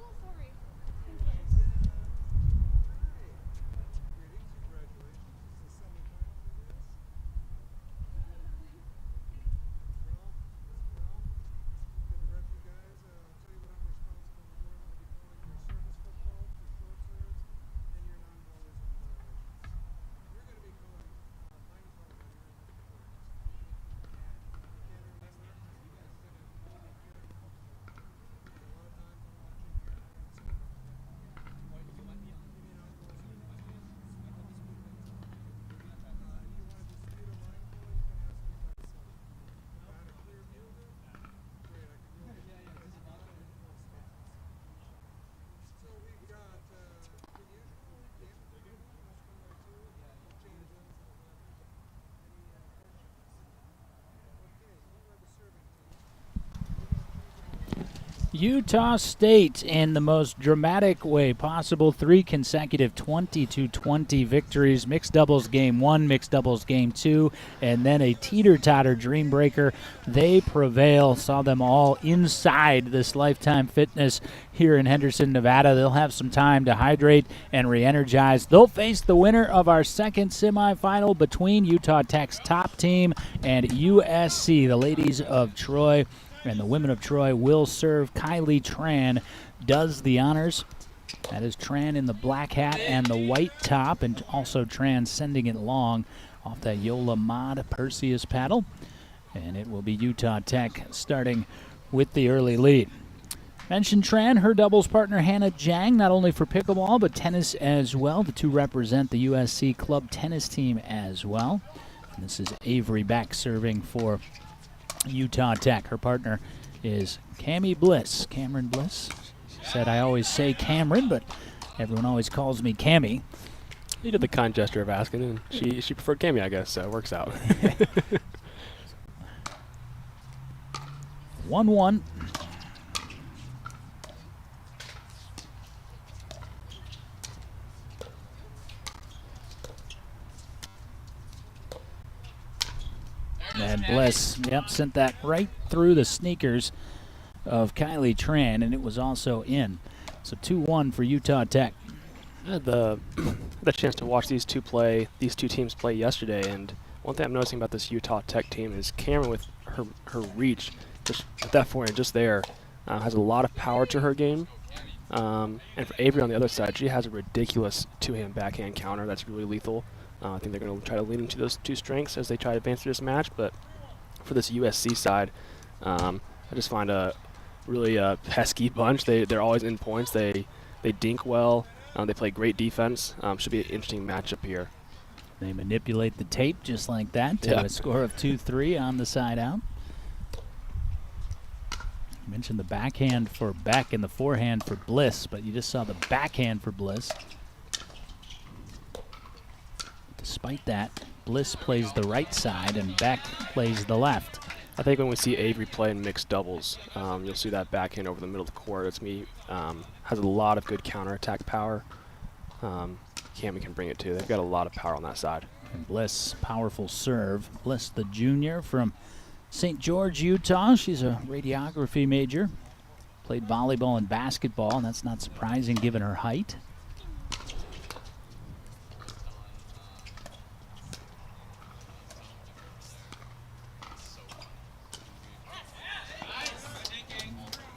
Oh, sorry. Utah State, in the most dramatic way possible, 3 consecutive 20-20 victories. Mixed doubles game 1, mixed doubles game 2, and then a teeter-totter dream breaker. They prevail. Saw them all inside this Lifetime Fitness here in Henderson, Nevada. They'll have some time to hydrate and re-energize. They'll face the winner of our second semifinal between Utah Tech's top team and USC, the ladies of Troy. And the women of Troy will serve. Kylie Tran does the honors. That is Tran in the black hat and the white top, and also Tran sending it long off that Yola Mod Perseus paddle. And it will be Utah Tech starting with the early lead. Mentioned Tran, her doubles partner Hannah Jang, not only for pickleball but tennis as well. The two represent the USC club tennis team as well. And this is Avery back serving for Utah Tech. Her partner is Cammie Bliss. Cameron Bliss. Said I always say Cameron, but everyone always calls me Cammie. You did the kind gesture of asking, and she preferred Cammie, I guess, so it works out. 1-1. And Bliss, yep, sent that right through the sneakers of Kylie Tran, and it was also in. So 2-1 for Utah Tech. I had the chance to watch these two teams play yesterday, and one thing I'm noticing about this Utah Tech team is Cameron, with her reach, just at that forehand just there, has a lot of power to her game. And for Avery on the other side, she has a ridiculous two-hand backhand counter that's really lethal. I think they're going to try to lean into those two strengths as they try to advance through this match. But for this USC side, I just find a really pesky bunch. They're always in points. They dink well. They play great defense. Should be an interesting matchup here. They manipulate the tape just like that to a score of 2-3 on the side out. You mentioned the backhand for Beck and the forehand for Bliss, but you just saw the backhand for Bliss. Despite that, Bliss plays the right side and Beck plays the left. I think when we see Avery play in mixed doubles, you'll see that backhand over the middle of the court. Has a lot of good counterattack power. Cammy can bring it too. They've got a lot of power on that side. And Bliss, powerful serve. Bliss, the junior from St. George, Utah. She's a radiography major. Played volleyball and basketball, and that's not surprising given her height.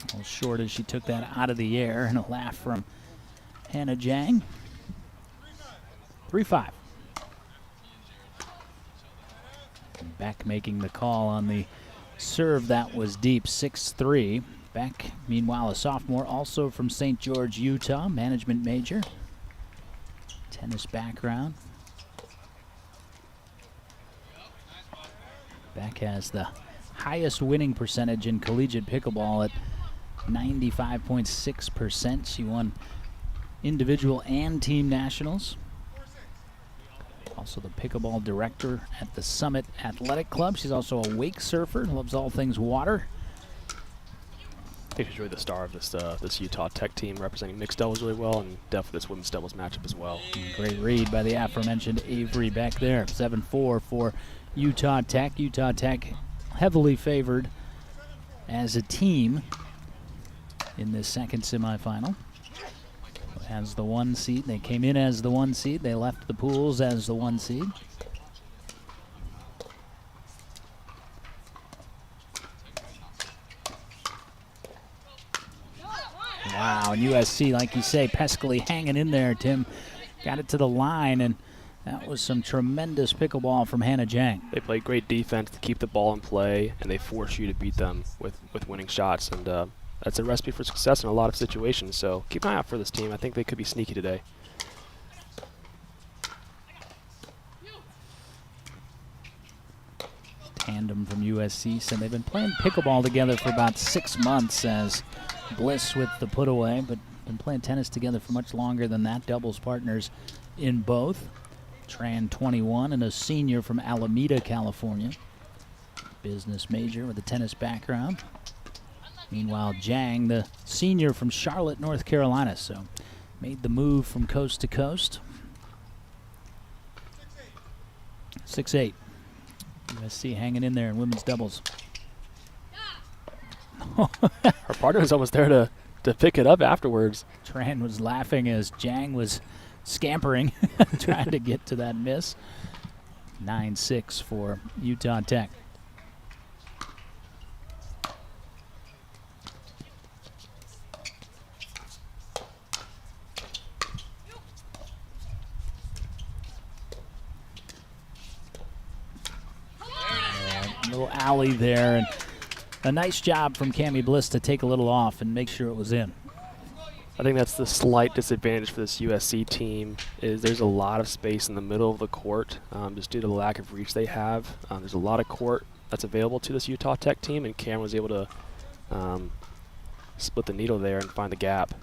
A little short as she took that out of the air, and a laugh from Hannah Jang. 3-5. Beck making the call on the serve that was deep, 6-3. Beck, meanwhile, a sophomore, also from St. George, Utah, management major. Tennis background. Beck has the highest winning percentage in collegiate pickleball at 95.6%. She won individual and team nationals. Also the pickleball director at the Summit Athletic Club. She's also a wake surfer, loves all things water. I think she's really the star of this Utah Tech team, representing mixed doubles really well, and definitely this women's doubles matchup as well. Great read by the aforementioned Avery Beck there. 7-4 for Utah Tech. Utah Tech heavily favored as a team in this second semifinal. As the 1 seed, they came in as the 1 seed. They left the pools as the 1 seed. Wow, and USC, like you say, peskily hanging in there, Tim. Got it to the line, and that was some tremendous pickleball from Hannah Jang. They play great defense to keep the ball in play, and they force you to beat them with winning shots. And that's a recipe for success in a lot of situations. So keep an eye out for this team. I think they could be sneaky today. Tandem from USC said they've been playing pickleball together for about 6 months, as Bliss with the put away, but been playing tennis together for much longer than that. Doubles partners in both. Tran, 21, and a senior from Alameda, California. Business major with a tennis background. Meanwhile, Jang, the senior from Charlotte, North Carolina, so made the move from coast to coast. 6-8. USC hanging in there in women's doubles. Her partner was almost there to pick it up afterwards. Tran was laughing as Jang was scampering, trying to get to that miss. 9-6 for Utah Tech. Little alley there, and a nice job from Cammie Bliss to take a little off and make sure it was in. I think that's the slight disadvantage for this USC team, is there's a lot of space in the middle of the court, just due to the lack of reach they have. There's a lot of court that's available to this Utah Tech team, and Cameron was able to split the needle there and find the gap.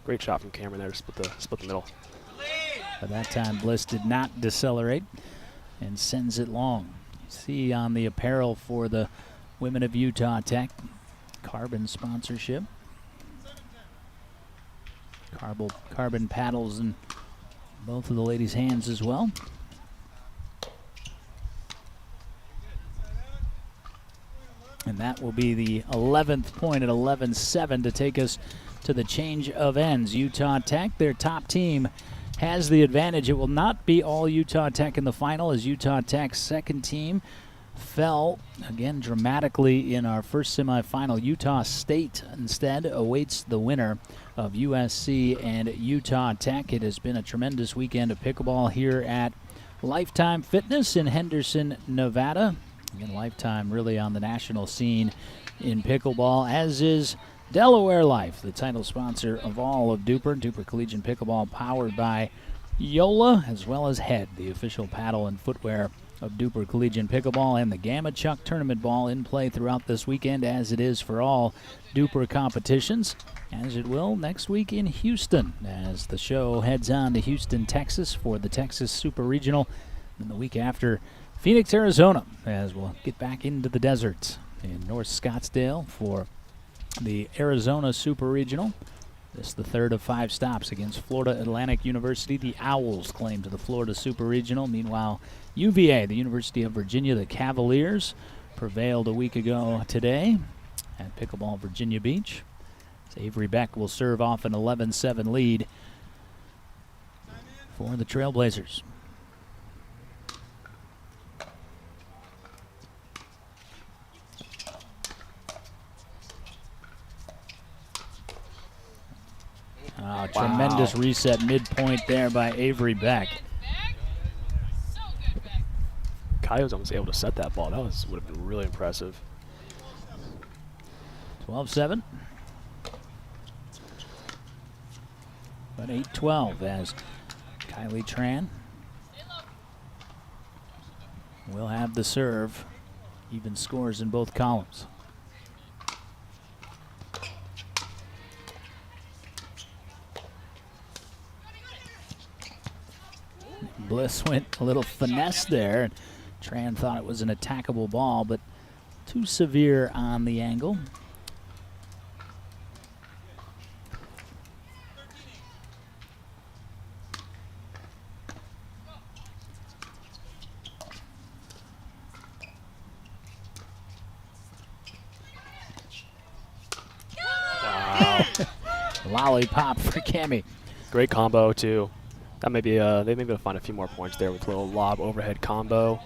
Great shot from Cameron there to split the middle. But that time Bliss did not decelerate and sends it long. See on the apparel for the women of Utah Tech, Carbon sponsorship. Carbon paddles in both of the ladies' hands as well. And that will be the 11th point at 11-7 to take us to the change of ends. Utah Tech, their top team, has the advantage. It will not be all Utah Tech in the final, as Utah Tech's second team fell again dramatically in our first semifinal. Utah State instead awaits the winner of USC and Utah Tech. It has been a tremendous weekend of pickleball here at Lifetime Fitness in Henderson, Nevada. Again, Lifetime really on the national scene in pickleball, as is Delaware Life, the title sponsor of all of DUPR Collegiate Pickleball, powered by Yola, as well as Head, the official paddle and footwear of DUPR Collegiate Pickleball, and the Gamma Chuck Tournament ball in play throughout this weekend, as it is for all DUPR competitions, as it will next week in Houston, as the show heads on to Houston, Texas for the Texas Super Regional, and the week after Phoenix, Arizona, as we'll get back into the desert in North Scottsdale for the Arizona Super Regional. This is the third of 5 stops against Florida Atlantic University. The Owls claim to the Florida Super Regional. Meanwhile, UVA, the University of Virginia, the Cavaliers, prevailed a week ago today at Pickleball Virginia Beach. So Avery Beck will serve off an 11-7 lead for the Trailblazers. Wow. Tremendous reset midpoint there by Avery Beck. Kai was almost able to set that ball. That would have been really impressive. 12-7. But 8-12 as Kylie Tran will have the serve. Even scores in both columns. Bliss went a little finesse there. Tran thought it was an attackable ball, but too severe on the angle. Wow. Lollipop for Cammie. Great combo, too. That may be they may be able to find a few more points there with a little lob overhead combo.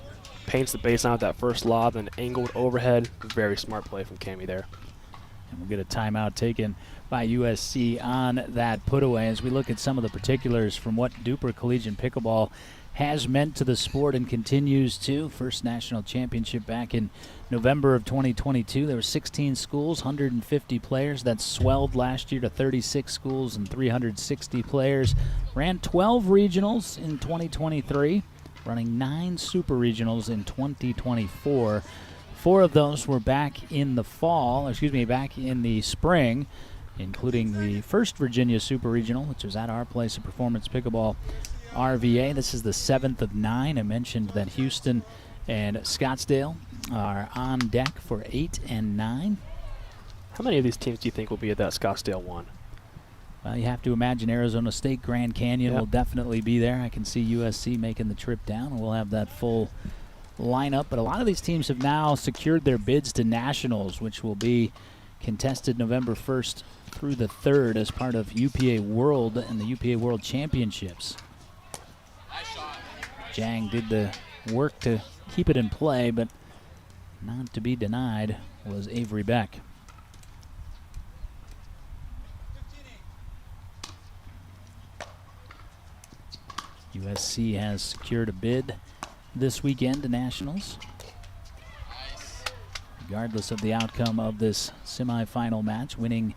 Paints the baseline with that first lob, then angled overhead. Very smart play from Cammie there. And we'll get a timeout taken by USC on that put away as we look at some of the particulars from what DUPR Collegiate Pickleball has meant to the sport and continues to. First national championship back in November of 2022. There were 16 schools, 150 players. That swelled last year to 36 schools and 360 players. Ran 12 regionals in 2023, running 9 super regionals in 2024. 4 of those were back in the back in the spring, including the first Virginia Super Regional, which was at our place of Performance Pickleball RVA. This is the 7th of 9. I mentioned that Houston and Scottsdale are on deck for 8 and 9. How many of these teams do you think will be at that Scottsdale one? Well, you have to imagine Arizona State, Grand Canyon will definitely be there. I can see USC making the trip down, and we'll have that full lineup. But a lot of these teams have now secured their bids to nationals, which will be contested November 1st through the 3rd as part of UPA World and the UPA World Championships. Jang did the work to keep it in play, but not to be denied was Avery Beck. USC has secured a bid this weekend to nationals. Regardless of the outcome of this semifinal match, winning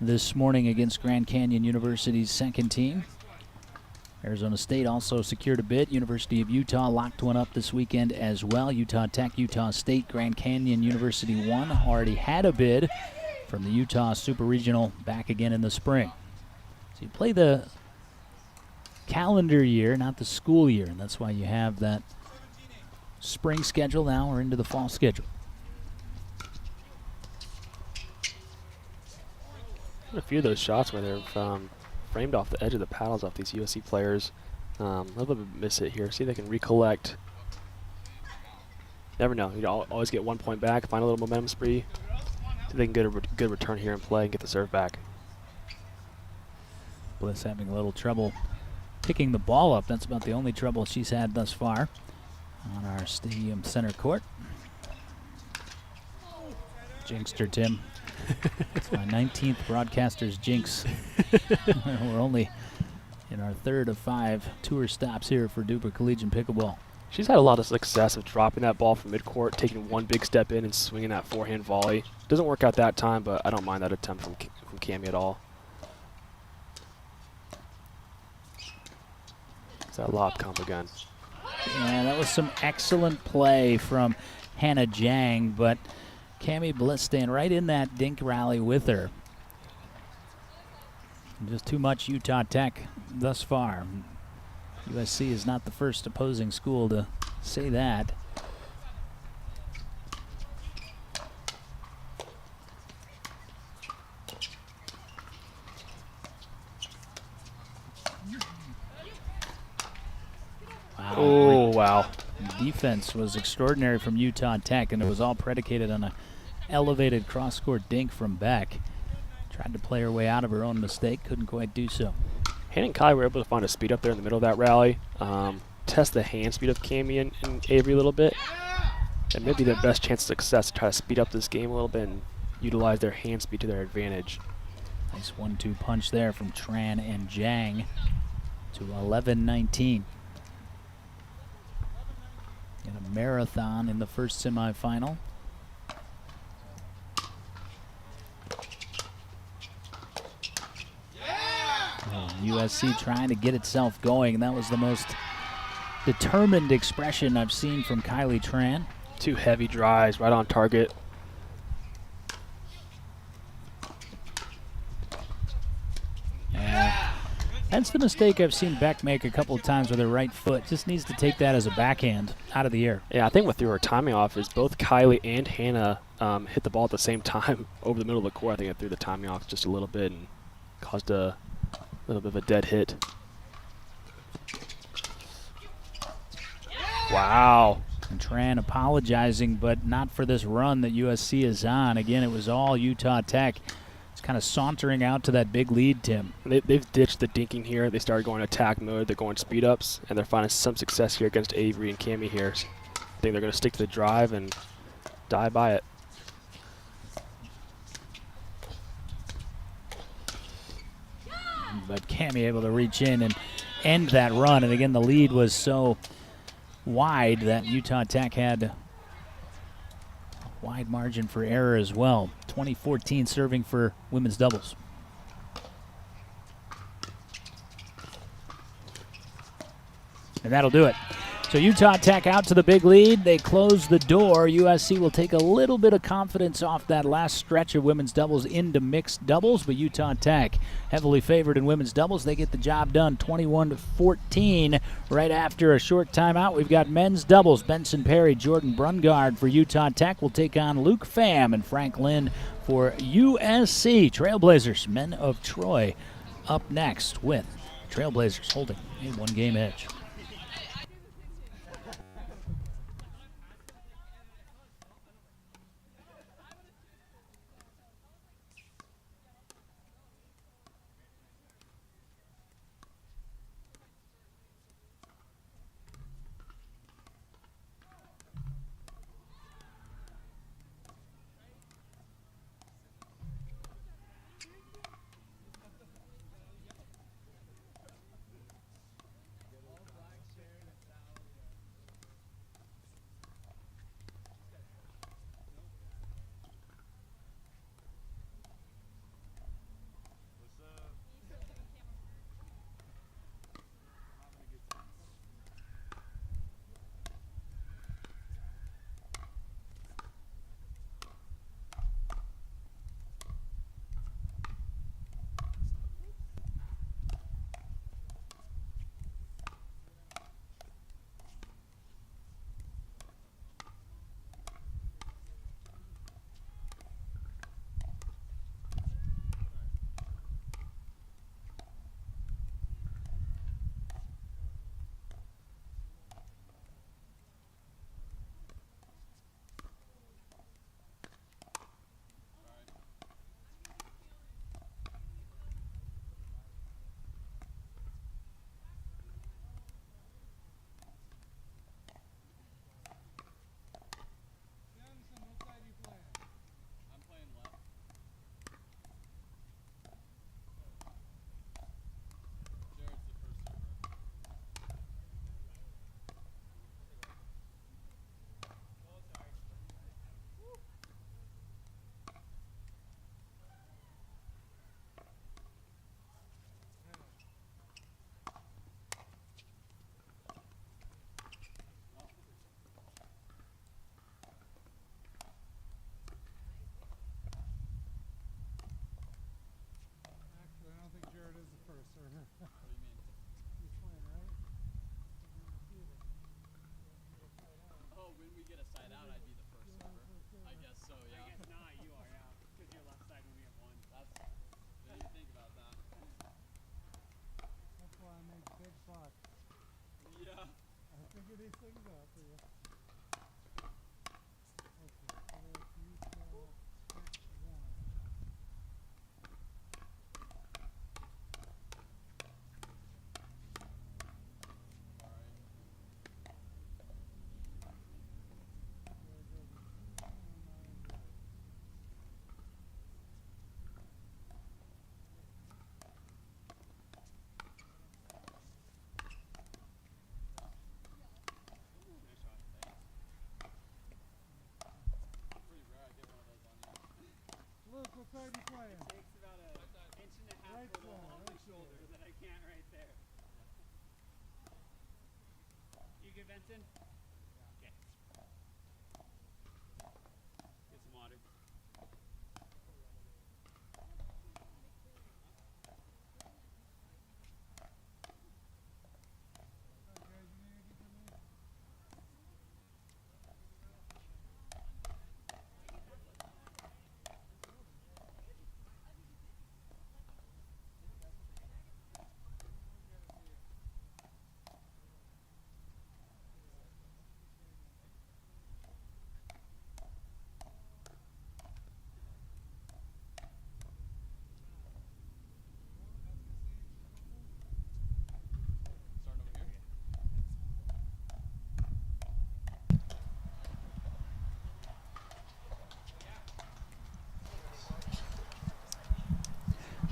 this morning against Grand Canyon University's second team. Arizona State also secured a bid. University of Utah locked one up this weekend as well. Utah Tech, Utah State, Grand Canyon University 1 already had a bid from the Utah Super Regional back again in the spring. So you play the calendar year, not the school year, and that's why you have that spring schedule now or into the fall schedule. A few of those shots where they're framed off the edge of the paddles off these USC players. A little bit of a miss hit here. See if they can recollect. Never know. You always get 1 point back, find a little momentum spree. See if they can get a good return here and play and get the serve back. Bliss having a little trouble picking the ball up. That's about the only trouble she's had thus far on our stadium center court. Jinxed her, Tim. It's my 19th broadcaster's jinx. We're only in our 3rd of 5 tour stops here for DUPR Collegiate Pickleball. She's had a lot of success of dropping that ball from midcourt, taking one big step in and swinging that forehand volley. Doesn't work out that time, but I don't mind that attempt from Cammie at all. It's that lob comp again. Yeah, that was some excellent play from Hannah Jang, but Cammie Bliss staying right in that dink rally with her. Just too much Utah Tech thus far. USC is not the first opposing school to say that. Wow. Oh, wow. Defense was extraordinary from Utah Tech, and it was all predicated on an elevated cross-court dink from Beck. Tried to play her way out of her own mistake, couldn't quite do so. Hannah and Kai were able to find a speed up there in the middle of that rally. Test the hand speed of Cammie and Avery a little bit. And maybe their best chance of success to try to speed up this game a little bit and utilize their hand speed to their advantage. Nice 1-2 punch there from Tran and Jang to 11-19. In a marathon in the first semifinal. USC trying to get itself going, and that was the most determined expression I've seen from Kylie Tran. 2 heavy drives right on target. That's the mistake I've seen Beck make a couple of times with her right foot. Just needs to take that as a backhand out of the air. Yeah, I think what threw her timing off is both Kylie and Hannah hit the ball at the same time over the middle of the court. I think it threw the timing off just a little bit and caused a little bit of a dead hit. Wow. And Tran apologizing, but not for this run that USC is on. Again, it was all Utah Tech. It's kind of sauntering out to that big lead, Tim. They've ditched the dinking here. They started going attack mode. They're going speed ups, and they're finding some success here against Avery and Cammie here. I think they're going to stick to the drive and die by it. But Cammie able to reach in and end that run. And again, the lead was so wide that Utah Tech had a wide margin for error as well. 2014 serving for women's doubles. And that'll do it. So Utah Tech out to the big lead. They close the door. USC will take a little bit of confidence off that last stretch of women's doubles into mixed doubles, but Utah Tech heavily favored in women's doubles. They get the job done 21-14. Right after a short timeout, we've got men's doubles. Benson Perry, Jordan Brungard for Utah Tech will take on Luke Pham and Frank Lynn for USC. Trailblazers, men of Troy, up next with Trailblazers holding a 1-game edge. You're playing, right? Oh, when we get a side out, I'd be the first server. I guess so, yeah. I guess not. You are, yeah. Because you're left side when we have one. That's. Didn't even think about that. That's why I make big bucks. Yeah. I figure these things out for you. Okay, so that's Utah Tech 1. Luke, what side are you playing? Takes about an inch and a half Right for the side, on right my shoulder side. that I can't right there. You good, Benson? Okay. Get some water. Alright guys, you need anything from me? Starting over here.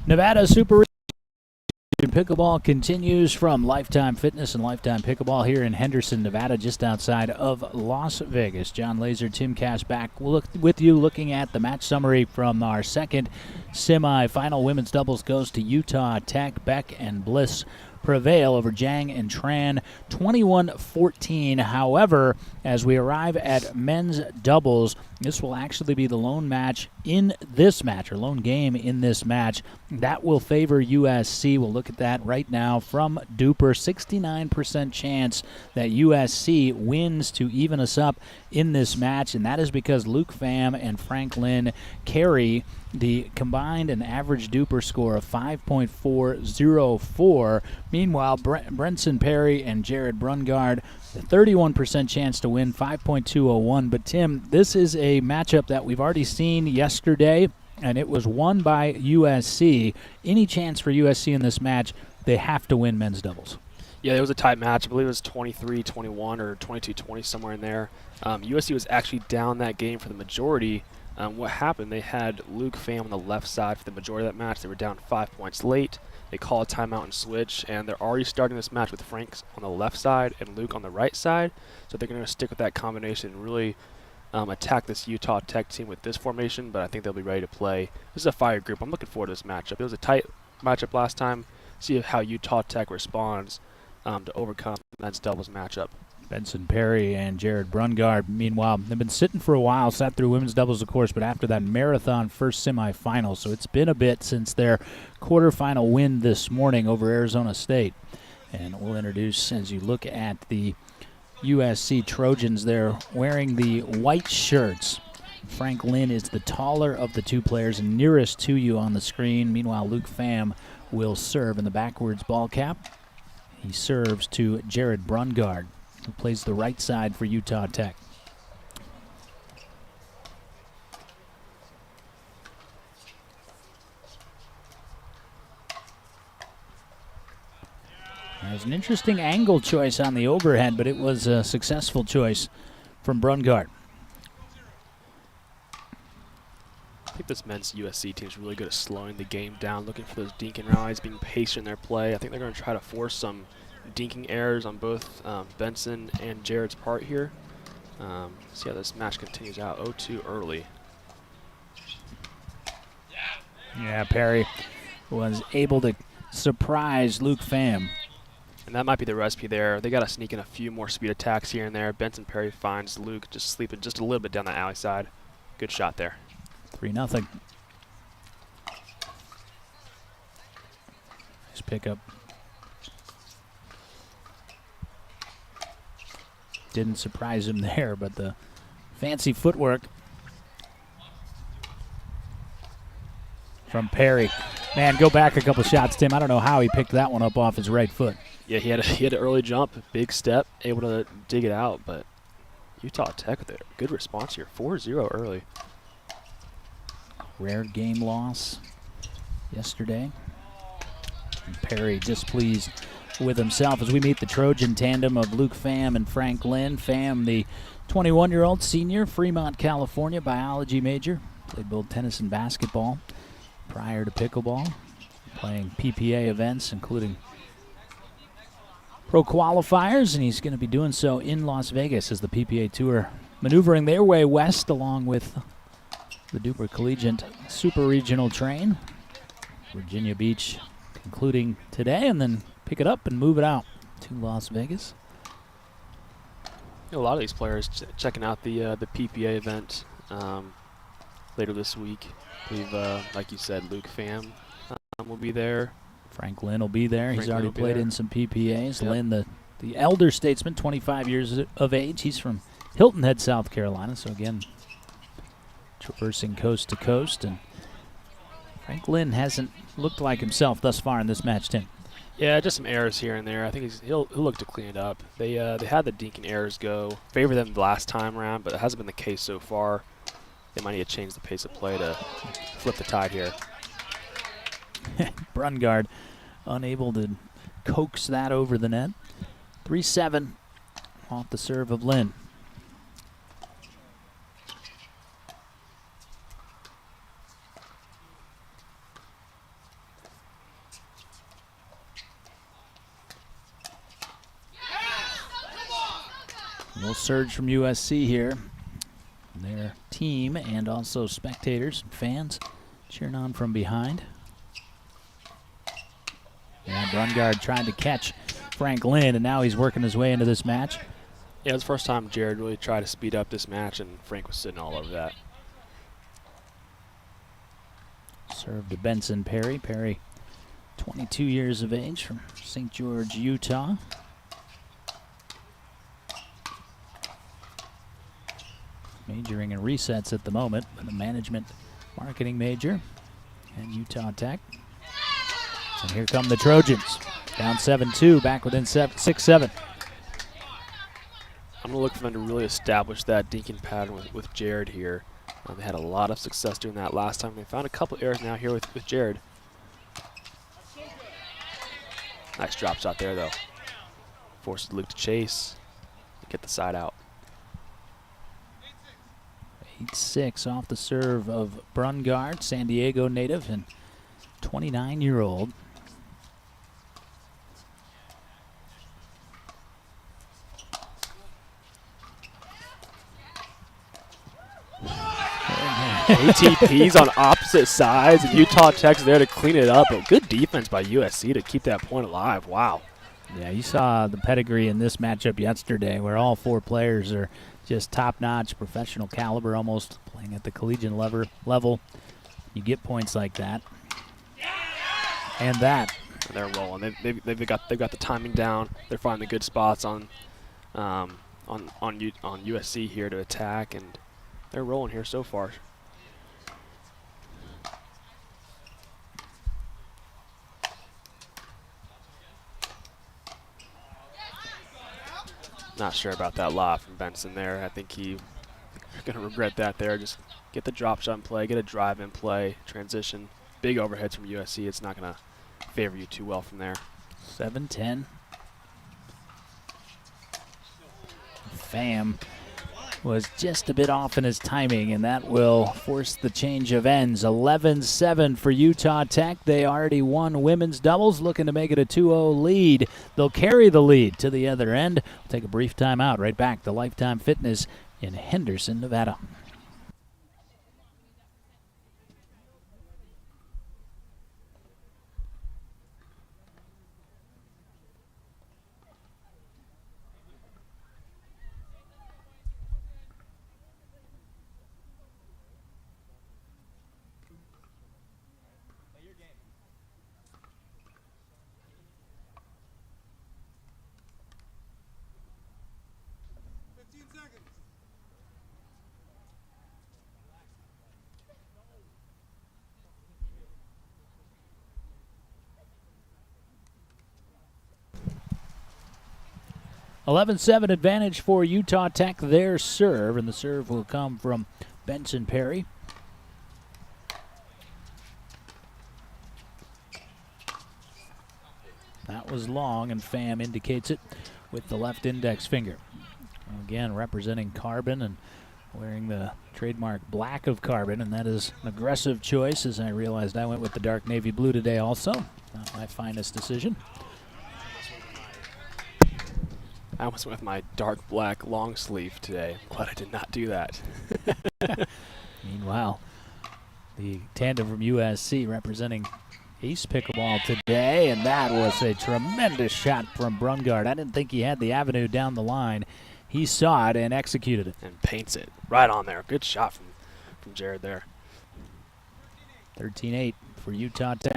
Nevada Super Pickleball continues from Lifetime Fitness and Lifetime Pickleball here in Henderson, Nevada, just outside of Las Vegas. John Laser, Tim Cash back with you, looking at the match summary from our second semifinal. Women's doubles goes to Utah Tech. Beck and Bliss prevail over Jang and Tran 21-14. However, as we arrive at men's doubles, this will actually be the lone match in this match, or lone game in this match. That will favor USC. We'll look at that right now from DUPR. 69% chance that USC wins to even us up in this match, and that is because Luke Pham and Frank Lynn carry the combined and average DUPR score of 5.404. Meanwhile, Brenson Perry and Jared Brungard, 31% chance to win, 5.201. But Tim, this is a matchup that we've already seen yesterday, and it was won by USC. Any chance for USC in this match? They have to win men's doubles. Yeah, it was a tight match. I believe it was 23-21 or 22-20, somewhere in there. USC was actually down that game for the majority. What happened, they had Luke Pham on the left side for the majority of that match. They were down 5 points late. They call a timeout and switch, and they're already starting this match with Frank on the left side and Luke on the right side. So they're going to stick with that combination and really attack this Utah Tech team with this formation, but I think they'll be ready to play. This is a fire group. I'm looking forward to this matchup. It was a tight matchup last time. See how Utah Tech responds to overcome the men's doubles matchup. Benson Perry and Jared Brungard, meanwhile, they've been sitting for a while, sat through women's doubles, of course, but after that marathon first semifinal, so it's been a bit since their quarterfinal win this morning over Arizona State. And we'll introduce, as you look at the USC Trojans, they're wearing the white shirts. Frank Lynn is the taller of the two players and nearest to you on the screen. Meanwhile, Luke Pham will serve in the backwards ball cap. He serves to Jared Brungard, who plays the right side for Utah Tech. There's an interesting angle choice on the overhead, but it was a successful choice from Brungard. I think this men's USC team is really good at slowing the game down, looking for those dinking rallies, being patient in their play. I think they're going to try to force some dinking errors on both Benson and Jared's part here. See how this match continues out. 0-2 early. Yeah, Perry was able to surprise Luke Pham. And that might be the recipe there. They got to sneak in a few more speed attacks here and there. Benson Perry finds Luke just sleeping just a little bit down the alley side. Good shot there. 3-0. Nice pickup didn't surprise him there, but the fancy footwork from Perry. Man, go back a couple shots, Tim. I don't know how he picked that one up off his right foot. Yeah, he had an early jump, big step, able to dig it out, but Utah Tech with a good response here. 4-0 early. Rare game loss yesterday. And Perry displeased with himself as we meet the Trojan tandem of Luke Pham and Frank Lynn. Pham, the 21-year-old senior, Fremont, California, biology major. Played both tennis and basketball prior to pickleball, playing PPA events, including pro qualifiers, and he's going to be doing so in Las Vegas as the PPA Tour maneuvering their way west along with the DUPR Collegiate Super Regional Train. Virginia Beach concluding today, and then pick it up and move it out to Las Vegas. A lot of these players checking out the PPA event later this week. I believe, like you said, Luke Pham will be there. Frank Lynn will be there. He's already played in some PPAs. Yep. Lynn, the elder statesman, 25 years of age. He's from Hilton Head, South Carolina. So again, traversing coast to coast. And Frank Lynn hasn't looked like himself thus far in this match, Tim. Yeah, just some errors here and there. I think he'll look to clean it up. They had the dinking errors go favor them the last time around, but it hasn't been the case so far. They might need to change the pace of play to flip the tide here. Brungard unable to coax that over the net. 3-7 off the serve of Lynn. A little surge from USC here. Their team and also spectators and fans cheering on from behind. Yeah, Brungard trying to catch Frank Lynn, and now he's working his way into this match. Yeah, it's the first time Jared really tried to speed up this match, and Frank was sitting all over that. Serve to Benson Perry. Perry, 22 years of age, from St. George, Utah. Majoring in resets at the moment, but a management marketing major at Utah Tech. And here come the Trojans. Down 7-2, back within 6-7. I'm going to look for them to really establish that dinking pattern with Jared here. They had a lot of success doing that last time. They found a couple errors now here with Jared. Nice drop shot there, though. Forces Luke to chase and get the side out. 8-6 off the serve of Brungard, San Diego native and 29-year-old. ATPs on opposite sides, and Utah Tech's there to clean it up. But good defense by USC to keep that point alive. Wow. Yeah, you saw the pedigree in this matchup yesterday where all four players are just top-notch, professional caliber, almost playing at the collegiate level. You get points like that. And that. And they're rolling. They've got the timing down. They're finding the good spots on USC here to attack, and they're rolling here so far. Not sure about that lob from Benson there. I think he's going to regret that there. Just get the drop shot in play, get a drive in play, transition. Big overheads from USC. It's not going to favor you too well from there. 7-10. Pham was just a bit off in his timing, and that will force the change of ends. 11-7 for Utah Tech. They already won women's doubles, looking to make it a 2-0 lead. They'll carry the lead to the other end. We'll take a brief timeout. Right back to Lifetime Fitness in Henderson, Nevada. 11-7 advantage for Utah Tech. Their serve, and the serve will come from Benson Perry. That was long, and Pham indicates it with the left index finger. Again, representing Carbon and wearing the trademark black of Carbon, and that is an aggressive choice, as I realized I went with the dark navy blue today also. Not my finest decision. I almost went with my dark black long sleeve today. I'm glad I did not do that. Meanwhile, the tandem from USC representing Ace Pickleball today, and that was a tremendous shot from Brungard. I didn't think he had the avenue down the line. He saw it and executed it. And paints it right on there. Good shot from Jared there. 13-8 for Utah Tech.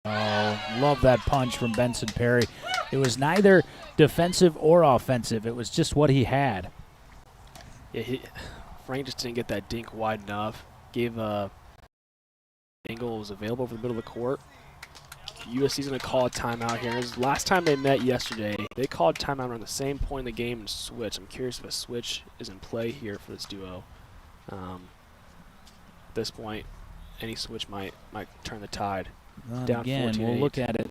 Oh, love that punch from Benson Perry. It was neither defensive or offensive. It was just what he had. Yeah, Frank just didn't get that dink wide enough. Gave angle was available over the middle of the court. USC's going to call a timeout here. Last time they met yesterday, they called timeout around the same point in the game and switch. I'm curious if a switch is in play here for this duo. At this point, any switch might turn the tide. Down again, 14-8. we'll look at it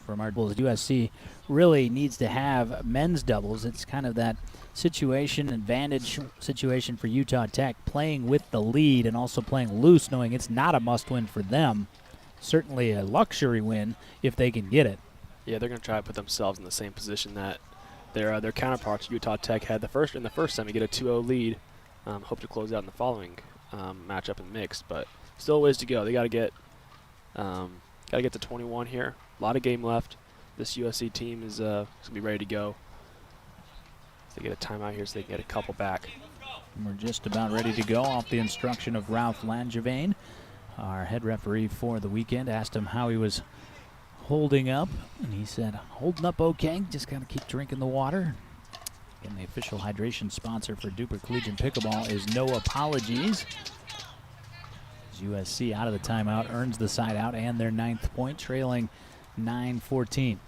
from our doubles. USC really needs to have men's doubles. It's kind of that advantage situation for Utah Tech, playing with the lead and also playing loose, knowing it's not a must-win for them. Certainly a luxury win if they can get it. Yeah, they're going to try to put themselves in the same position that their counterparts, Utah Tech, had in the first time to get a 2-0 lead. Hope to close out in the following matchup and mix, but still a ways to go. They got to get to 21 here. A lot of game left. This USC team is going to be ready to go. They get a timeout here so they can get a couple back. And we're just about ready to go off the instruction of Ralph Langevin, our head referee for the weekend. Asked him how he was holding up, and he said, holding up okay, just got to keep drinking the water. And the official hydration sponsor for DUPR Collegiate Pickleball is No Apologies. As USC out of the timeout earns the side out and their 9th point, trailing 9-14.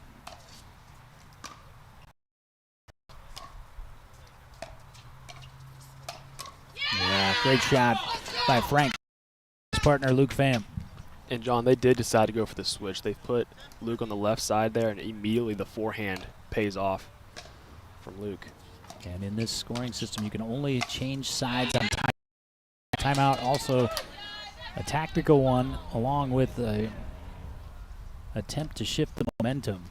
Yeah, great shot by Frank, his partner Luke Pham. And John, they did decide to go for the switch. They put Luke on the left side there, and immediately the forehand pays off from Luke. And in this scoring system, you can only change sides on timeout. Also, a tactical one, along with an attempt to shift the momentum.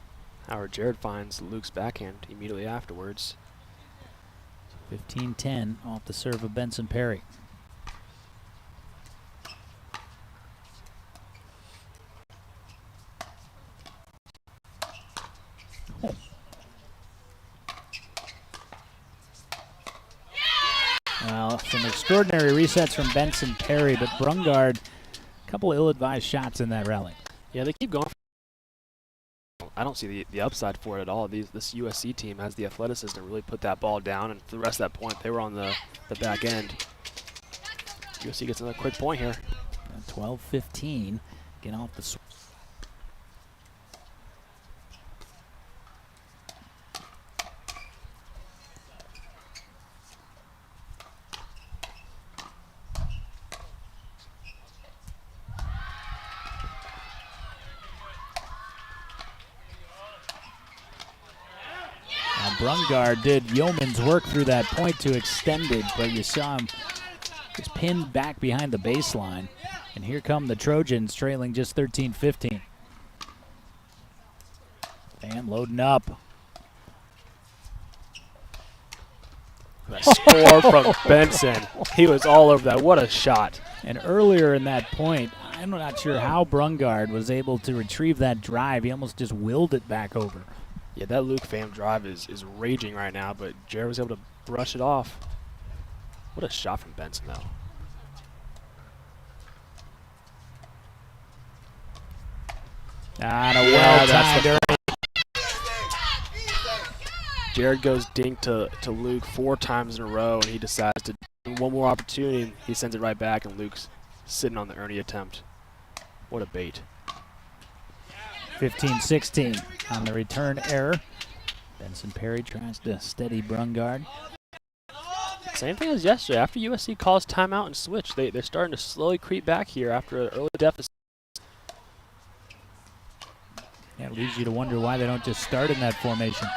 However, Jared finds Luke's backhand immediately afterwards. 15-10 off the serve of Benson Perry. Oh. Well, some extraordinary resets from Benson Perry, but Brungard, a couple ill-advised shots in that rally. Yeah, they keep going. I don't see the upside for it at all. This USC team has the athleticism to really put that ball down, and for the rest of that point, they were on the back end. USC gets another quick point here. 12-15, get off the switch. Brungard did yeoman's work through that point to extend it, but you saw him just pinned back behind the baseline. And here come the Trojans, trailing just 13-15. Pham loading up. That score from Benson. He was all over that. What a shot. And earlier in that point, I'm not sure how Brungard was able to retrieve that drive. He almost just willed it back over. Yeah, that Luke Pham drive is raging right now, but Jared was able to brush it off. What a shot from Benson, though. And a well-timed. Jared goes dink to Luke 4 times in a row, and he decides to one more opportunity, and he sends it right back, and Luke's sitting on the Ernie attempt. What a bait. 15-16 on the return error. Benson Perry tries to steady Brungard. Same thing as yesterday. After USC calls timeout and switch, they're starting to slowly creep back here after an early deficit. Yeah, it leads you to wonder why they don't just start in that formation.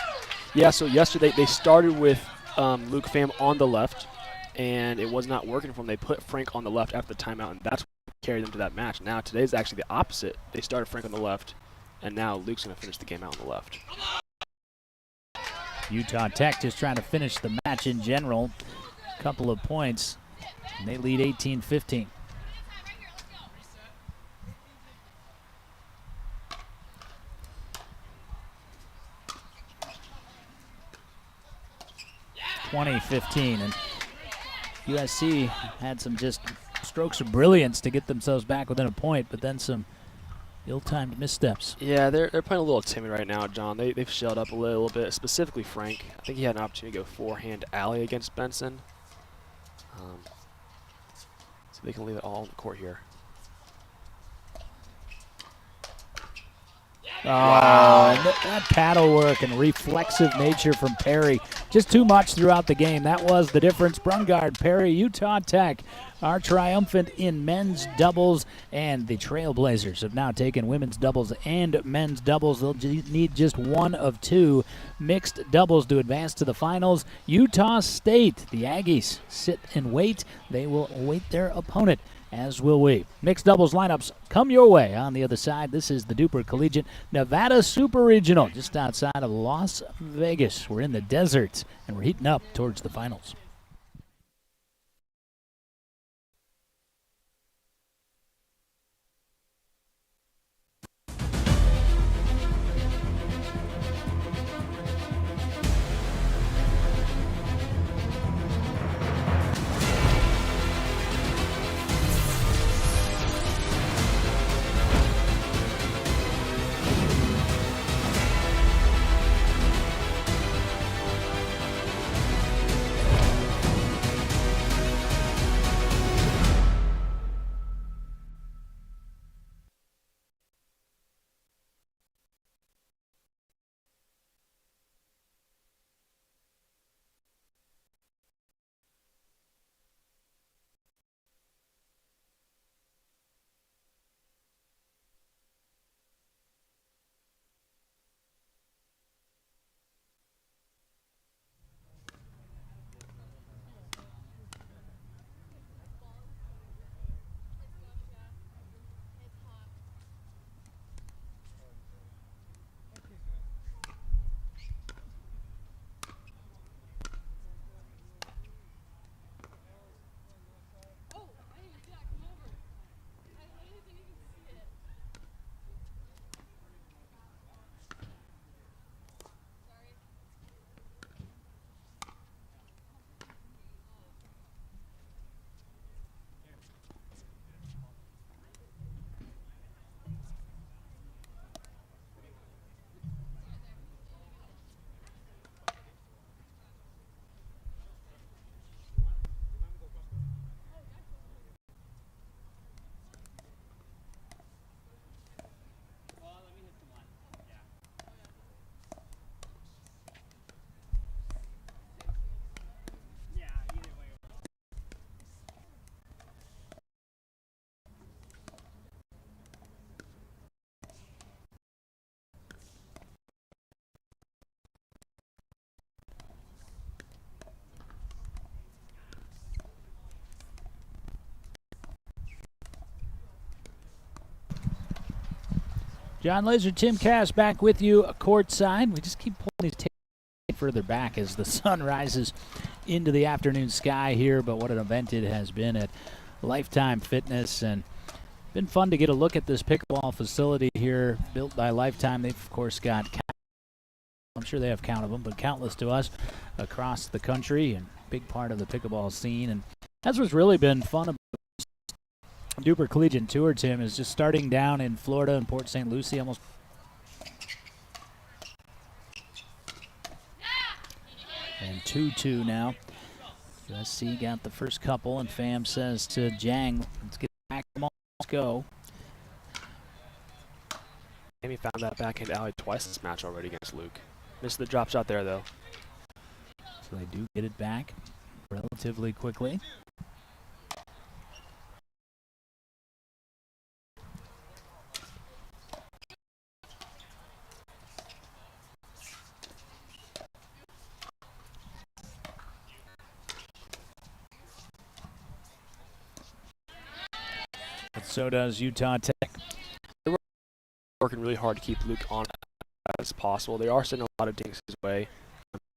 Yeah, so yesterday they started with Luke Pham on the left, and it was not working for them. They put Frank on the left after the timeout, and that's what carried them to that match. Now today's actually the opposite. They started Frank on the left, and now Luke's going to finish the game out on the left. Utah Tech just trying to finish the match in general. Couple of points, and they lead 18-15. (20-15), and USC had some just strokes of brilliance to get themselves back within a point, but then some ill-timed missteps. Yeah, they're playing a little timid right now, John. They've shelled up a little bit, specifically Frank. I think he had an opportunity to go forehand alley against Benson. So they can leave it all on the court here. Wow. And that paddle work and reflexive nature from Perry, just too much throughout the game. That was the difference. Brungard, Perry, Utah Tech are triumphant in men's doubles, and the Trailblazers have now taken women's doubles and men's doubles. They'll need just one of two mixed doubles to advance to the finals. Utah State, the Aggies, sit and wait. They will await their opponent, as will we. Mixed doubles lineups come your way on the other side. This is the DUPR Collegiate Nevada Super Regional, just outside of Las Vegas. We're in the desert, and we're heating up towards the finals. John Laser, Tim Cass back with you courtside. We just keep pulling these tapes further back as the sun rises into the afternoon sky here, but what an event it has been at Lifetime Fitness, and been fun to get a look at this pickleball facility here built by Lifetime. They've, of course, got, I'm sure they have count of them, but countless to us across the country, and big part of the pickleball scene. And that's what's really been fun about DUPR Collegiate Tour, Tim, is just starting down in Florida and Port St. Lucie, almost. And 2-2 now. USC got the first couple, and Pham says to Jang, let's get back, come on, let's go. Amy found that backhand alley twice this match already against Luke. Missed the drop shot there, though. So they do get it back relatively quickly. But so does Utah Tech. Working really hard to keep Luke on as possible. They are sending a lot of dinks his way.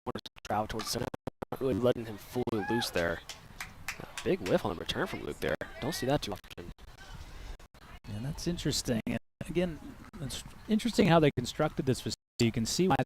Want to travel towards the center. Not really letting him fully loose there. Big whiff on the return from Luke there. Don't see that too often. Yeah, that's interesting. And again, it's interesting how they constructed this facility. You can see why